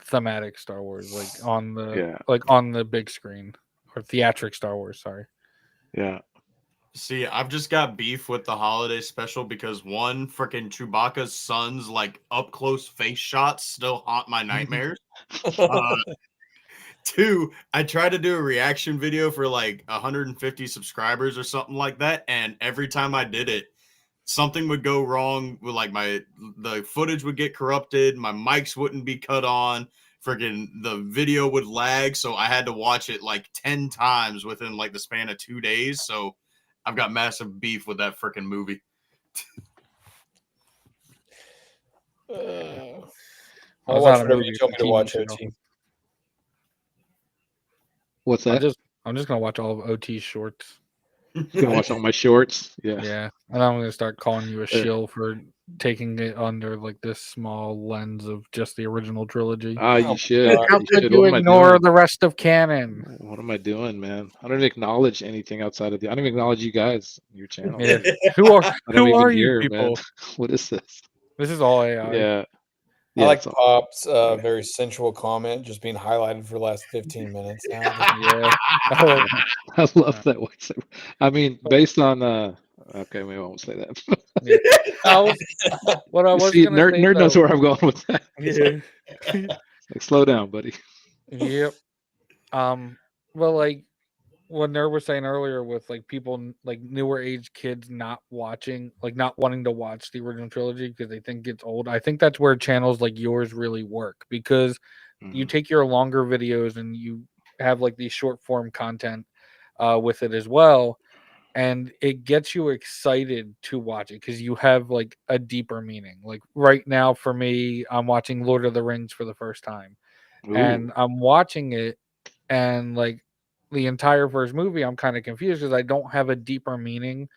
thematic Star Wars, like on the big screen, or theatric Star Wars. Sorry. Yeah. See, I've just got beef with the holiday special because one, freaking Chewbacca's son's like up close face shots still haunt my nightmares. Two, I tried to do a reaction video for like 150 subscribers or something like that, and every time I did it, something would go wrong with like the footage would get corrupted, my mics wouldn't be cut on, freaking the video would lag, so I had to watch it like 10 times within like the span of 2 days. So I've got massive beef with that freaking movie. I'll watch whatever you tell me to watch, OT. What's that? I'm just gonna watch all of OT's shorts. You're gonna watch all my shorts? Yeah. Yeah, and I'm gonna start calling you a shill for taking it under like this small lens of just the original trilogy. You should. How could you ignore the rest of canon? What am I doing, man? I don't acknowledge anything outside of I don't even acknowledge you guys, your channel. Yeah. Who are you people? Man. What is this? This is all AI. Yeah. I like it's all- Pop's very sensual comment just being highlighted for the last 15 minutes now. Yeah. Oh, I love that one. I mean, based on okay, maybe I won't say that. yeah. What I was See, gonna say nerd knows though. where I'm going with that. Yeah. Like, slow down, buddy. Yep. Well, like what Nerd was saying earlier, with like people like newer age kids not watching, like not wanting to watch the original trilogy because they think it's old. I think that's where channels like yours really work, because you Mhm. take your longer videos and you have like these short form content with it as well, and it gets you excited to watch it because you have like a deeper meaning. Like right now for me, I'm watching Lord of the Rings for the first time, and Ooh. I'm watching it, and like the entire first movie, I'm kind of confused because I don't have a deeper meaning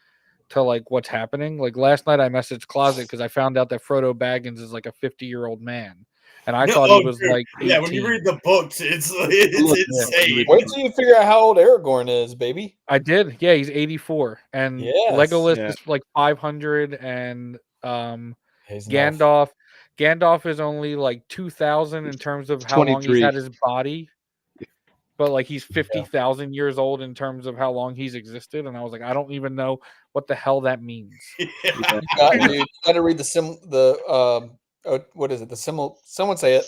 to like what's happening. Like last night, I messaged Closet because I found out that Frodo Baggins is like a 50-year-old man, and I No, thought he was dude. like Yeah, when you 18. read the books, it's Look, insane. Wait till you figure out how old Aragorn is, baby. I did, yeah, he's 84, and Yes. Legolas Yeah. is like 500, and He's an elf. Gandalf is only like 2,000 in terms of how long he's 23. had his body. But like he's 50,000 years old in terms of how long he's existed, and I was like, I don't even know what the hell that means. Yeah. Dude, you got to read what is it? Someone say it.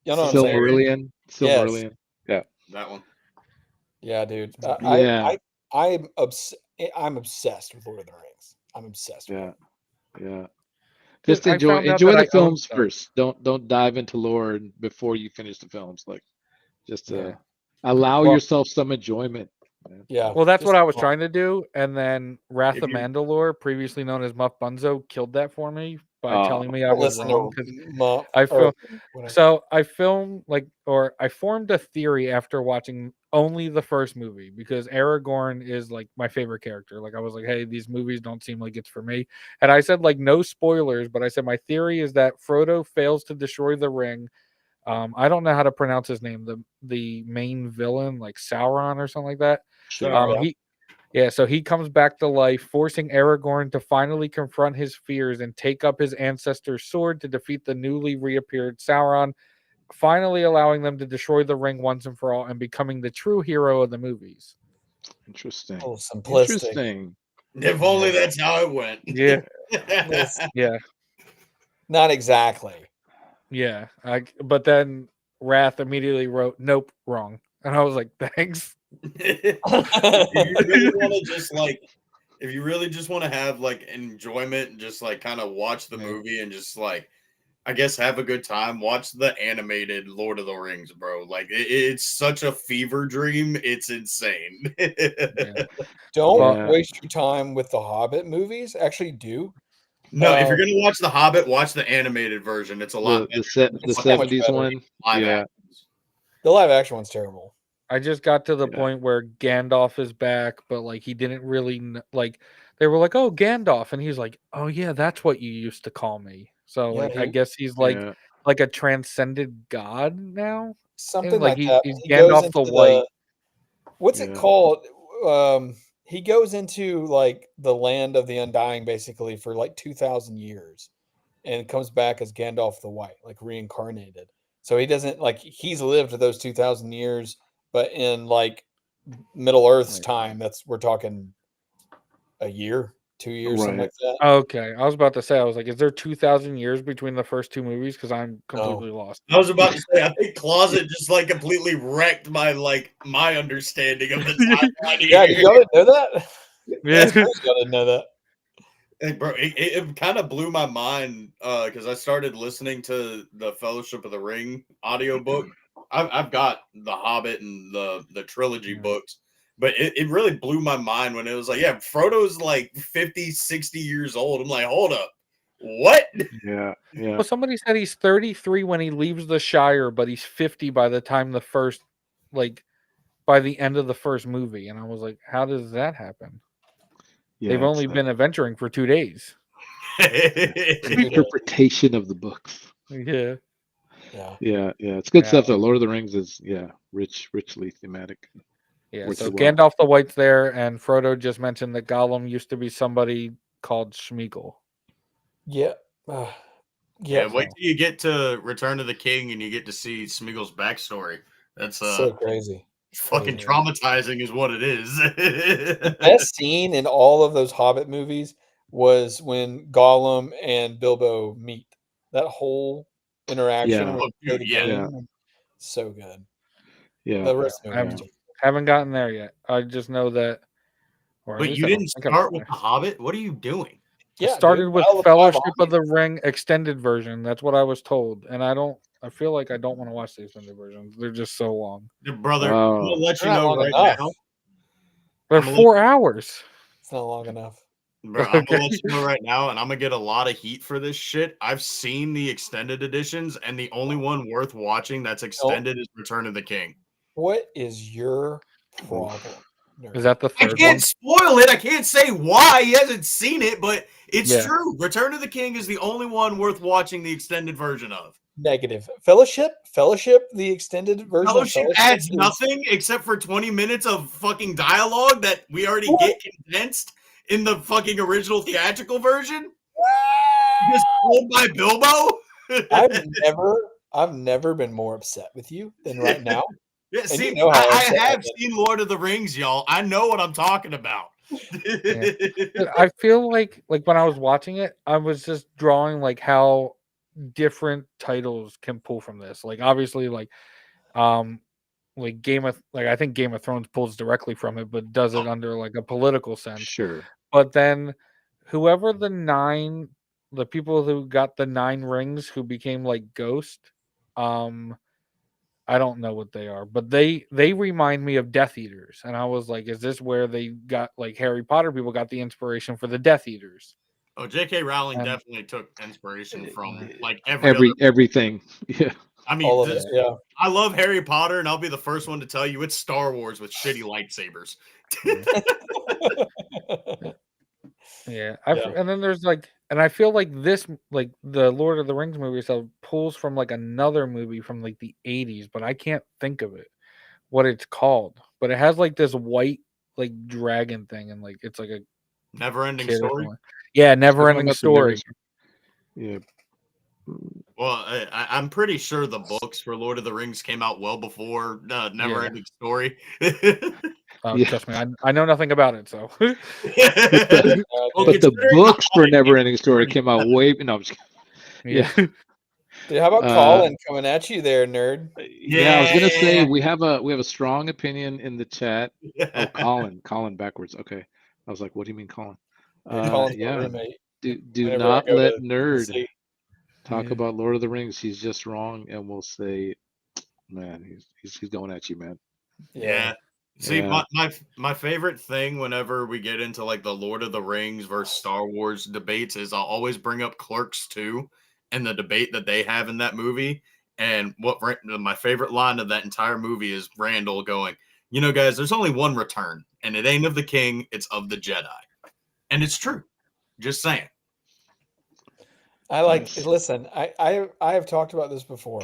You know what I'm saying? Silmarillion. Yes. Silmarillion. Yeah. That one. Yeah, dude. Yeah. I'm obsessed with Lord of the Rings. I'm obsessed with Yeah. it. Yeah. Dude, Just I enjoy found out enjoy that the I own films stuff. first. Don't dive into lore before you finish the films. Like, just Yeah. allow Well- yourself some enjoyment. man. Yeah. Well, that's just what I was fun. trying to do, and then Wrath If of you- Mandalore, previously known as Muff Bunzo, killed that for me by Oh. telling me I was Listen wrong. to 'Cause Muff, I or feel whatever. so I formed a theory after watching only the first movie, because Aragorn is like my favorite character. Like I was like, hey, these movies don't seem like it's for me. And I said, like, no spoilers, but I said my theory is that Frodo fails to destroy the ring. I don't know how to pronounce his name. The main villain, like Sauron or something like that. Sauron. So he comes back to life, forcing Aragorn to finally confront his fears and take up his ancestor's sword to defeat the newly reappeared Sauron, finally allowing them to destroy the ring once and for all and becoming the true hero of the movies. Interesting. Oh, simplistic. Interesting. If only that's how it went. Yeah. Yes. Yeah. Not exactly. Yeah. But then Wrath immediately wrote, nope, wrong. And I was like, thanks. If you really want to just like, if you really just want to have like enjoyment and just like kind of watch the movie and just like, I guess have a good time, watch the animated Lord of the Rings, bro. Like it's such a fever dream. It's insane. Yeah. Don't Yeah. waste your time with the Hobbit movies. Actually, do. No, if you're gonna watch The Hobbit, watch the animated version. It's a lot The better. the so much 70s better. one. Live Yeah. actions. The live action one's terrible. I just got to the Yeah. point where Gandalf is back, but like he didn't really like. They were like, "Oh, Gandalf," and he's like, "Oh yeah, that's what you used to call me." So Yeah, like, I he- guess he's like Yeah. like a transcended god now. Something like like that. he's He goes Gandalf the into White. what's it Yeah. called? He goes into like the land of the Undying basically for like 2,000 years and comes back as Gandalf the White, like reincarnated. So he doesn't like he's lived those 2,000 years, but in like Middle Earth's Right. time, we're talking a year, 2 years, something Right. like that. Okay, I was about to say, I was like, is there 2,000 years between the first two movies? Because I'm completely lost. I was about to say, I think Closet just like completely wrecked my understanding of the timeline. Yeah, here. y'all didn't know that? Yeah. That's crazy. Y'all didn't know that. Hey, bro, it kind of blew my mind because I started listening to the Fellowship of the Ring audiobook. I've got the Hobbit and the trilogy books, but it really blew my mind when it was like, yeah, Frodo's like 50, 60 years old. I'm like, hold up, what? Yeah. Yeah. Well, somebody said he's 33 when he leaves the Shire, but he's 50 by the time by the end of the first movie. And I was like, how does that happen? Yeah. They've only been adventuring for 2 days. interpretation of the books. Yeah. Yeah. Yeah. Yeah. It's good Yeah. stuff though. Lord of the Rings is richly thematic. Yeah. Works So it well. Gandalf the White's there, and Frodo just mentioned that Gollum used to be somebody called Schmeagol. Yeah. Yeah, Yep. wait till you get to Return of the King and you get to see Smeagol's backstory. That's So crazy. fucking Crazy. traumatizing, is what it is. The best scene in all of those Hobbit movies was when Gollum and Bilbo meet. That whole interaction Yeah. when Oh, they play dude, the yeah. game, so good. Yeah. The rest of I the movie. haven't gotten there yet. I just know that. Or at But least you I don't didn't think I've start with finished. The Hobbit? What are you doing? I Yeah, started dude. with Battle of the Five Fellowship of Armies. the Ring extended version. That's what I was told, and I feel like I don't want to watch the extended versions. They're just so long. Brother, I'm going to let you They're not know long right enough. now. They're I'm gonna 4 hours. It's not long enough. Bro, I'm Okay. gonna let you know right now, and I'm gonna get a lot of heat for this shit. I've seen the extended editions, and the only one worth watching that's extended is Return of the King. What is your problem? Is that the I third can't one? spoil it. I can't say why he hasn't seen it, but it's Yeah. true. Return of the King is the only one worth watching the extended version of. Negative? Fellowship, the extended version Fellowship of Fellowship adds is- nothing except for 20 minutes of fucking dialogue that we already What? get condensed in the fucking original theatrical version. Just told by Bilbo. I've never been more upset with you than right now. Yeah, And see, you know how I upset I've have been. seen Lord of the Rings, y'all. I know what I'm talking about. I feel like when I was watching it, I was just drawing like how different titles can pull from this. Like obviously, like I think Game of Thrones pulls directly from it, but does it under like a political sense. Sure. But then whoever the people who got the 9 rings who became like Ghost, I don't know what they are, but they remind me of Death Eaters, and I was like, is this where they got like Harry Potter people got the inspiration for the Death Eaters? Oh, J.K. Rowling And- definitely took inspiration from like every other. Everything. Yeah. I mean, All of it, yeah. I love Harry Potter, and I'll be the first one to tell you it's Star Wars with shitty lightsabers. Yeah, Yeah. and then there's like, and I feel like this, like the Lord of the Rings movie stuff, pulls from like another movie from like the '80s, but I can't think of it, what it's called. But it has like this white like dragon thing, and like it's like a Never-ending kid or story. something. Yeah, You're never talking ending about the story. Yeah. Well, I'm pretty sure the books for Lord of the Rings came out well before Never-ending Story. Yeah. Trust me, I know nothing about it, so. Well, But the considering books for Hobbit Never came Ending Story out came out way. No, I'm just kidding. Yeah. Dude, how about Colin coming at you there, nerd? Yeah, I was gonna say Yeah. we have a strong opinion in the chat. Oh, Colin backwards. Okay, I was like, what do you mean, Colin? Colin's my Yeah, roommate. do Whenever I not go let to nerd Tennessee. talk Yeah. about Lord of the Rings. He's just wrong, and we'll say, man, he's going at you, man. Yeah. See, Yeah. my favorite thing whenever we get into like the Lord of the Rings versus Star Wars debates is I'll always bring up Clerks 2 and the debate that they have in that movie. And my favorite line of that entire movie is Randall going, you know, guys, there's only one return, and it ain't of the king, it's of the Jedi. And it's true. Just saying. I like listen, I have talked about this before.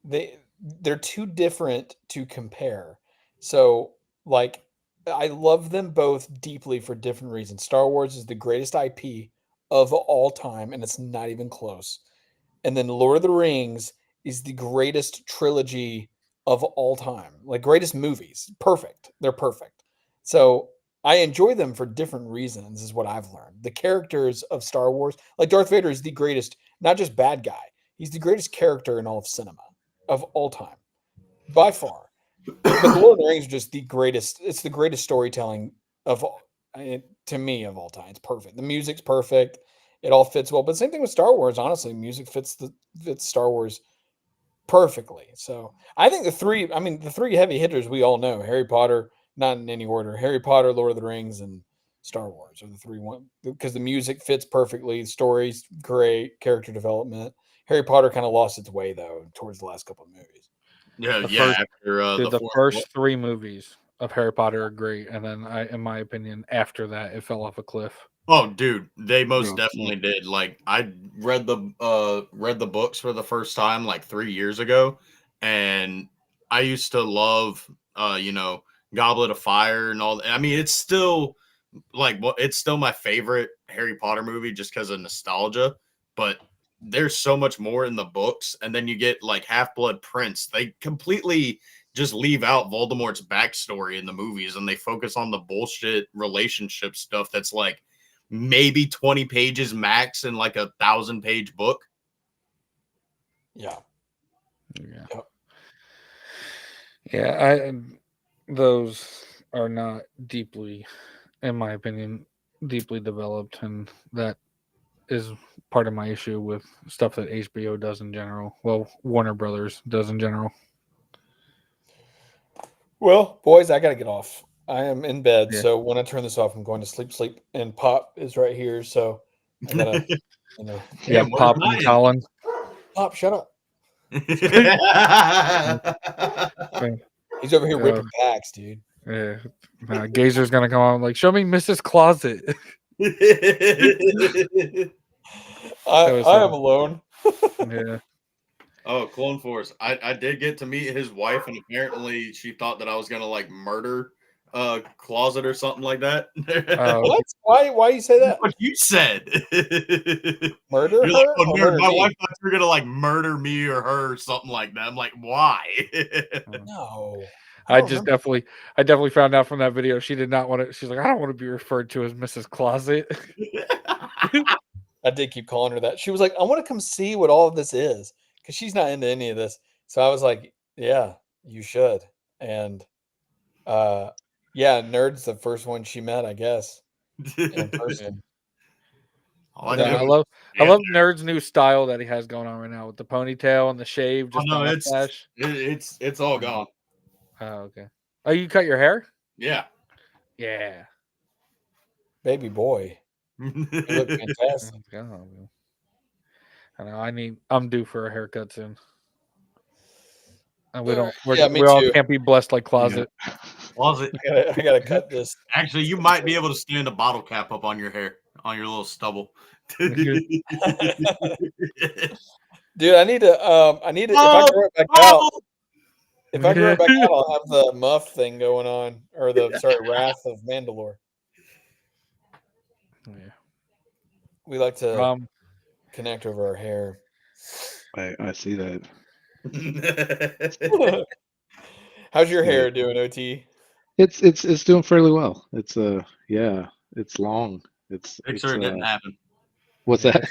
They're too different to compare. So like I love them both deeply for different reasons. Star Wars is the greatest IP of all time, and it's not even close. And then Lord of the Rings is the greatest trilogy of all time. Like greatest movies. Perfect. They're perfect. So I enjoy them for different reasons, is what I've learned. The characters of Star Wars, like Darth Vader is the greatest, not just bad guy, he's the greatest character in all of cinema of all time, by far. But the Lord of the Rings is just the greatest. It's the greatest storytelling of all, to me, of all time. It's perfect. The music's perfect. It all fits well. But same thing with Star Wars. Honestly, music fits Star Wars perfectly. So I think the three heavy hitters we all know: Harry Potter, not in any order. Harry Potter, Lord of the Rings, and Star Wars are the three one because the music fits perfectly. The story's great, character development. Harry Potter kind of lost its way though towards the last couple of movies. The first 3 movies of Harry Potter are great, and then in my opinion, after that, it fell off a cliff. Oh, dude, they most definitely did. Like, I read the books for the first time like 3 years ago, and I used to love, Goblet of Fire and all. I mean, it's still it's still my favorite Harry Potter movie just because of nostalgia. But there's so much more in the books, and then you get like Half-Blood Prince. They completely just leave out Voldemort's backstory in the movies, and they focus on the bullshit relationship stuff that's like maybe 20 pages max in like 1,000-page book. Yeah. Yeah. Yep. Yeah, those are not deeply, in my opinion, deeply developed, and that is part of my issue with stuff that HBO does in general. Well, Warner Brothers does in general. Well, boys, I gotta get off. I am in bed, Yeah. so when I turn this off, I'm going to sleep. And Pop is right here, so I gotta, you know. Yeah, Damn, where's Pop mine? and Colin. Pop, shut up. Yeah. He's over here ripping packs, dude. Gazer's gonna come on like, show me Mrs. Closet. I was, am alone. Yeah. Oh, Clone Force. I did get to meet his wife, and apparently she thought that I was gonna like murder Closet or something like that. What? Why you say that? What you said. Murder You're like, her? oh, or nerd, murder my me? wife thought you were gonna like murder me or her or something like that. I'm like, why? No. I don't remember. definitely found out from that video she did not want to. She's like, I don't want to be referred to as Mrs. Closet. I did keep calling her that. She was like, I want to come see what all of this is, because she's not into any of this. So I was like, yeah, you should. And yeah, Nerd's the first one she met, I guess, in person. All Yeah, know I is- love Nerd's new style that he has going on right now with the ponytail and the shave, Oh, just no, the it's mustache. it's all gone. Oh, okay. Oh, you cut your hair? Yeah. Yeah. Baby boy. You look fantastic. Oh, I know. I'm due for a haircut soon. And we don't. Yeah, me we all too. can't be blessed like Closet. Closet. I gotta cut this. Actually, you might be able to stand a bottle cap up on your hair, on your little stubble. Dude, I need to if I grow it back out, if I grow it back out, I'll have the muff thing going on, or the Wrath of Mandalore. Yeah. We like to connect over our hair. I see that. How's your hair doing, OT? It's doing fairly well. It's it's long. Picture it didn't happen. What's that?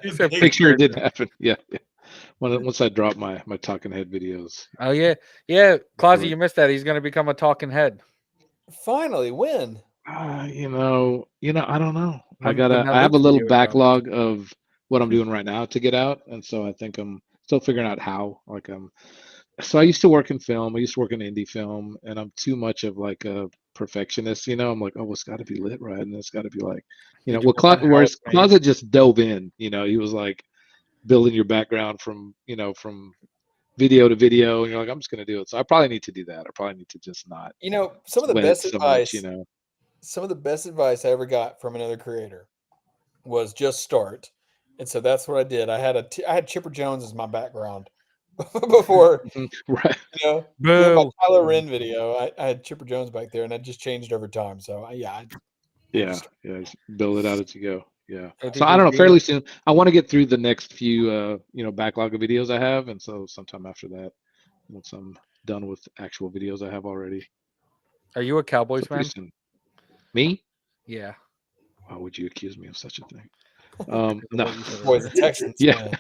Picture Picture it didn't happen. Yeah. Once I drop my talking head videos. Oh yeah. Closet, you missed that. He's gonna become a talking head. Finally, when? I don't know. I When that have a Luke little video backlog of what I'm doing right now to get out, and so I think I'm still figuring out how. So I used to work in film. I used to work in indie film, and I'm too much of like a perfectionist. I'm like, oh, it's got to be lit right, and it's got to be like, whereas Closet just dove in. He was like building your background from video to video, and you're like, I'm just gonna do it. So I probably need to do that. I probably need to just not. Some of the best advice. So much, Some of the best advice I ever got from another creator was just start, and so that's what I did. I had Chipper Jones as my background before, right? Doing my Tyler Wren video. I had Chipper Jones back there, and I just changed over time. So just build it out as you go. Yeah. So So I don't know. Fairly soon, I want to get through the next few, backlog of videos I have, and so sometime after that, once I'm done with actual videos I have already. Are you a Cowboys fan? Soon. Me? Yeah. Why would you accuse me of such a thing? No. Boys, the Texans. Yeah. Man.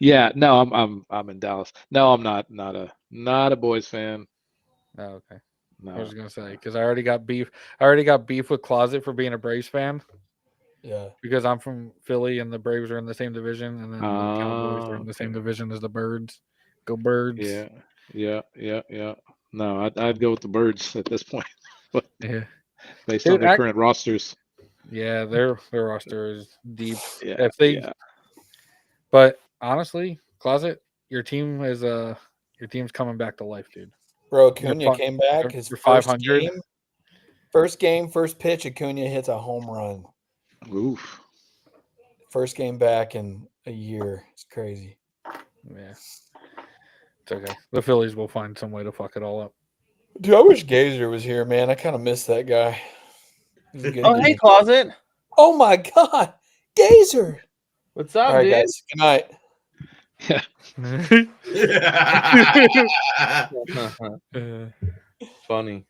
Yeah. No, I'm in Dallas. No, I'm not a Boys fan. Oh, okay. No. I was gonna say because I already got beef. I already got beef with Closet for being a Braves fan. Yeah. Because I'm from Philly and the Braves are in the same division, and then the Cowboys are in the same division as the Birds. Go Birds! Yeah. No, I'd go with the Birds at this point. But yeah. Based on their current rosters. Yeah, their roster is deep. Yeah, But honestly, Closet, your team's coming back to life, dude. Bro, Acuna came back. His first 500. game, first pitch, Acuna hits a home run. Oof. First game back in a year. It's crazy. Yeah. It's okay. The Phillies will find some way to fuck it all up. Dude, I wish Gazer was here, man. I kind of miss that guy. Oh, hey, Closet. Oh, my God. Gazer. What's up, All right, dude? guys. Good night. Funny.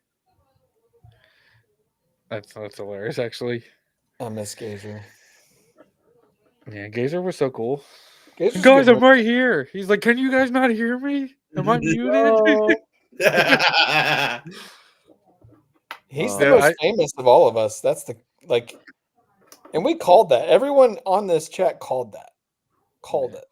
That's hilarious, actually. I miss Gazer. Yeah, Gazer was so cool. Gazer's a Guys, good I'm right here. He's like, can you guys not hear me? Am I muted? He's the Yeah, most famous of all of us. That's the and we called that. Everyone on this chat called that. Called it.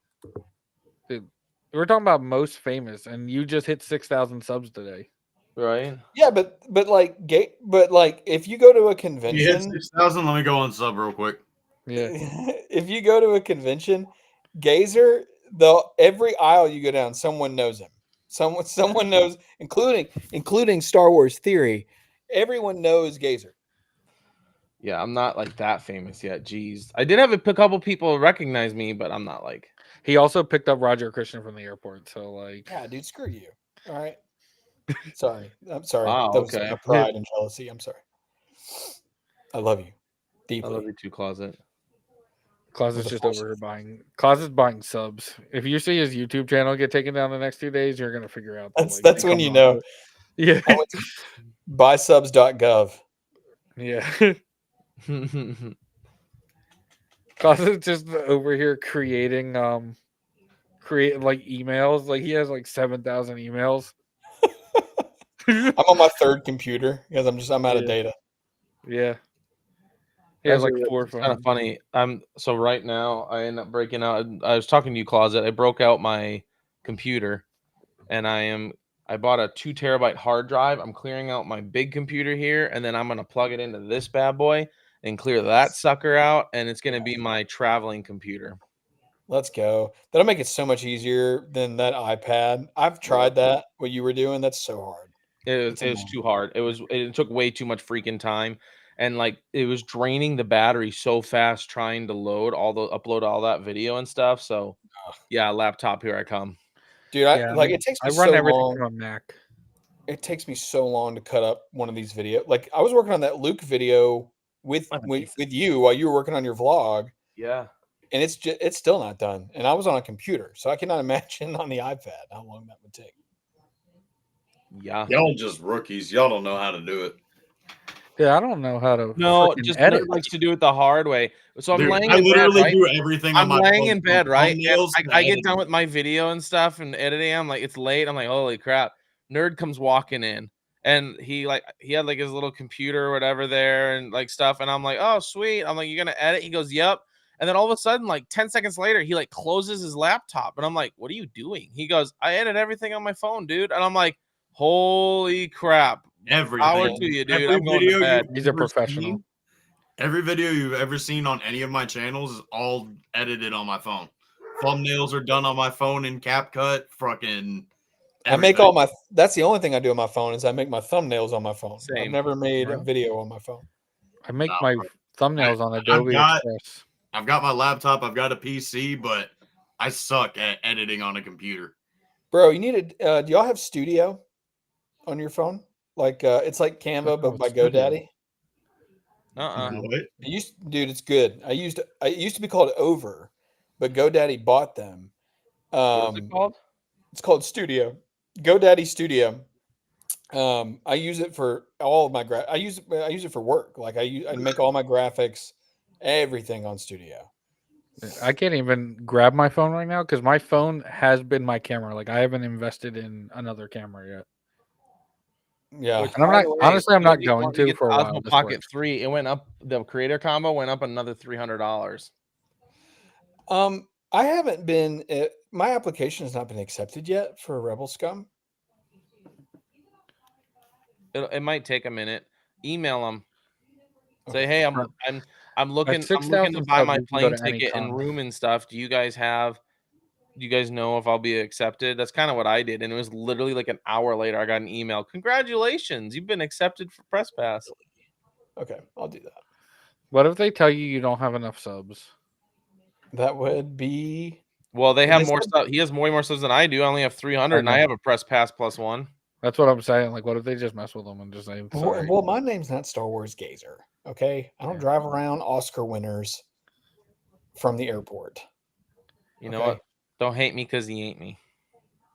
Dude, we're talking about most famous, and you just hit 6,000 subs today. Right? Yeah, but if you go to a You hit convention, 6,000. Let me go on sub real quick. Yeah. if you go to a convention, Gazer, every aisle you go down, someone knows him. Someone knows, including Star Wars Theory. Everyone knows Gazer. Yeah, I'm not like that famous yet. Jeez. I did have a couple people recognize me, but I'm not like. He also picked up Roger Christian from the airport. So, like, Yeah, dude, screw you. All right. Sorry. I'm sorry. Wow, That was okay. my pride and jealousy. I'm sorry. I love you I deeply. love you too, Closet. Closet's With a just force. over here buying subs. If you see his YouTube channel get taken down the next 2 days, you're gonna figure out. That's when you know. Yeah, I went to buysubs.gov. yeah. Closet's just over here creating like emails. Like he has like 7,000 emails. I'm on my third computer because I'm out of Yeah. data. Yeah. He has like Actually, 4 it's kind of phones. funny. So right now I end up breaking out. I was talking to you, Closet. I broke out my computer, and I bought a 2 terabyte hard drive. I'm clearing out my big computer here, and then I'm gonna plug it into this bad boy and clear that sucker out, and it's gonna be my traveling computer. Let's go. That'll make it so much easier than that iPad. I've tried that. What you were doing, that's so hard. It was annoying. too hard. It took way too much freaking time, and like it was draining the battery so fast trying to upload all that video and stuff. So yeah, laptop, here I come. Dude, it takes I me run so everything long. from a Mac. It takes me so long to cut up one of these videos. Like I was working on that Luke video with you while you were working on your vlog, Yeah. and it's still not done. And I was on a computer, so I cannot imagine on the iPad how long that would take. Yeah. Y'all just rookies. Y'all don't know how to do it. Yeah, I don't know how to. No, freaking just edit. Nerd likes to do it the hard way. So I'm Dude, laying I in bed, literally right? do everything I'm on my laying phone, in bed, from right? And thumbnails to I get editing. done with my video and stuff and editing. I'm like, it's late. I'm like, holy crap. Nerd comes walking in, and he had like his little computer or whatever there and like stuff. And I'm like, oh, sweet. I'm like, you're gonna edit? He goes, yep. And then all of a sudden, like 10 seconds later, he like closes his laptop. And I'm like, what are you doing? He goes, I edit everything on my phone, dude. And I'm like, holy crap. Everything. Power to you, dude. Every I'm going to video bed. He's a ever professional. seen- every video you've ever seen on any of my channels is all edited on my phone. Thumbnails are done on my phone in CapCut. Fucking I make all my. That's the only thing I do on my phone is I make my thumbnails on my phone. I've Same. never made a video on my phone. I make No, my thumbnails on Adobe Express. I've got my laptop. I've got a PC, but I suck at editing on a computer. Bro, you need do y'all have Studio on your phone? Like it's like Canva, but by Studio. GoDaddy. What? Dude, it's good. It used to be called Over, but GoDaddy bought them. What is it called? It's called Studio. GoDaddy Studio. I use it for all of my I use it for work. Like I make all my graphics, everything on Studio. I can't even grab my phone right now because my phone has been my camera. Like I haven't invested in another camera yet. Yeah. And I'm not honestly. I'm not going to for a while. Osmo Pocket 3. It went up. The creator combo went up another $300. I haven't been. My application has not been accepted yet for Rebel Scum. It might take a minute. Email them. Say, hey, I'm looking to buy my plane ticket and room and stuff. Do you guys know if I'll be accepted? That's kind of what I did. And it was literally like an hour later, I got an email. Congratulations, you've been accepted for Press Pass. Okay, I'll do that. What if they tell you don't have enough subs? That would be. Well, they have more stuff. He has way more subs than I do. I only have 300, and I have a Press Pass +1. That's what I'm saying. Like, what if they just mess with them and just say, sorry? Well, my name's not StarWarsgazer. Okay, I don't drive around Oscar winners. from the airport. You know Okay. what? Don't hate me because he ain't me.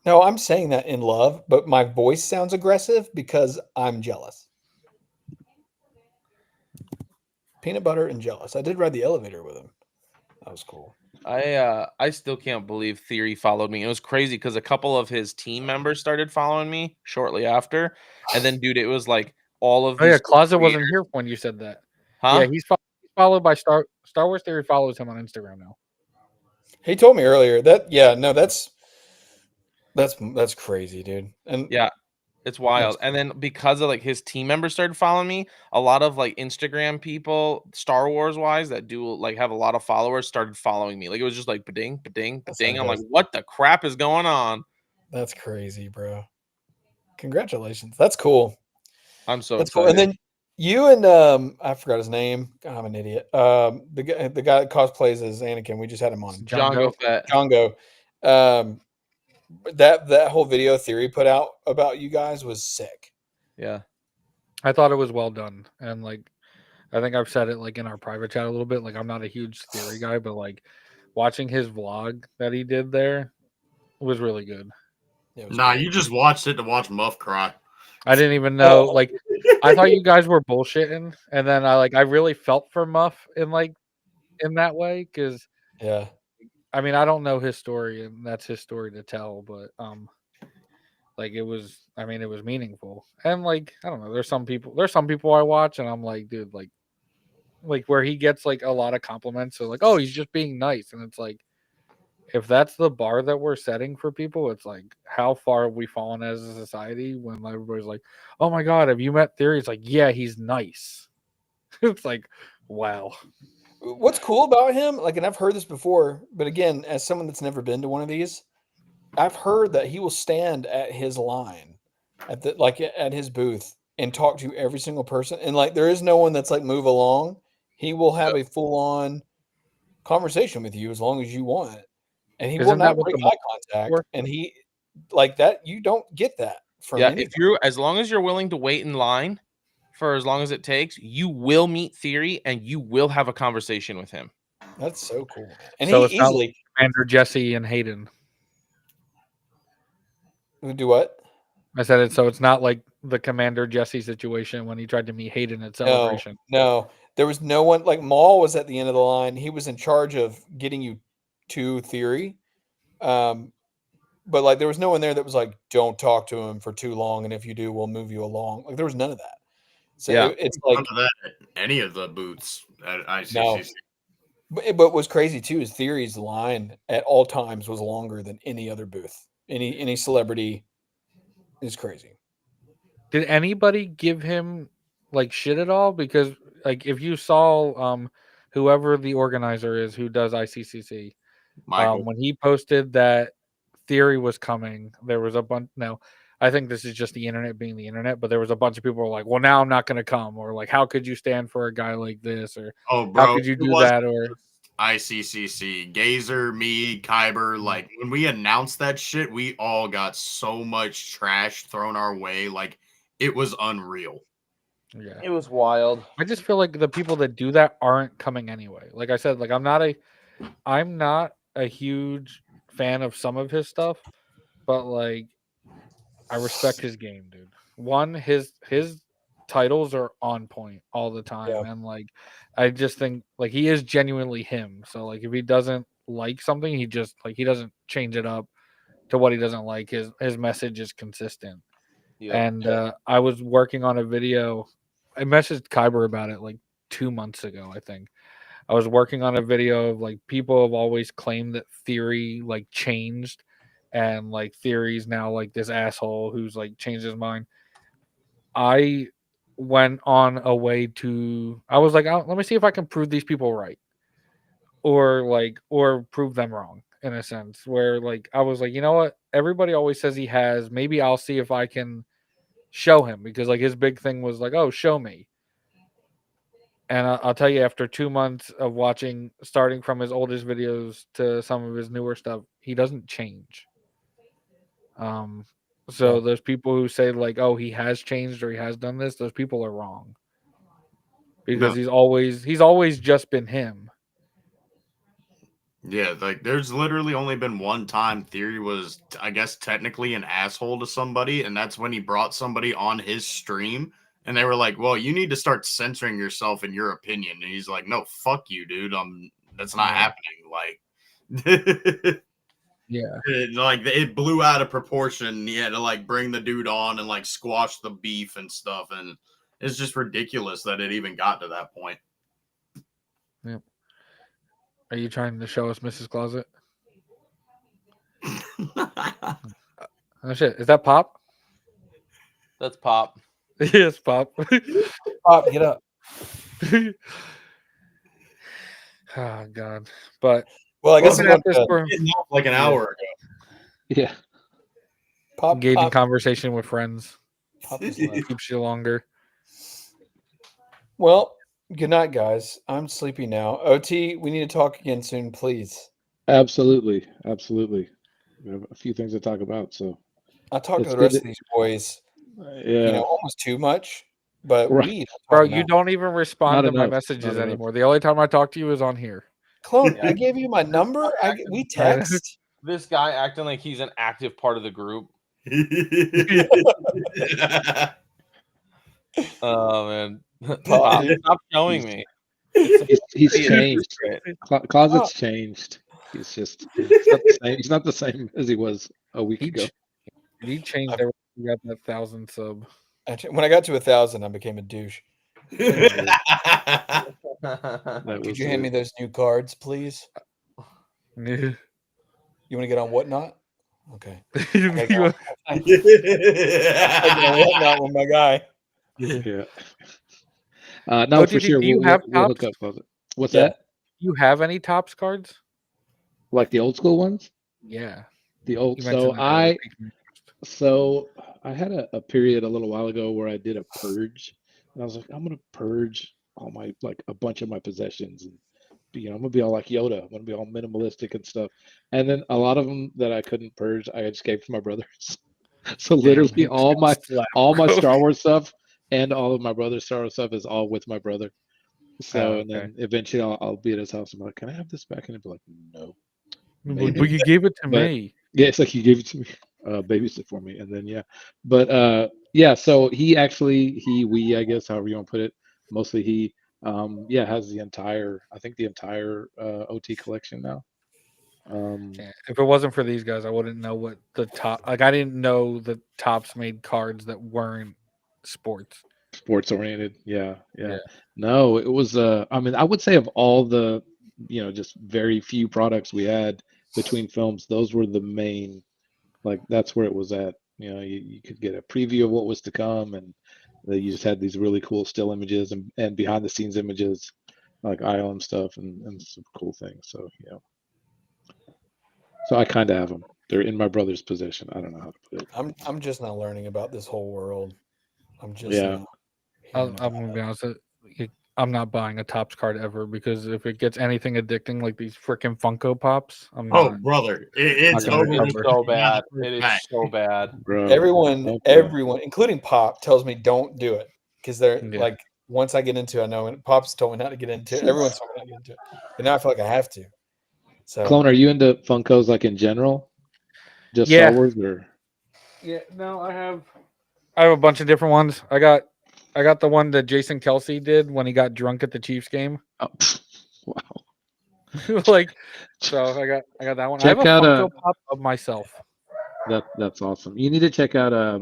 No, I'm saying that in love, but my voice sounds aggressive because I'm jealous. Peanut butter and jealous. I did ride the elevator with him. That was cool. I still can't believe Theory followed me. It was crazy because a couple of his team members started following me shortly after, and then dude, it was like all of Oh yeah, these Closet creators- wasn't here when you said that. huh? Yeah, he's followed by Star Wars Theory follows him on Instagram now. He told me earlier that that's crazy, dude. And Yeah, it's wild. And then because of like his team members started following me, a lot of like Instagram people, Star Wars wise, that do like have a lot of followers started following me. Like it was just like ba-ding, ba-ding, That's how it ba-ding. I'm like, goes. what the crap is going on? That's crazy, bro. Congratulations. That's cool. I'm so That's cool. excited. And then you and I forgot his name. God, I'm an idiot. The guy that cosplays as Anakin. We just had him on. Django Fett. Django. That whole video Theory put out about you guys was sick. Yeah. I thought it was well done, and like I think I've said it like in our private chat a little bit. Like I'm not a huge Theory guy, but like watching his vlog that he did there was really good. Nah, you just watched it to watch Muff cry. I didn't even know. Like I thought you guys were bullshitting, and then I really felt for Muff in that way because Yeah. I mean I don't know his story, and that's his story to tell, but like it was meaningful, and like I don't know. There's some people I watch, and I'm like, dude, like where he gets like a lot of compliments, so like, oh, he's just being nice, and it's like, if that's the bar that we're setting for people, it's like, how far have we fallen as a society when everybody's like, oh my god, have you met Theory? It's like, yeah, he's nice. It's like, wow. What's cool about him, like, and I've heard this before, but again, as someone that's never been to one of these, I've heard that he will stand at his line at his booth and talk to every single person. And like there is no one that's like move along. He will have a full on conversation with you as long as you want. And he will Isn't that not what break the eye contact. And he like that, you don't get that from Yeah, anybody. if you're as long as you're willing to wait in line for as long as it takes, you will meet Theory and you will have a conversation with him. That's so cool. And So he it's not easily like Commander Jesse and Hayden. do what? I said it, so it's not like the Commander Jesse situation when he tried to meet Hayden at Celebration. No, there was no one. Like Maul was at the end of the line. He was in charge of getting you to Theory, but like there was no one there that was like, "Don't talk to him for too long, and if you do, we'll move you along." Like there was none of that. So Yeah. it's like None of that at any of the booths at ICCC. No. But what's crazy too is Theory's line at all times was longer than any other booth. Any celebrity is crazy. Did anybody give him like shit at all? Because like if you saw whoever the organizer is who does ICCC, Michael. when he posted that Theory was coming, there was a bunch. No, I think this is just the internet being the internet, but there was a bunch of people who were like, "Well, now I'm not going to come," or like, "How could you stand for a guy like this?" Or Oh, bro, "How could you it do wasn't that?" Or ICCC, Gazer, me, Kyber, like when we announced that shit, we all got so much trash thrown our way. Like it was unreal. yeah, It was wild. I just feel like the people that do that aren't coming anyway. Like I said, like I'm not a huge fan of some of his stuff, but like I respect his game, dude. One, his titles are on point all the time, Yeah. and like I just think like he is genuinely him. So like if he doesn't like something, he just like he doesn't change it up to what he doesn't like. His message is consistent. Yep. And I was working on a video. I messaged Kyber about it like 2 months ago, I think. I was working on a video of like people have always claimed that Theory like changed, and like Theory's now like this asshole who's like changed his mind. I went on a way to I was like, let me see if I can prove these people right, or prove them wrong in a sense, where like I was like, you know what, everybody always says he has, maybe I'll see if I can show him, because like his big thing was like, oh, show me. And I'll tell you, after 2 months of watching, starting from his oldest videos to some of his newer stuff, he doesn't change. So those people who say like, oh, he has changed or he has done this, those people are wrong. Because No. he's always just been him. Yeah, like there's literally only been one time Theory was, I guess, technically an asshole to somebody, and that's when he brought somebody on his stream, and they were like, "Well, you need to start censoring yourself in your opinion." And he's like, "No, fuck you, dude. That's not happening." Like, Yeah. it blew out of proportion. He had to like bring the dude on and like squash the beef and stuff, and it's just ridiculous that it even got to that point. Yep. Are you trying to show us Mrs. Closet? Oh shit! Is that Pop? That's Pop. Yes, Pop. Pop, get up. Oh God! But Well, I guess we're I'm gonna going have this to for Getting off like an hour ago. Yeah. Pop. engaging Pop, conversation with friends. Pop is left. Keeps you longer. Well, good night, guys. I'm sleepy now. OT, we need to talk again soon, please. Absolutely. Absolutely. We have a few things to talk about. So, I talk to It's the good rest to- of these boys, yeah. almost too much, but Right. we don't Bro, talk you enough. don't even respond Not to my enough, messages not enough. anymore. The only time I talk to you is on here. Clone, I gave you my number. We text. This guy acting like he's an active part of the group. Oh man, Pop, dude. stop showing me. He's It's changed. secret. Closet's changed. He's not the same. He's not the same as he was a week He, ago. ch- he changed everything. He got that 1,000 sub. When I got to 1,000, I became a douche. That Could was you hand me those new cards, please? Yeah. You want to get on Whatnot? Okay. You- I get on Whatnot with my guy. Yeah. No, OTT, for sure. do you We'll have hook tops? up. Closet. What's Yeah. that? you have any tops cards? Like the old school ones? Yeah. The old. You So mentioned that I. earlier. So I had a period a little while ago where I did a purge, and I was like, I'm gonna purge all my like a bunch of my possessions, and I'm gonna be all like Yoda. I'm gonna be all minimalistic and stuff. And then a lot of them that I couldn't purge, I just gave to my brothers. So literally you all my slap, my bro. Star Wars stuff and all of my brother's Star Wars stuff is all with my brother. So and okay. then eventually I'll be at his house. I'm like, can I have this back? And he'll be like, no. But you gave it to But- me. Yeah, it's like he gave it to me, babysit for me, and then but yeah. So we, I guess, however you want to put it, mostly he, has the entire OT collection now. Yeah. If it wasn't for these guys, I wouldn't know what the top. Like I didn't know the tops made cards that weren't sports. Sports oriented, yeah. Yeah. No, it was. I mean, I would say of all the, just very few products we had between films, those were the main. Like that's where it was at. You could get a preview of what was to come, and you just had these really cool still images and behind the scenes images, like island stuff and some cool things. So so I kind of have them. They're in my brother's possession. I don't know how to put it. I'm just not learning about this whole world. I'm just Yeah. now I'm hearing about gonna be it. honest. I'm not buying a tops card ever because if it gets anything addicting like these freaking Funko Pops, I'm Oh, not. brother, it's Not gonna over. It's recover. so bad. It is Back. so bad. Bro, Everyone, okay. including Pop, tells me don't do it because they're Yeah. like, once I get into it, I know. And Pop's told me not to get into it. Everyone's told me not to get into it, but now I feel like I have to. So Clone, are you into Funkos like in general? Just Yeah. Star Wars or? Yeah, no, I have a bunch of different ones. I got the one that Jason Kelsey did when he got drunk at the Chiefs game. Oh, wow. Like, so I got that one. Check I have a out Funko Pop of myself. That's awesome. You need to check out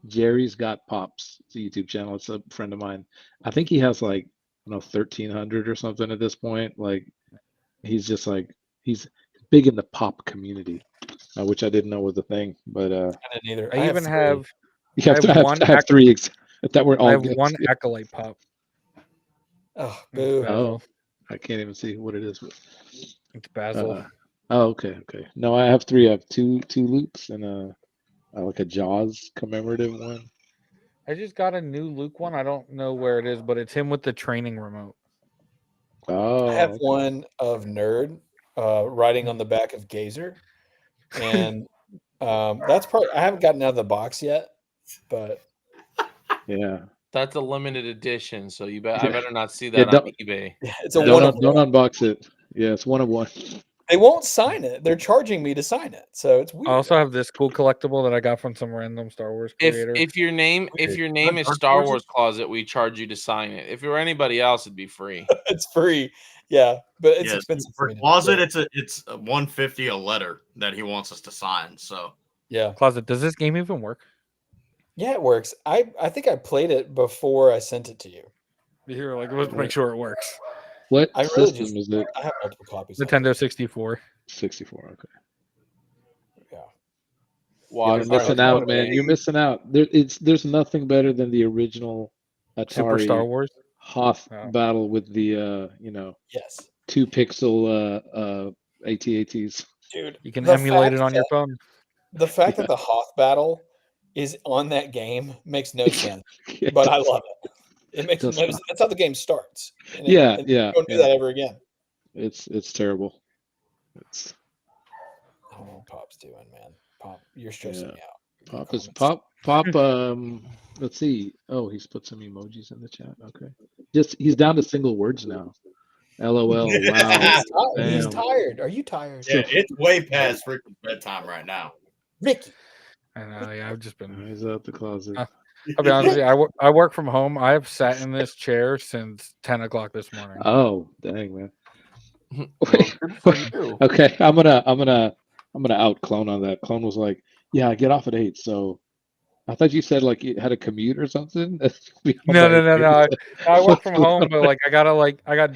Jerry's Got Pops. It's a YouTube channel. It's a friend of mine. I think he has like, I don't know, 1,300 or something at this point. Like he's just like he's big in the pop community, which I didn't know was a thing. But I didn't either. I even have you have I to have one have three. If that were all I have good. one Acolyte Pop. Oh, boo. Oh, I can't even see what it is. It's Basil. Oh, okay. No, I have three. I have two Lukes and like a Jaws commemorative one. I just got a new Luke one. I don't know where it is, but it's him with the training remote. Oh, I have okay. one of Nerd riding on the back of Gazer, and that's probably I haven't gotten out of the box yet, but Yeah. That's a limited edition, so I better not see Yeah, that on eBay. it's a one Don't of one. unbox it. Yeah, it's one of one. They won't sign it. They're charging me to sign it, so it's weird. I also have this cool collectible that I got from some random Star Wars creator. If your name is Dark Star Forces? Wars Closet, we charge you to sign it. If it were anybody else, it'd be free. It's free. Yeah, but it's Yes, expensive for me to Closet, do. it's a $150 a letter that he wants us to sign. So Yeah. Closet, does this game even work? Yeah, it works. I think I played it before I sent it to you. Here, like, let's make sure it works. What I really system just is it? I have multiple copies. of it. Nintendo 64. 64. Okay. Yeah. Wow, You're missing out, man. You're missing out. There's nothing better than the original Super Star Atari Wars. Hoth Oh. battle with the Yes. 2 pixel AT-ATs. Dude, You can the emulate it fact on your that- phone. The fact Yeah. that the Hoth battle is on that game makes no sense, Yeah, but I love it. It makes no does sense. not. That's how the game starts. And Yeah, and yeah, Don't do yeah. that ever again. It's terrible. It's I don't know what Pop's doing, man. Pop, you're stressing Yeah. me out. Pop is Comments. Pop. Let's see. Oh, he's put some emojis in the chat. Okay, he's down to single words now. LOL. Wow. He's Damn. tired. Are you tired? yeah, it's way past freaking bedtime right now. Ricky. And yeah, I've just been. He's out the closet. I'll be honest with you. I work from home. I have sat in this chair since 10 o'clock this morning. Oh, dang, man. Well, good for you. Okay, I'm gonna out Clone on that. Clone was like, "Yeah, I get off at 8." So I thought you said like you had a commute or something. No. I work from home, but like I got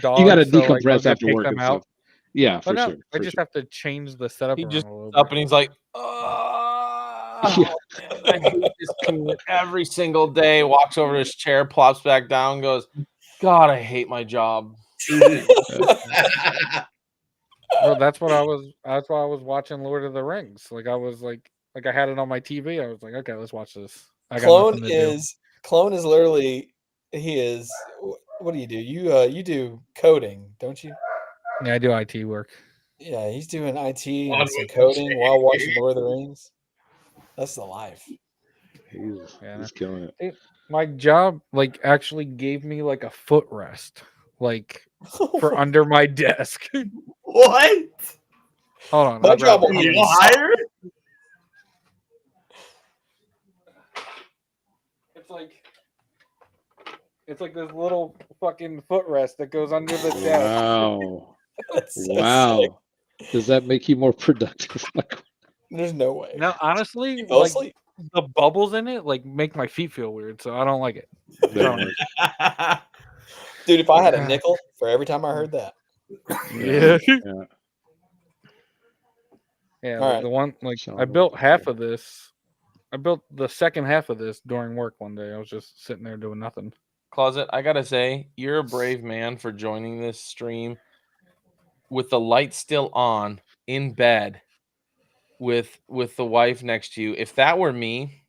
dogs. You gotta so, like, I'll decompress go after pick work them and out. stuff. Yeah, But for no, sure. I for just sure. have to change the setup He around just a little up bit. and he's like, oh, man, I hate this commute every single day. Walks over to his chair, plops back down, goes, God, I hate my job. Well, that's why I was watching Lord of the Rings. Like I was like I had it on my TV. I was like, okay, let's watch this. I got Clone nothing to do. Clone is literally he is. What do? You do coding, don't you? Yeah, I do IT work. Yeah, he's doing IT On and some with coding the while watching Lord of the Rings. That's the life. He's killing it. My job like actually gave me like a footrest, like for under my desk. What? Hold on. My I'll grab job will it. give You me hired? It's like this little fucking footrest that goes under the desk. Wow. That's so sick. Wow. Does that make you more productive? There's no way. Now, honestly, You fell like asleep. the bubbles in it like make my feet feel weird, so I don't like it. Dude, if I had a nickel for every time I heard that. Yeah. Yeah. Yeah, All like right. the one like Show I them built what half they of this. I built the second half of this during work one day. I was just sitting there doing nothing. Closet, I gotta say, you're a brave man for joining this stream with the light still on in bed with the wife next to you. If that were me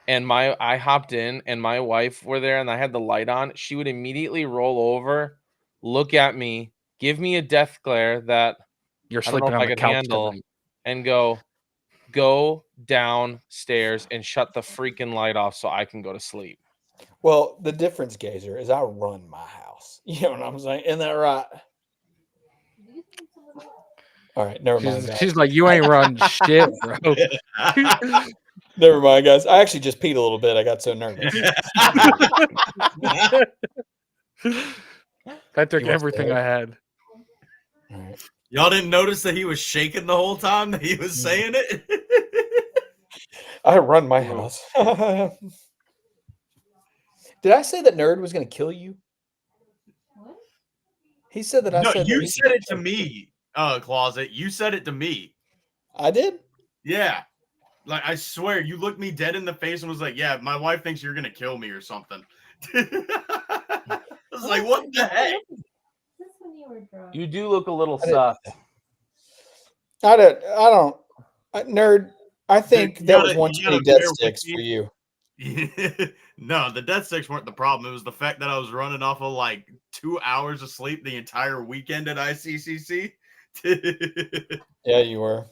and I hopped in and my wife were there and I had the light on, she would immediately roll over, look at me, give me a death glare that You're I don't know sleeping if on I the could couch handle, tonight. and go downstairs and shut the freaking light off so I can go to sleep. Well, the difference, Gazer, is I run my house. You know what I'm saying? Isn't that right? All right, never mind, guys. She's like, you ain't run shit, bro. Never mind, guys. I actually just peed a little bit. I got so nervous. That took You want everything to- I had. All right. Y'all didn't notice that he was shaking the whole time that he was saying it? I run my house. Did I say that Nerd was going to kill you? What? He said that I No, said that you he- said it to me, Closet. You said it to me. I did? Yeah. Like, I swear, you looked me dead in the face and was like, yeah, my wife thinks you're going to kill me or something. I was like, what the heck? That's when you were drunk. You do look a little I didn't- sus. I don't. Nerd, I think you that gotta- was one you too many gotta death bear with sticks me. for you. No, the death sticks weren't the problem. It was the fact that I was running off of like 2 hours of sleep the entire weekend at ICCC. Yeah, you were.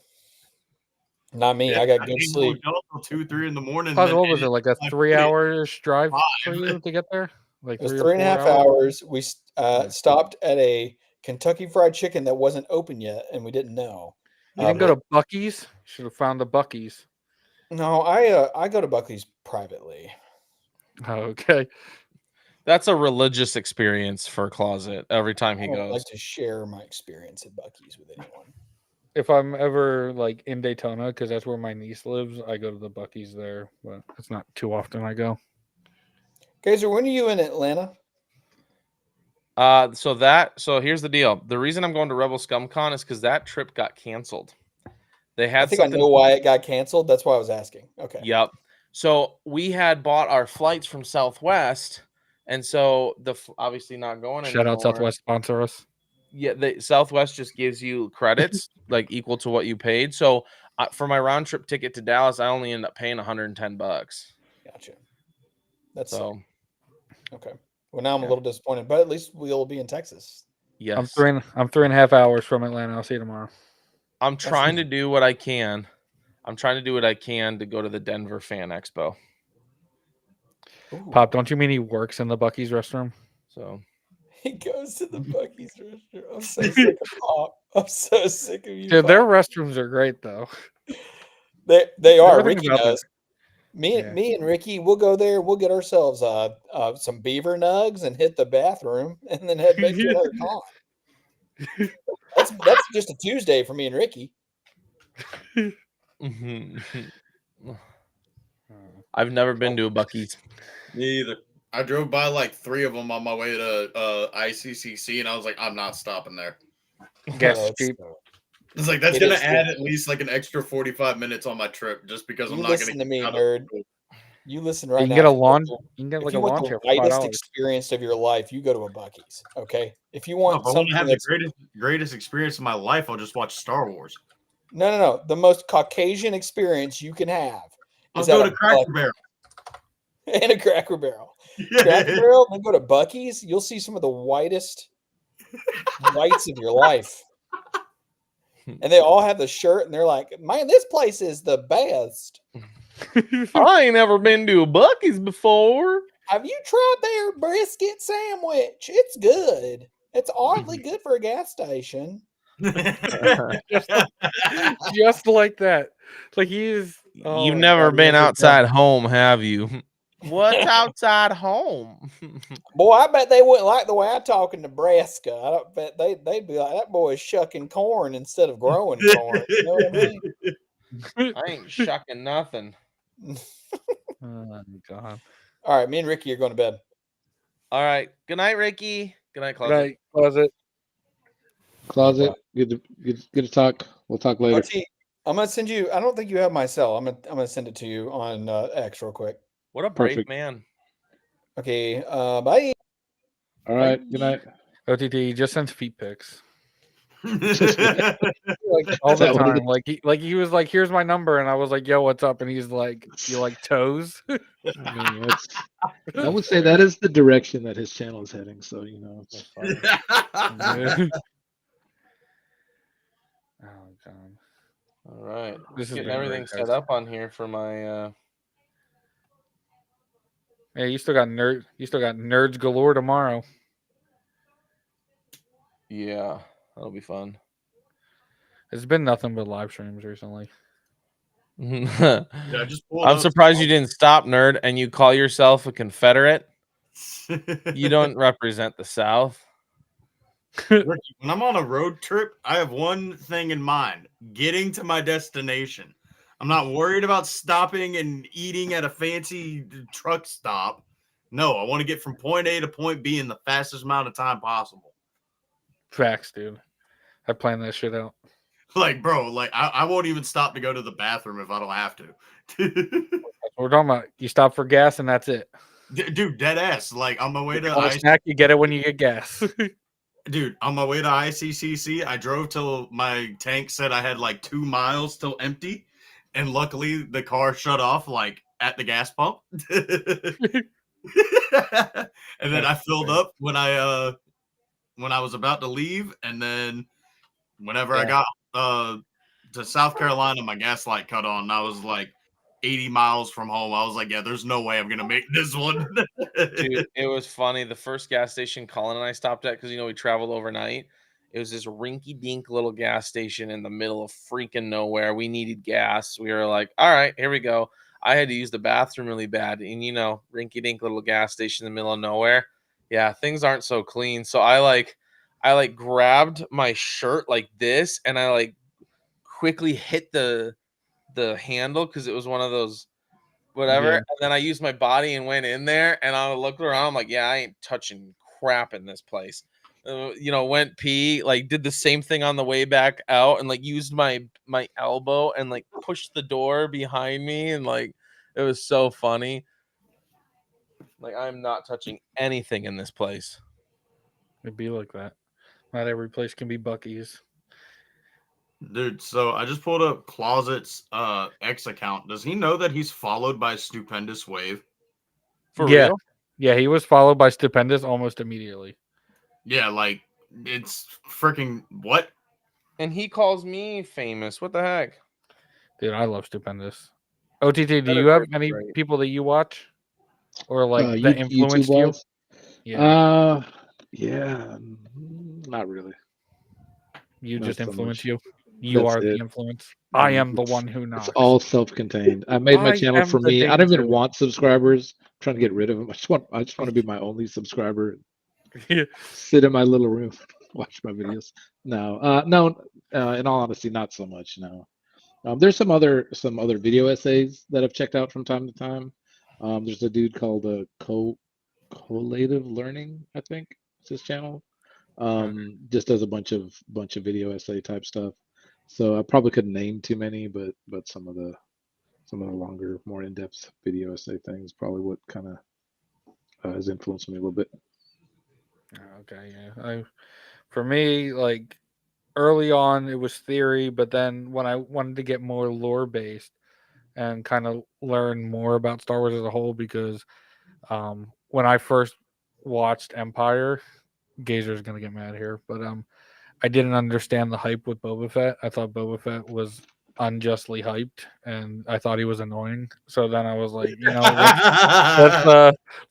Not me. I got good didn't sleep. go till 2, 3 in the morning. Plus, then what was it, ended like a my 3 hours drive 5. for you to get there? Like It was 3 or 3.5 4 hours? hours. We stopped at a Kentucky Fried Chicken that wasn't open yet, and we didn't know. You didn't go to Bucky's? Should have found the Bucky's. No, I go to Bucky's privately. Oh, okay. That's a religious experience for Closet every time he I don't goes. like to share my experience at Bucky's with anyone. If I'm ever like in Daytona, because that's where my niece lives, I go to the Bucky's there, but it's not too often I go. Gazer, when are you in Atlanta? So here's the deal. The reason I'm going to Rebel ScumCon is because that trip got canceled. They had I think I know why it got canceled. That's why I was asking. Okay. Yep. So we had bought our flights from Southwest, and so obviously not going anymore. Shout out Southwest, sponsor us. Yeah, the Southwest just gives you credits like equal to what you paid. So for my round trip ticket to Dallas, I only ended up paying $110. Gotcha. That's so okay. Well, now I'm a little disappointed, but at least we'll be in Texas. yes. I'm 3.5 hours from Atlanta. I'll see you tomorrow. I'm trying to do what I can. I'm trying to do what I can to go to the Denver Fan Expo. Ooh. Pop, don't you mean he works in the Bucky's restroom? So He goes to the Bucky's restaurant. I'm so sick of Pop. I'm so sick of you. Dude, Pop. their restrooms are great though. They are. Everything Ricky about knows. Yeah. Me and Ricky, we'll go there. We'll get ourselves some beaver nugs and hit the bathroom, and then head back to another con. That's just a Tuesday for me and Ricky. I've never been to a Bucky's. Me either. I drove by like 3 of them on my way to ICCC, and I was like, I'm not stopping there. Gas Oh, cheap. It's like that's It gonna is add cool. at least like an extra 45 minutes on my trip just because I'm You not listen gonna to me, get out nerd. of- You listen right You can now. get a If you lawn. want the- You can get If like you a want lawn the chair for widest $5. experience of your life, you go to a Bucky's. Okay. If you No, want if I want to something have the that's greatest experience of my life, I'll just watch Star Wars. no, the most Caucasian experience you can have I'll is go at to a Cracker Barrel. and a Cracker Barrel. Cracker Barrel, then go to Bucky's. You'll see some of the whitest whites of your life. And they all have the shirt, and they're like, "Man, this place is the best. I ain't ever been to a Bucky's before. Have you tried their brisket sandwich? It's good. It's oddly good for a gas station." just like that. Like he's. Oh You've my never God, he been has a outside home, have you? What's outside home? Boy, I bet they wouldn't like the way I talk in Nebraska. I don't bet they'd be like, "That boy is shucking corn instead of growing corn." You know what I mean? I ain't shucking nothing. Oh my God. All right, me and Ricky are going to bed. All right. Good night, Ricky. Good night, Good Closet. night, Closet. Closet. Good to talk. We'll talk later. RT, I'm gonna send you. I don't think you have my cell. I'm gonna send it to you on X real quick. What a brave Perfect. man. Okay. Bye. All right. Good night. OTT he just sends feet pics. Like, Like all Is the that what it time. He was like, "Here's my number," and I was like, "Yo, what's up?" And he's like, "You like toes?" I mean, I would say that is the direction that his channel is heading. So it's fine. Oh God. All right. This has Getting been everything great, set guys. up on here for my Hey, you still got nerds galore tomorrow. yeah, that'll be fun. It's been nothing but live streams recently. Yeah, just pull it I'm up. surprised you didn't stop, nerd, and you call yourself a Confederate. You don't represent the South. Ricky, when I'm on a road trip, I have one thing in mind: getting to my destination. I'm not worried about stopping and eating at a fancy truck stop. No, I want to get from point A to point B in the fastest amount of time possible. Facts, dude. I planned that shit out. Like, bro, like I won't even stop to go to the bathroom if I don't have to. That's what we're talking about. You stop for gas and that's it. Dude, dead ass. Like on my way to On a snack, you get it when you get gas. Dude, on my way to ICCC, I drove till my tank said I had like 2 miles till empty, and luckily the car shut off like at the gas pump. And then I filled up when I was about to leave, and then whenever I got to South Carolina, my gas light cut on, and I was like 80 miles from home. I was like, yeah, there's no way I'm gonna make this one. Dude, it was funny. The first gas station Colin and I stopped at, because we traveled overnight. It was this rinky-dink little gas station in the middle of freaking nowhere. We needed gas. We were like, all right, here we go. I had to use the bathroom really bad. And, you know, rinky-dink little gas station in the middle of nowhere. Yeah, things aren't so clean. So I grabbed my shirt like this, and I like quickly hit the handle because it was one of those whatever. Yeah. And then I used my body and went in there, and I looked around. I'm like, yeah, I ain't touching crap in this place. You know, went pee, like did the same thing on the way back out, and like used my elbow and like pushed the door behind me, and like it was so funny. Like, I'm not touching anything in this place. It'd be like that. Not every place can be Bucky's. Dude, so I just pulled up Closet's X account. Does he know that he's followed by Stupendous Wave? For Yeah. real? Yeah, he was followed by Stupendous almost immediately. Yeah, like it's freaking what? And he calls me famous. What the heck? Dude, I love Stupendous. OTT, do That you is have freaking any great. people that you watch? Or like YouTube that influenced you? wise? Yeah. Yeah, not really. You not just so influence much. you. You That's are the it. influence. I am the It's one who knocks. all self-contained. I made my I channel am for the me. I don't danger. even want subscribers. I'm trying to get rid of them. I just want to be my only subscriber. Sit in my little room, watch my videos. No. In all honesty, not so much. No. There's some other video essays that I've checked out from time to time. There's a dude called Collative Learning, I think it's his channel. Just does a bunch of video essay type stuff. So I probably couldn't name too many, but some of the longer, more in-depth video essay things probably what kind of has influenced me a little bit. Okay, yeah. For me, like early on, it was theory, but then when I wanted to get more lore based and kind of learn more about Star Wars as a whole, because when I first watched Empire, Gazer's gonna get mad here, but I didn't understand the hype with Boba Fett. I thought Boba Fett was unjustly hyped, and I thought he was annoying. So then I was like,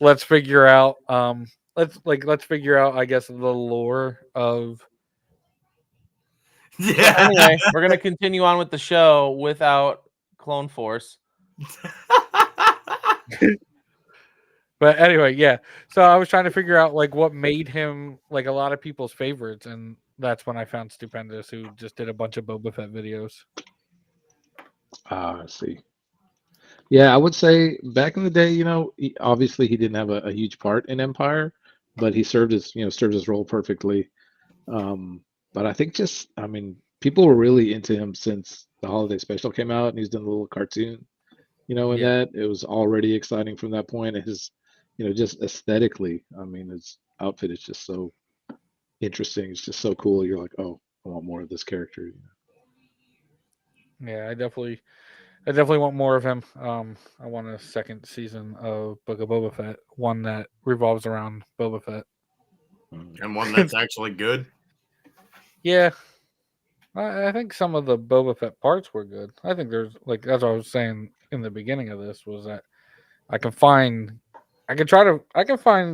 let's figure out let's figure out, I guess, the lore of. So Yeah. anyway, we're gonna continue on with the show without Clone Force. But anyway, yeah. So I was trying to figure out like what made him like a lot of people's favorites, and that's when I found Stupendous, who just did a bunch of Boba Fett videos. I see. Yeah, I would say back in the day, obviously he didn't have a huge part in Empire, but he served his role perfectly. But I think people were really into him since the holiday special came out, and he's done a little cartoon, in Yeah. that. It was already exciting from that point. And his, just aesthetically, his outfit is just so interesting. It's just so cool. You're like, oh, I want more of this character. Yeah, I definitely want more of him. I want a second season of Book of Boba Fett, one that revolves around Boba Fett. And one that's actually good. Yeah, I think some of the Boba Fett parts were good. I think there's like, as I was saying in the beginning of this, was that I can find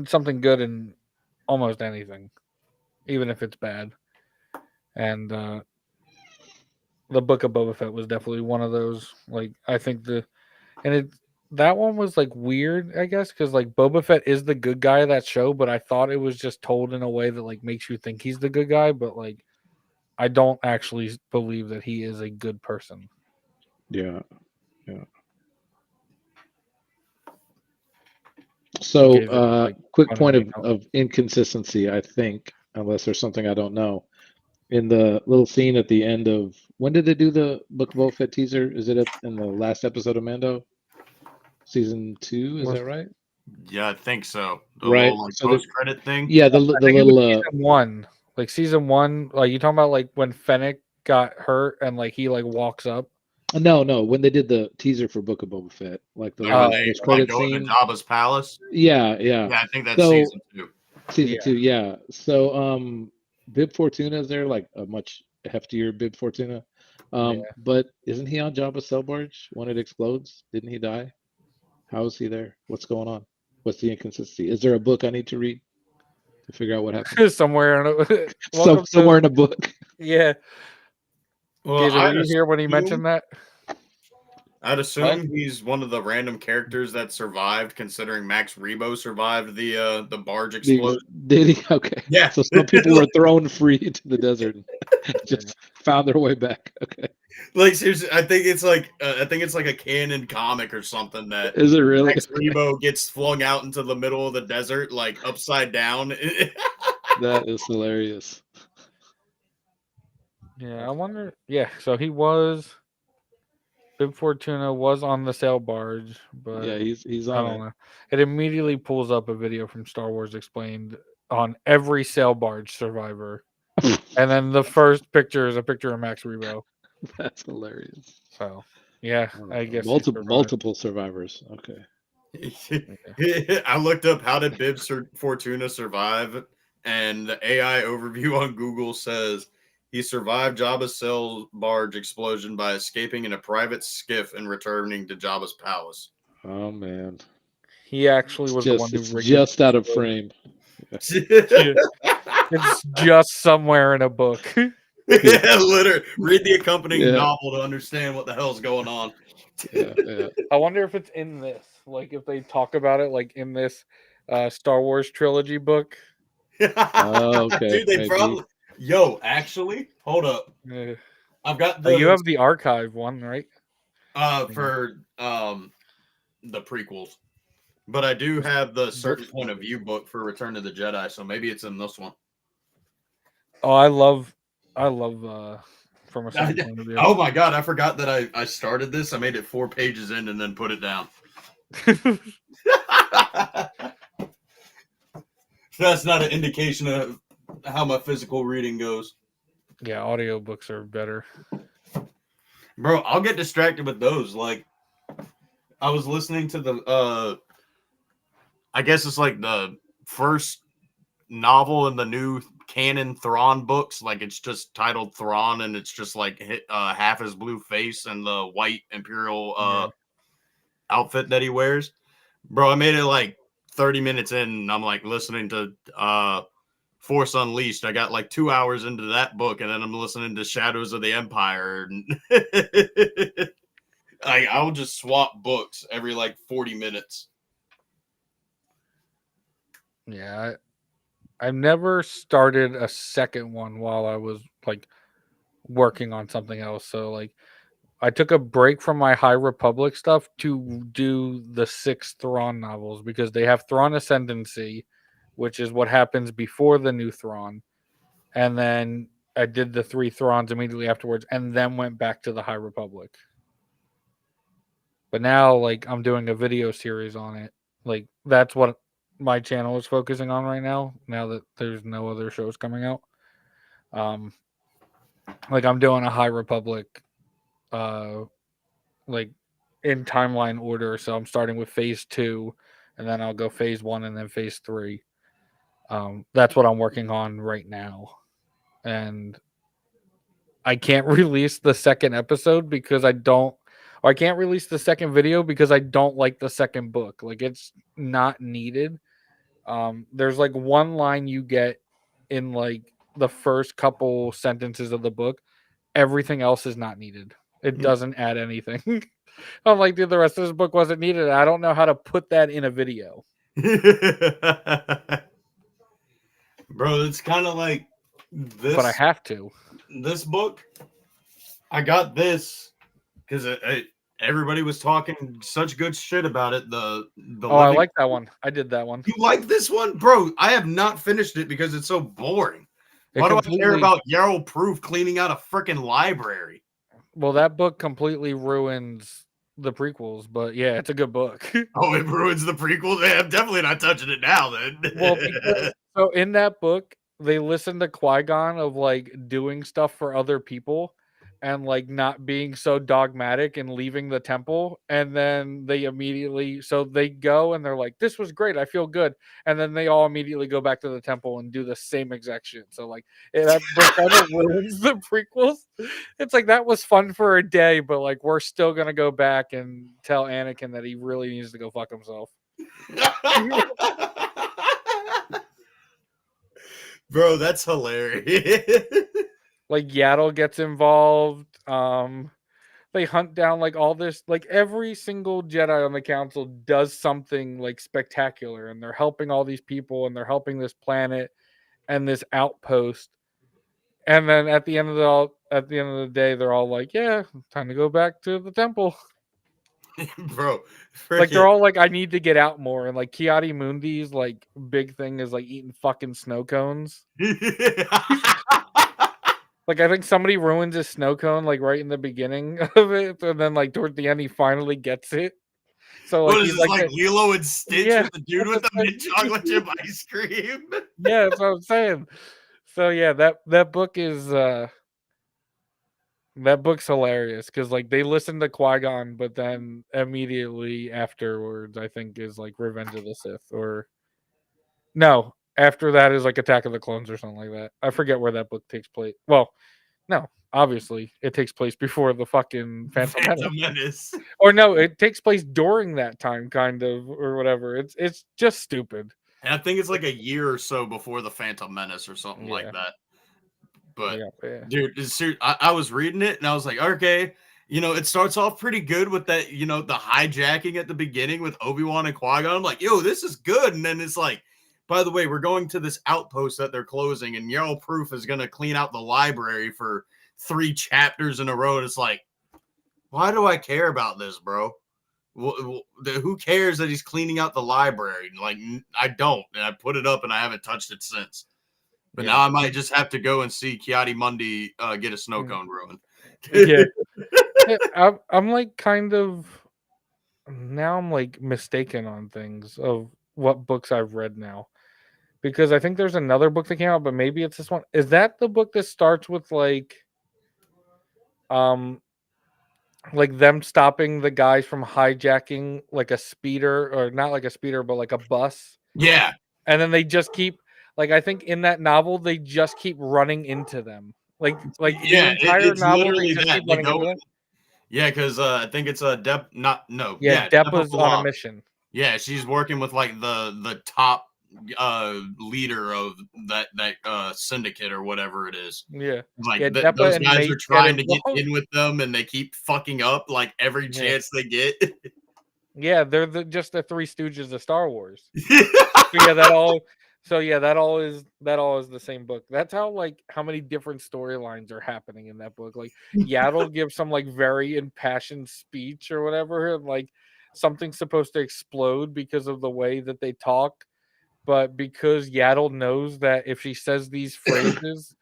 something good in almost anything, even if it's bad. And the Book of Boba Fett was definitely one of those. Like, I think that one was like weird, I guess, because like Boba Fett is the good guy of that show, but I thought it was just told in a way that like makes you think he's the good guy, but like I don't actually believe that he is a good person. Yeah. So, Gazer was, like, quick pointing point me out. of inconsistency, I think, unless there's something I don't know. In the little scene at the end of, when did they do the Book of Boba Fett teaser? Is it in the last episode of Mando? Season 2, is that right? Yeah, I think so. The Right. little like So the- post-credit thing. Yeah, the I think it was little season one. Like season one, like you talking about like when Fennec got hurt and like he like walks up. no, when they did the teaser for Book of Boba Fett, like the Like when little they post-credit go into scene. Jabba's palace. Yeah. Yeah, I think that's So- season 2. Season Yeah. 2, yeah. So Bib Fortuna is there, like a much heftier Bib Fortuna. Yeah. But isn't he on Jabba's cell barge when it explodes? Didn't he die? How is he there? What's going on? What's the inconsistency? Is there a book I need to read? to figure out what happened. somewhere in a, welcome Somewhere in to, a book. yeah. Well, Gazer, were I'd you here when he assume- mentioned that? I'd assume he's one of the random characters that survived, considering Max Rebo survived the barge explosion. Did he? Okay. Yeah. So some people were thrown free into the desert and just found their way back. Okay. Like seriously, I think it's like a canon comic or something that Is it really? Max Rebo gets flung out into the middle of the desert, like upside down. That is hilarious. Yeah, I wonder. Yeah, so he was. Bib Fortuna was on the sail barge, but Yeah, he's I on don't it. know. It immediately pulls up a video from Star Wars Explained on every sail barge survivor, and then the first picture is a picture of Max Rebo. That's hilarious. So, yeah, I guess he survived. Multiple survivors. Okay. I looked up how did Bib Fortuna survive, and the AI overview on Google says he survived Jabba's sail barge explosion by escaping in a private skiff and returning to Jabba's palace. Oh man. He actually was the one who It's rigged just it. out of frame. It's just somewhere in a book. Yeah, literally. Read the accompanying Yeah. novel to understand what the hell's going on. Yeah. I wonder if it's in this, like if they talk about it, like in this Star Wars trilogy book. Oh, okay, Dude, they maybe. probably. Yo, actually, hold up. Uh, I've got you the have the archive one, right? for the prequels, but I do have the certain point of view book for Return of the Jedi, so maybe it's in this one. Oh, I love from a certain point of view. Oh my god, I forgot that I started this. I made it 4 pages in and then put it down. That's not an indication of how my physical reading goes. Yeah, audiobooks are better. Bro, I'll get distracted with those. Like, I was listening to the I guess it's like the first novel in the new canon Thrawn books. Like, it's just titled Thrawn, and it's just like half his blue face and the white Imperial outfit that he wears. Bro, I made it like 30 minutes in, and I'm like listening to Force Unleashed. I got like 2 hours into that book, and then I'm listening to Shadows of the Empire. And I'll just swap books every like 40 minutes. Yeah, I've never started a second one while I was like working on something else. So like I took a break from my High Republic stuff to do the 6 Thrawn novels because they have Thrawn Ascendancy, which is what happens before the new Thrawn. And then I did the 3 Thrawns immediately afterwards and then went back to the High Republic. But now like I'm doing a video series on it. Like that's what my channel is focusing on right now that there's no other shows coming out. Like I'm doing a High Republic like in timeline order, so I'm starting with phase 2 and then I'll go phase 1 and then phase 3. That's what I'm working on right now, and I can't release the second episode because I can't release the second video because I don't like the second book. Like it's not needed. There's like one line you get in like the first couple sentences of the book. Everything else is not needed. It doesn't add anything. I'm like, dude, the rest of this book wasn't needed. I don't know how to put that in a video. Bro, it's kind of like this. But I have to. This book, I got this because everybody was talking such good shit about it. I like that one. I did that one. You like this one? Bro, I have not finished it because it's so boring. Why do I care about Yarrow Proof cleaning out a freaking library? Well, that book completely ruins the prequels, but yeah, it's a good book. Oh, it ruins the prequels? Yeah, I'm definitely not touching it now then. Well, so in that book, they listen to Qui-Gon of like doing stuff for other people and like not being so dogmatic and leaving the temple, and then they go and they're like, this was great, I feel good, and then they all immediately go back to the temple and do the same exact shit. So like that book kind of ruins the prequels. It's like that was fun for a day, but like we're still gonna go back and tell Anakin that he really needs to go fuck himself. Bro, that's hilarious. Like Yaddle gets involved. They hunt down like all this, like every single Jedi on the council does something like spectacular, and they're helping all these people, and they're helping this planet and this outpost. And then at the end of the day, they're all like, "Yeah, time to go back to the temple." Bro, Like they're freaking all like, "I need to get out more." And like Kiadi Mundi's like big thing is like eating fucking snow cones. Like I think somebody ruins his snow cone like right in the beginning of it, and then like toward the end he finally gets it. So like what is he's this, like, like Lilo and Stitch yeah, with the dude with the mint chocolate chip ice cream? yeah, that's what I'm saying. So yeah, that book is that book's hilarious because like they listen to Qui-Gon, but then immediately afterwards, I think is like Revenge of the Sith, or no, after that is like Attack of the Clones or something like that. I forget where that book takes place. Well, no, obviously it takes place before the fucking Phantom Menace. Phantom Menace. Or no, it takes place during that time, kind of, or whatever. It's just stupid. And I think it's like a year or so before the Phantom Menace or something Yeah. like that. But Yeah. dude, I was reading it and I was like, okay, it starts off pretty good with that, the hijacking at the beginning with Obi-Wan and Qui-Gon. I'm like, yo, this is good. And then it's like, by the way, we're going to this outpost that they're closing, and Yarl Proof is going to clean out the library for 3 chapters in a row. And it's like, why do I care about this, bro? Who cares that he's cleaning out the library? Like, I don't. And I put it up and I haven't touched it since. But now I might just have to go and see Kiadi Mundi get a snow cone ruined. Yeah. I'm like kind of now I'm like mistaken on things of what books I've read now. Because I think there's another book that came out, but maybe it's this one. Is that the book that starts with like them stopping the guys from hijacking like a speeder, or not like a speeder, but like a bus? Yeah. And then they just keep, like, I think in that novel they just keep running into them. Like Yeah, the entire it's novel literally they just that. keep They running go, into them. yeah, because I think it's a Depa's on a Balab. mission. Yeah, she's working with like the top leader of that syndicate or whatever it is. Yeah. Like Yeah, those Depa and guys Mate are get trying to get involved. in with them, and they keep fucking up like every chance they get. Yeah, they're just the Three Stooges of Star Wars. That all is the same book. That's how many different storylines are happening in that book. Like Yaddle gives some like very impassioned speech or whatever, and like something's supposed to explode because of the way that they talk. But because Yaddle knows that if she says these phrases,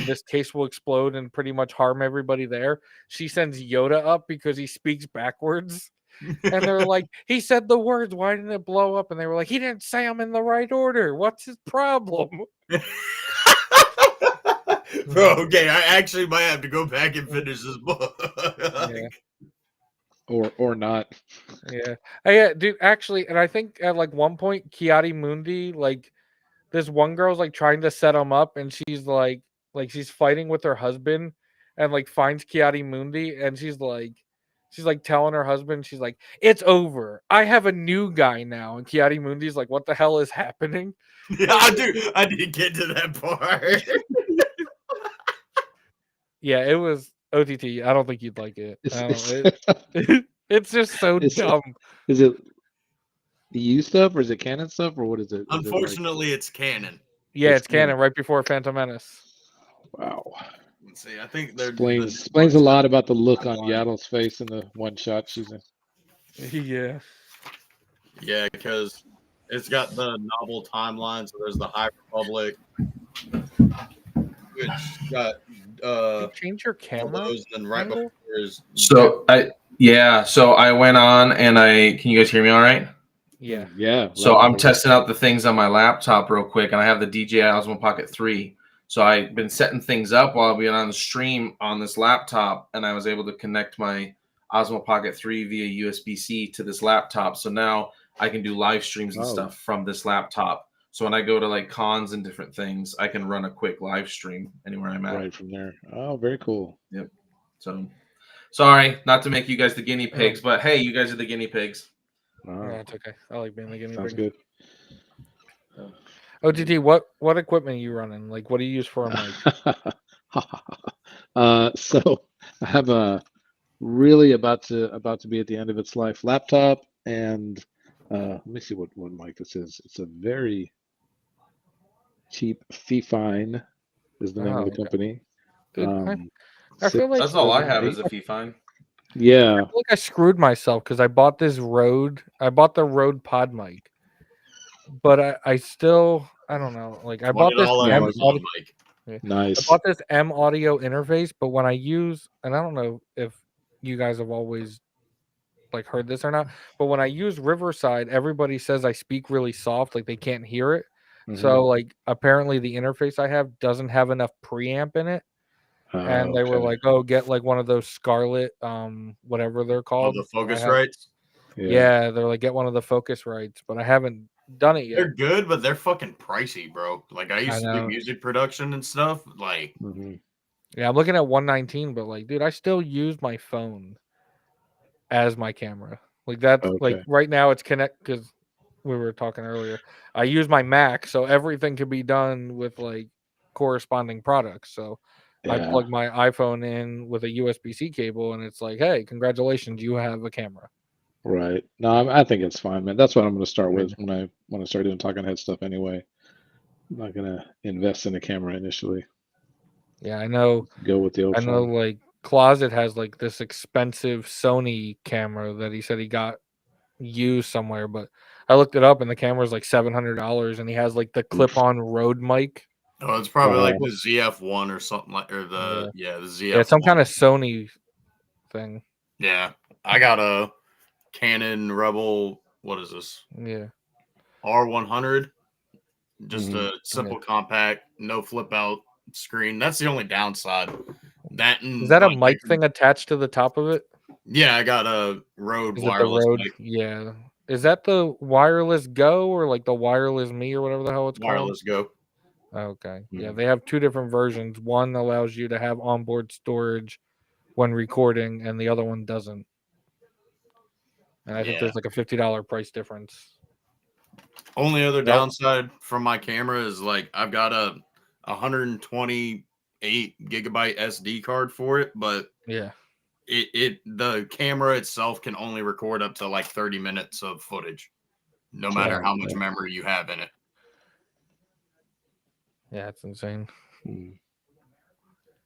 this case will explode and pretty much harm everybody there, she sends Yoda up because he speaks backwards. And they're like, he said the words, why didn't it blow up? And they were like, he didn't say them in the right order. What's his problem? Bro, okay, I actually might have to go back and finish this book. Yeah. Or not. Yeah, dude, actually, and I think at like one point, Kiadi Mundi, like this one girl's like trying to set him up, and she's like she's fighting with her husband, and like finds Kiadi Mundi, and she's like telling her husband, she's like, it's over. I have a new guy now. And Kiadi Mundi's like, what the hell is happening? Yeah, I didn't get to that part. Yeah, it was OTT. I don't think you'd like it. It's just so dumb. Is it EU stuff, or is it canon stuff, or what is it? Unfortunately, it's canon. Yeah, it's canon right before Phantom Menace. Wow. Let's see. I think they're Explains a lot about the look on Yaddle's face in the one shot she's in. Yeah. Yeah, because it's got the novel timeline. So there's the High Republic, which got change your camera. And right before is so I went on and can you guys hear me all right? Yeah. Yeah. So I'm testing out the things on my laptop real quick, and I have the DJI Osmo Pocket 3. So I've been setting things up while I've been on the stream on this laptop, and I was able to connect my Osmo Pocket 3 via USB-C to this laptop. So now I can do live streams and stuff from this laptop. So when I go to like cons and different things, I can run a quick live stream anywhere I'm at. Right from there. Oh, very cool. Yep. So sorry, not to make you guys the guinea pigs, but hey, you guys are the guinea pigs. Oh, it's okay. I like being the guinea pig. sounds good. OTT, what equipment are you running? Like, what do you use for a mic? So I have a really about to be at the end of its life laptop, and let me see what mic this is. It's a very cheap Fifine is the name of the Okay. company. Dude, I feel like That's all I have 678. is a Fifine. Yeah. I feel like I screwed myself because I bought this Rode. I bought the Rode Pod mic, but I still I don't know. Like I bought this $20 M Amazon audio, mic. I Nice. bought this M audio interface, but when I use, and I don't know if you guys have always like heard this or not, but when I use Riverside, everybody says I speak really soft, like they can't hear it. So like apparently the interface I have doesn't have enough preamp in it. And they were Okay. like, "Oh, get like one of those Scarlett, whatever they're Oh, called." the So I Focus have, rights. yeah, they're like, "Get one of the Focus rights," but I haven't done it yet. They're good, but they're fucking pricey, bro. Like I used to do know. music production and stuff. Like Yeah, I'm looking at 119, but like, dude, I still use my phone as my camera. Like that's like Okay. right now it's connect because we were talking earlier. I use my Mac, so everything can be done with like corresponding products. So I Yeah. plug my iPhone in with a USB-C cable, and it's like, hey, congratulations, you have a camera. Right. No, I think it's fine, man. That's what I'm going to start with when I start doing talking head stuff anyway. I'm not going to invest in a camera initially. Yeah, I know. Go with the old I know, phone. like Closet has like this expensive Sony camera that he said he got used somewhere, but I looked it up and the camera's like $700, and he has like the clip-on Rode mic. oh, it's probably like the ZF1 or something like, or the the ZF1. Yeah, some kind of Sony thing. Yeah, I got a Canon Rebel. What is this? Yeah, R100. Just a simple compact, no flip out screen. That's the only downside. That and is that a like, mic thing attached to the top of it? yeah, I got a Rode Is it the wireless Rode? mic. Yeah. Is that the Wireless Go or like the Wireless Me or whatever the hell it's Wireless Go. called? Okay. Yeah, they have two different versions. One allows you to have onboard storage when recording, and the other one doesn't. And I think there's like a $50 price difference. Only other downside from my camera is like I've got a 128 gigabyte SD card for it, but yeah, the camera itself can only record up to like 30 minutes of footage, no matter how much memory you have in it. Yeah, it's insane.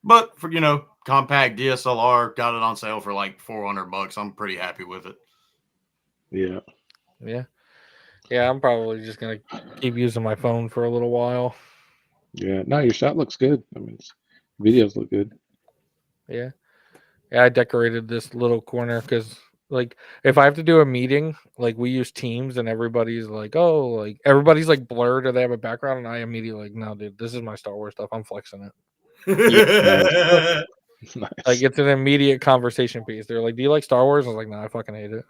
But for compact DSLR, got it on sale for like $400. I'm pretty happy with it. Yeah. Yeah, I'm probably just gonna keep using my phone for a little while. Yeah. No, your shot looks good. I mean, videos look good. Yeah, I decorated this little corner because, like, if I have to do a meeting, like we use Teams, and everybody's like, "Oh, like everybody's like blurred or they have a background," and I immediately like, "No, dude, this is my Star Wars stuff. I'm flexing it." Nice. Like it's an immediate conversation piece. They're like, "Do you like Star Wars?" I was like, "No, I fucking hate it."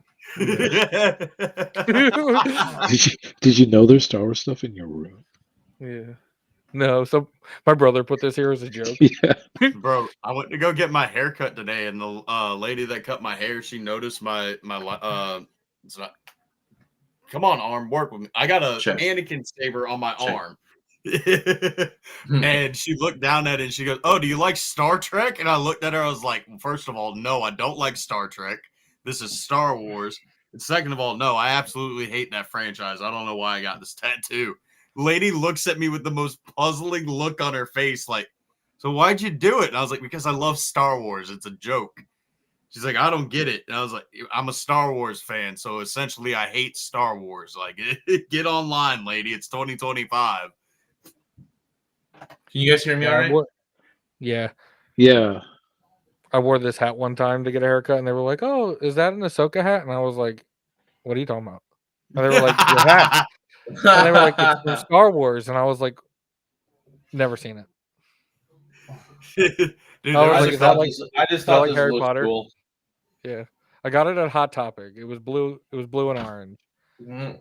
Did you know there's Star Wars stuff in your room? Yeah. No, so my brother put this here as a joke. Yeah. Bro, I went to go get my hair cut today, and the lady that cut my hair, she noticed my it's not, come on, arm, work with me. I got a Anakin saber on my arm. And she looked down at it and she goes, "Oh, do you like Star Trek?" And I looked at her, I was like, well, first of all, no, I don't like Star Trek. This is Star Wars. And second of all, no, I absolutely hate that franchise. I don't know why I got this tattoo. Lady looks at me with the most puzzling look on her face, like, so why'd you do it? And I was like, because I love Star Wars. It's a joke. She's like, I don't get it. And I was like, I'm a Star Wars fan, so essentially I hate Star Wars. Like, get online, lady. It's 2025. Can you guys hear me all right? Yeah. Yeah. I wore this hat one time to get a haircut, and they were like, "Oh, is that an Ahsoka hat?" And I was like, "What are you talking about?" And they were like, "Your hat." And they were like, "It's from Star Wars," and I was like, "Never seen it." Dude, I was like, I just thought this Harry looked Potter? cool. Yeah, I got it at Hot Topic. It was blue. It was blue and orange. Mm.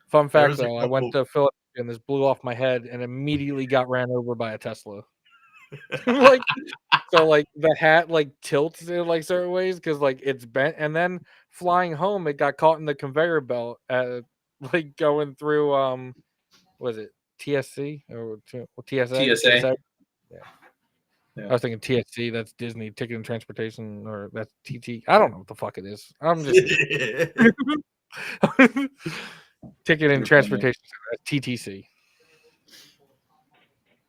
Fun fact though, I went to Philadelphia and this blew off my head and immediately got ran over by a Tesla. Like, so like the hat like tilts in like certain ways because like it's bent, and then flying home it got caught in the conveyor belt like going through what is it, TSC or TSA? TSA. Yeah. Yeah. I was thinking TSC. That's Disney Ticket and Transportation, or that's TT. I don't know what the fuck it is. I'm just Ticket and You're funny. Transportation. That's TTC.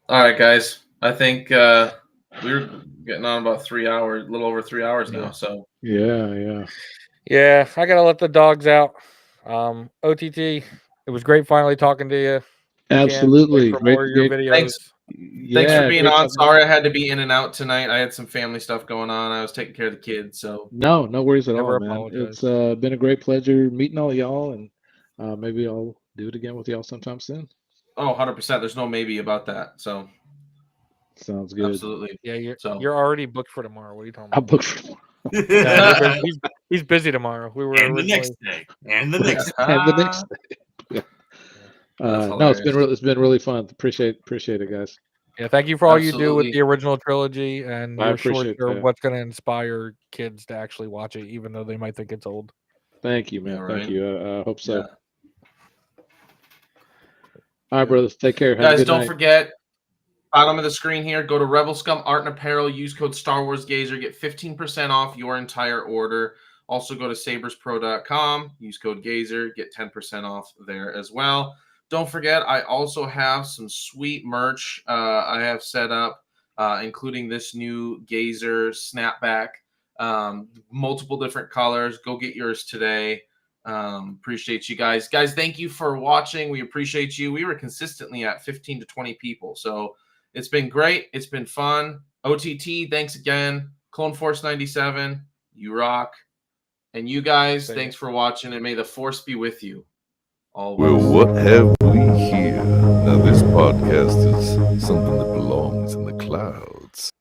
All right, guys. I think we're getting on about 3 hours, a little over 3 hours now. Yeah. So Yeah. Yeah, I gotta let the dogs out. OTT, it was great finally talking to you. Absolutely. For more of your videos. Thanks for being great on. talking. Sorry I had to be in and out tonight. I had some family stuff going on. I was taking care of the kids. So No worries at Never all, man. apologize. It's been a great pleasure meeting all y'all, and maybe I'll do it again with y'all sometime soon. 100%. There's no maybe about that. So Sounds good. absolutely. Yeah, So you're already booked for tomorrow. What are you talking I'll about? book for No, he's busy tomorrow. We were And the originally next day. And the next day. and the next day. Yeah. That's No, it's hilarious. been really fun. Appreciate it, guys. Yeah, thank you for all you do with Absolutely. the original trilogy, and I your shorts appreciate are that. what's going to inspire kids to actually watch it, even though they might think it's old. Thank you, man. Yeah, Thank right. you. I hope so. Yeah. All right, brothers. Take care. Have a Guys, good don't night. forget, bottom of the screen here, go to Rebel Scum Art and Apparel, use code StarWarsgazer, get 15% off your entire order. Also go to saberspro.com, use code Gazer, get 10% off there as well. Don't forget, I also have some sweet merch I have set up, including this new Gazer snapback, multiple different colors. Go get yours today. Appreciate you guys. Guys, thank you for watching. We appreciate you. We were consistently at 15 to 20 people, so it's been great. It's been fun. OTT, thanks again. Cloneforce97, you rock. And you guys, thanks for watching, and may the force be with you always. Well, what have we here? Now, this podcast is something that belongs in the clouds.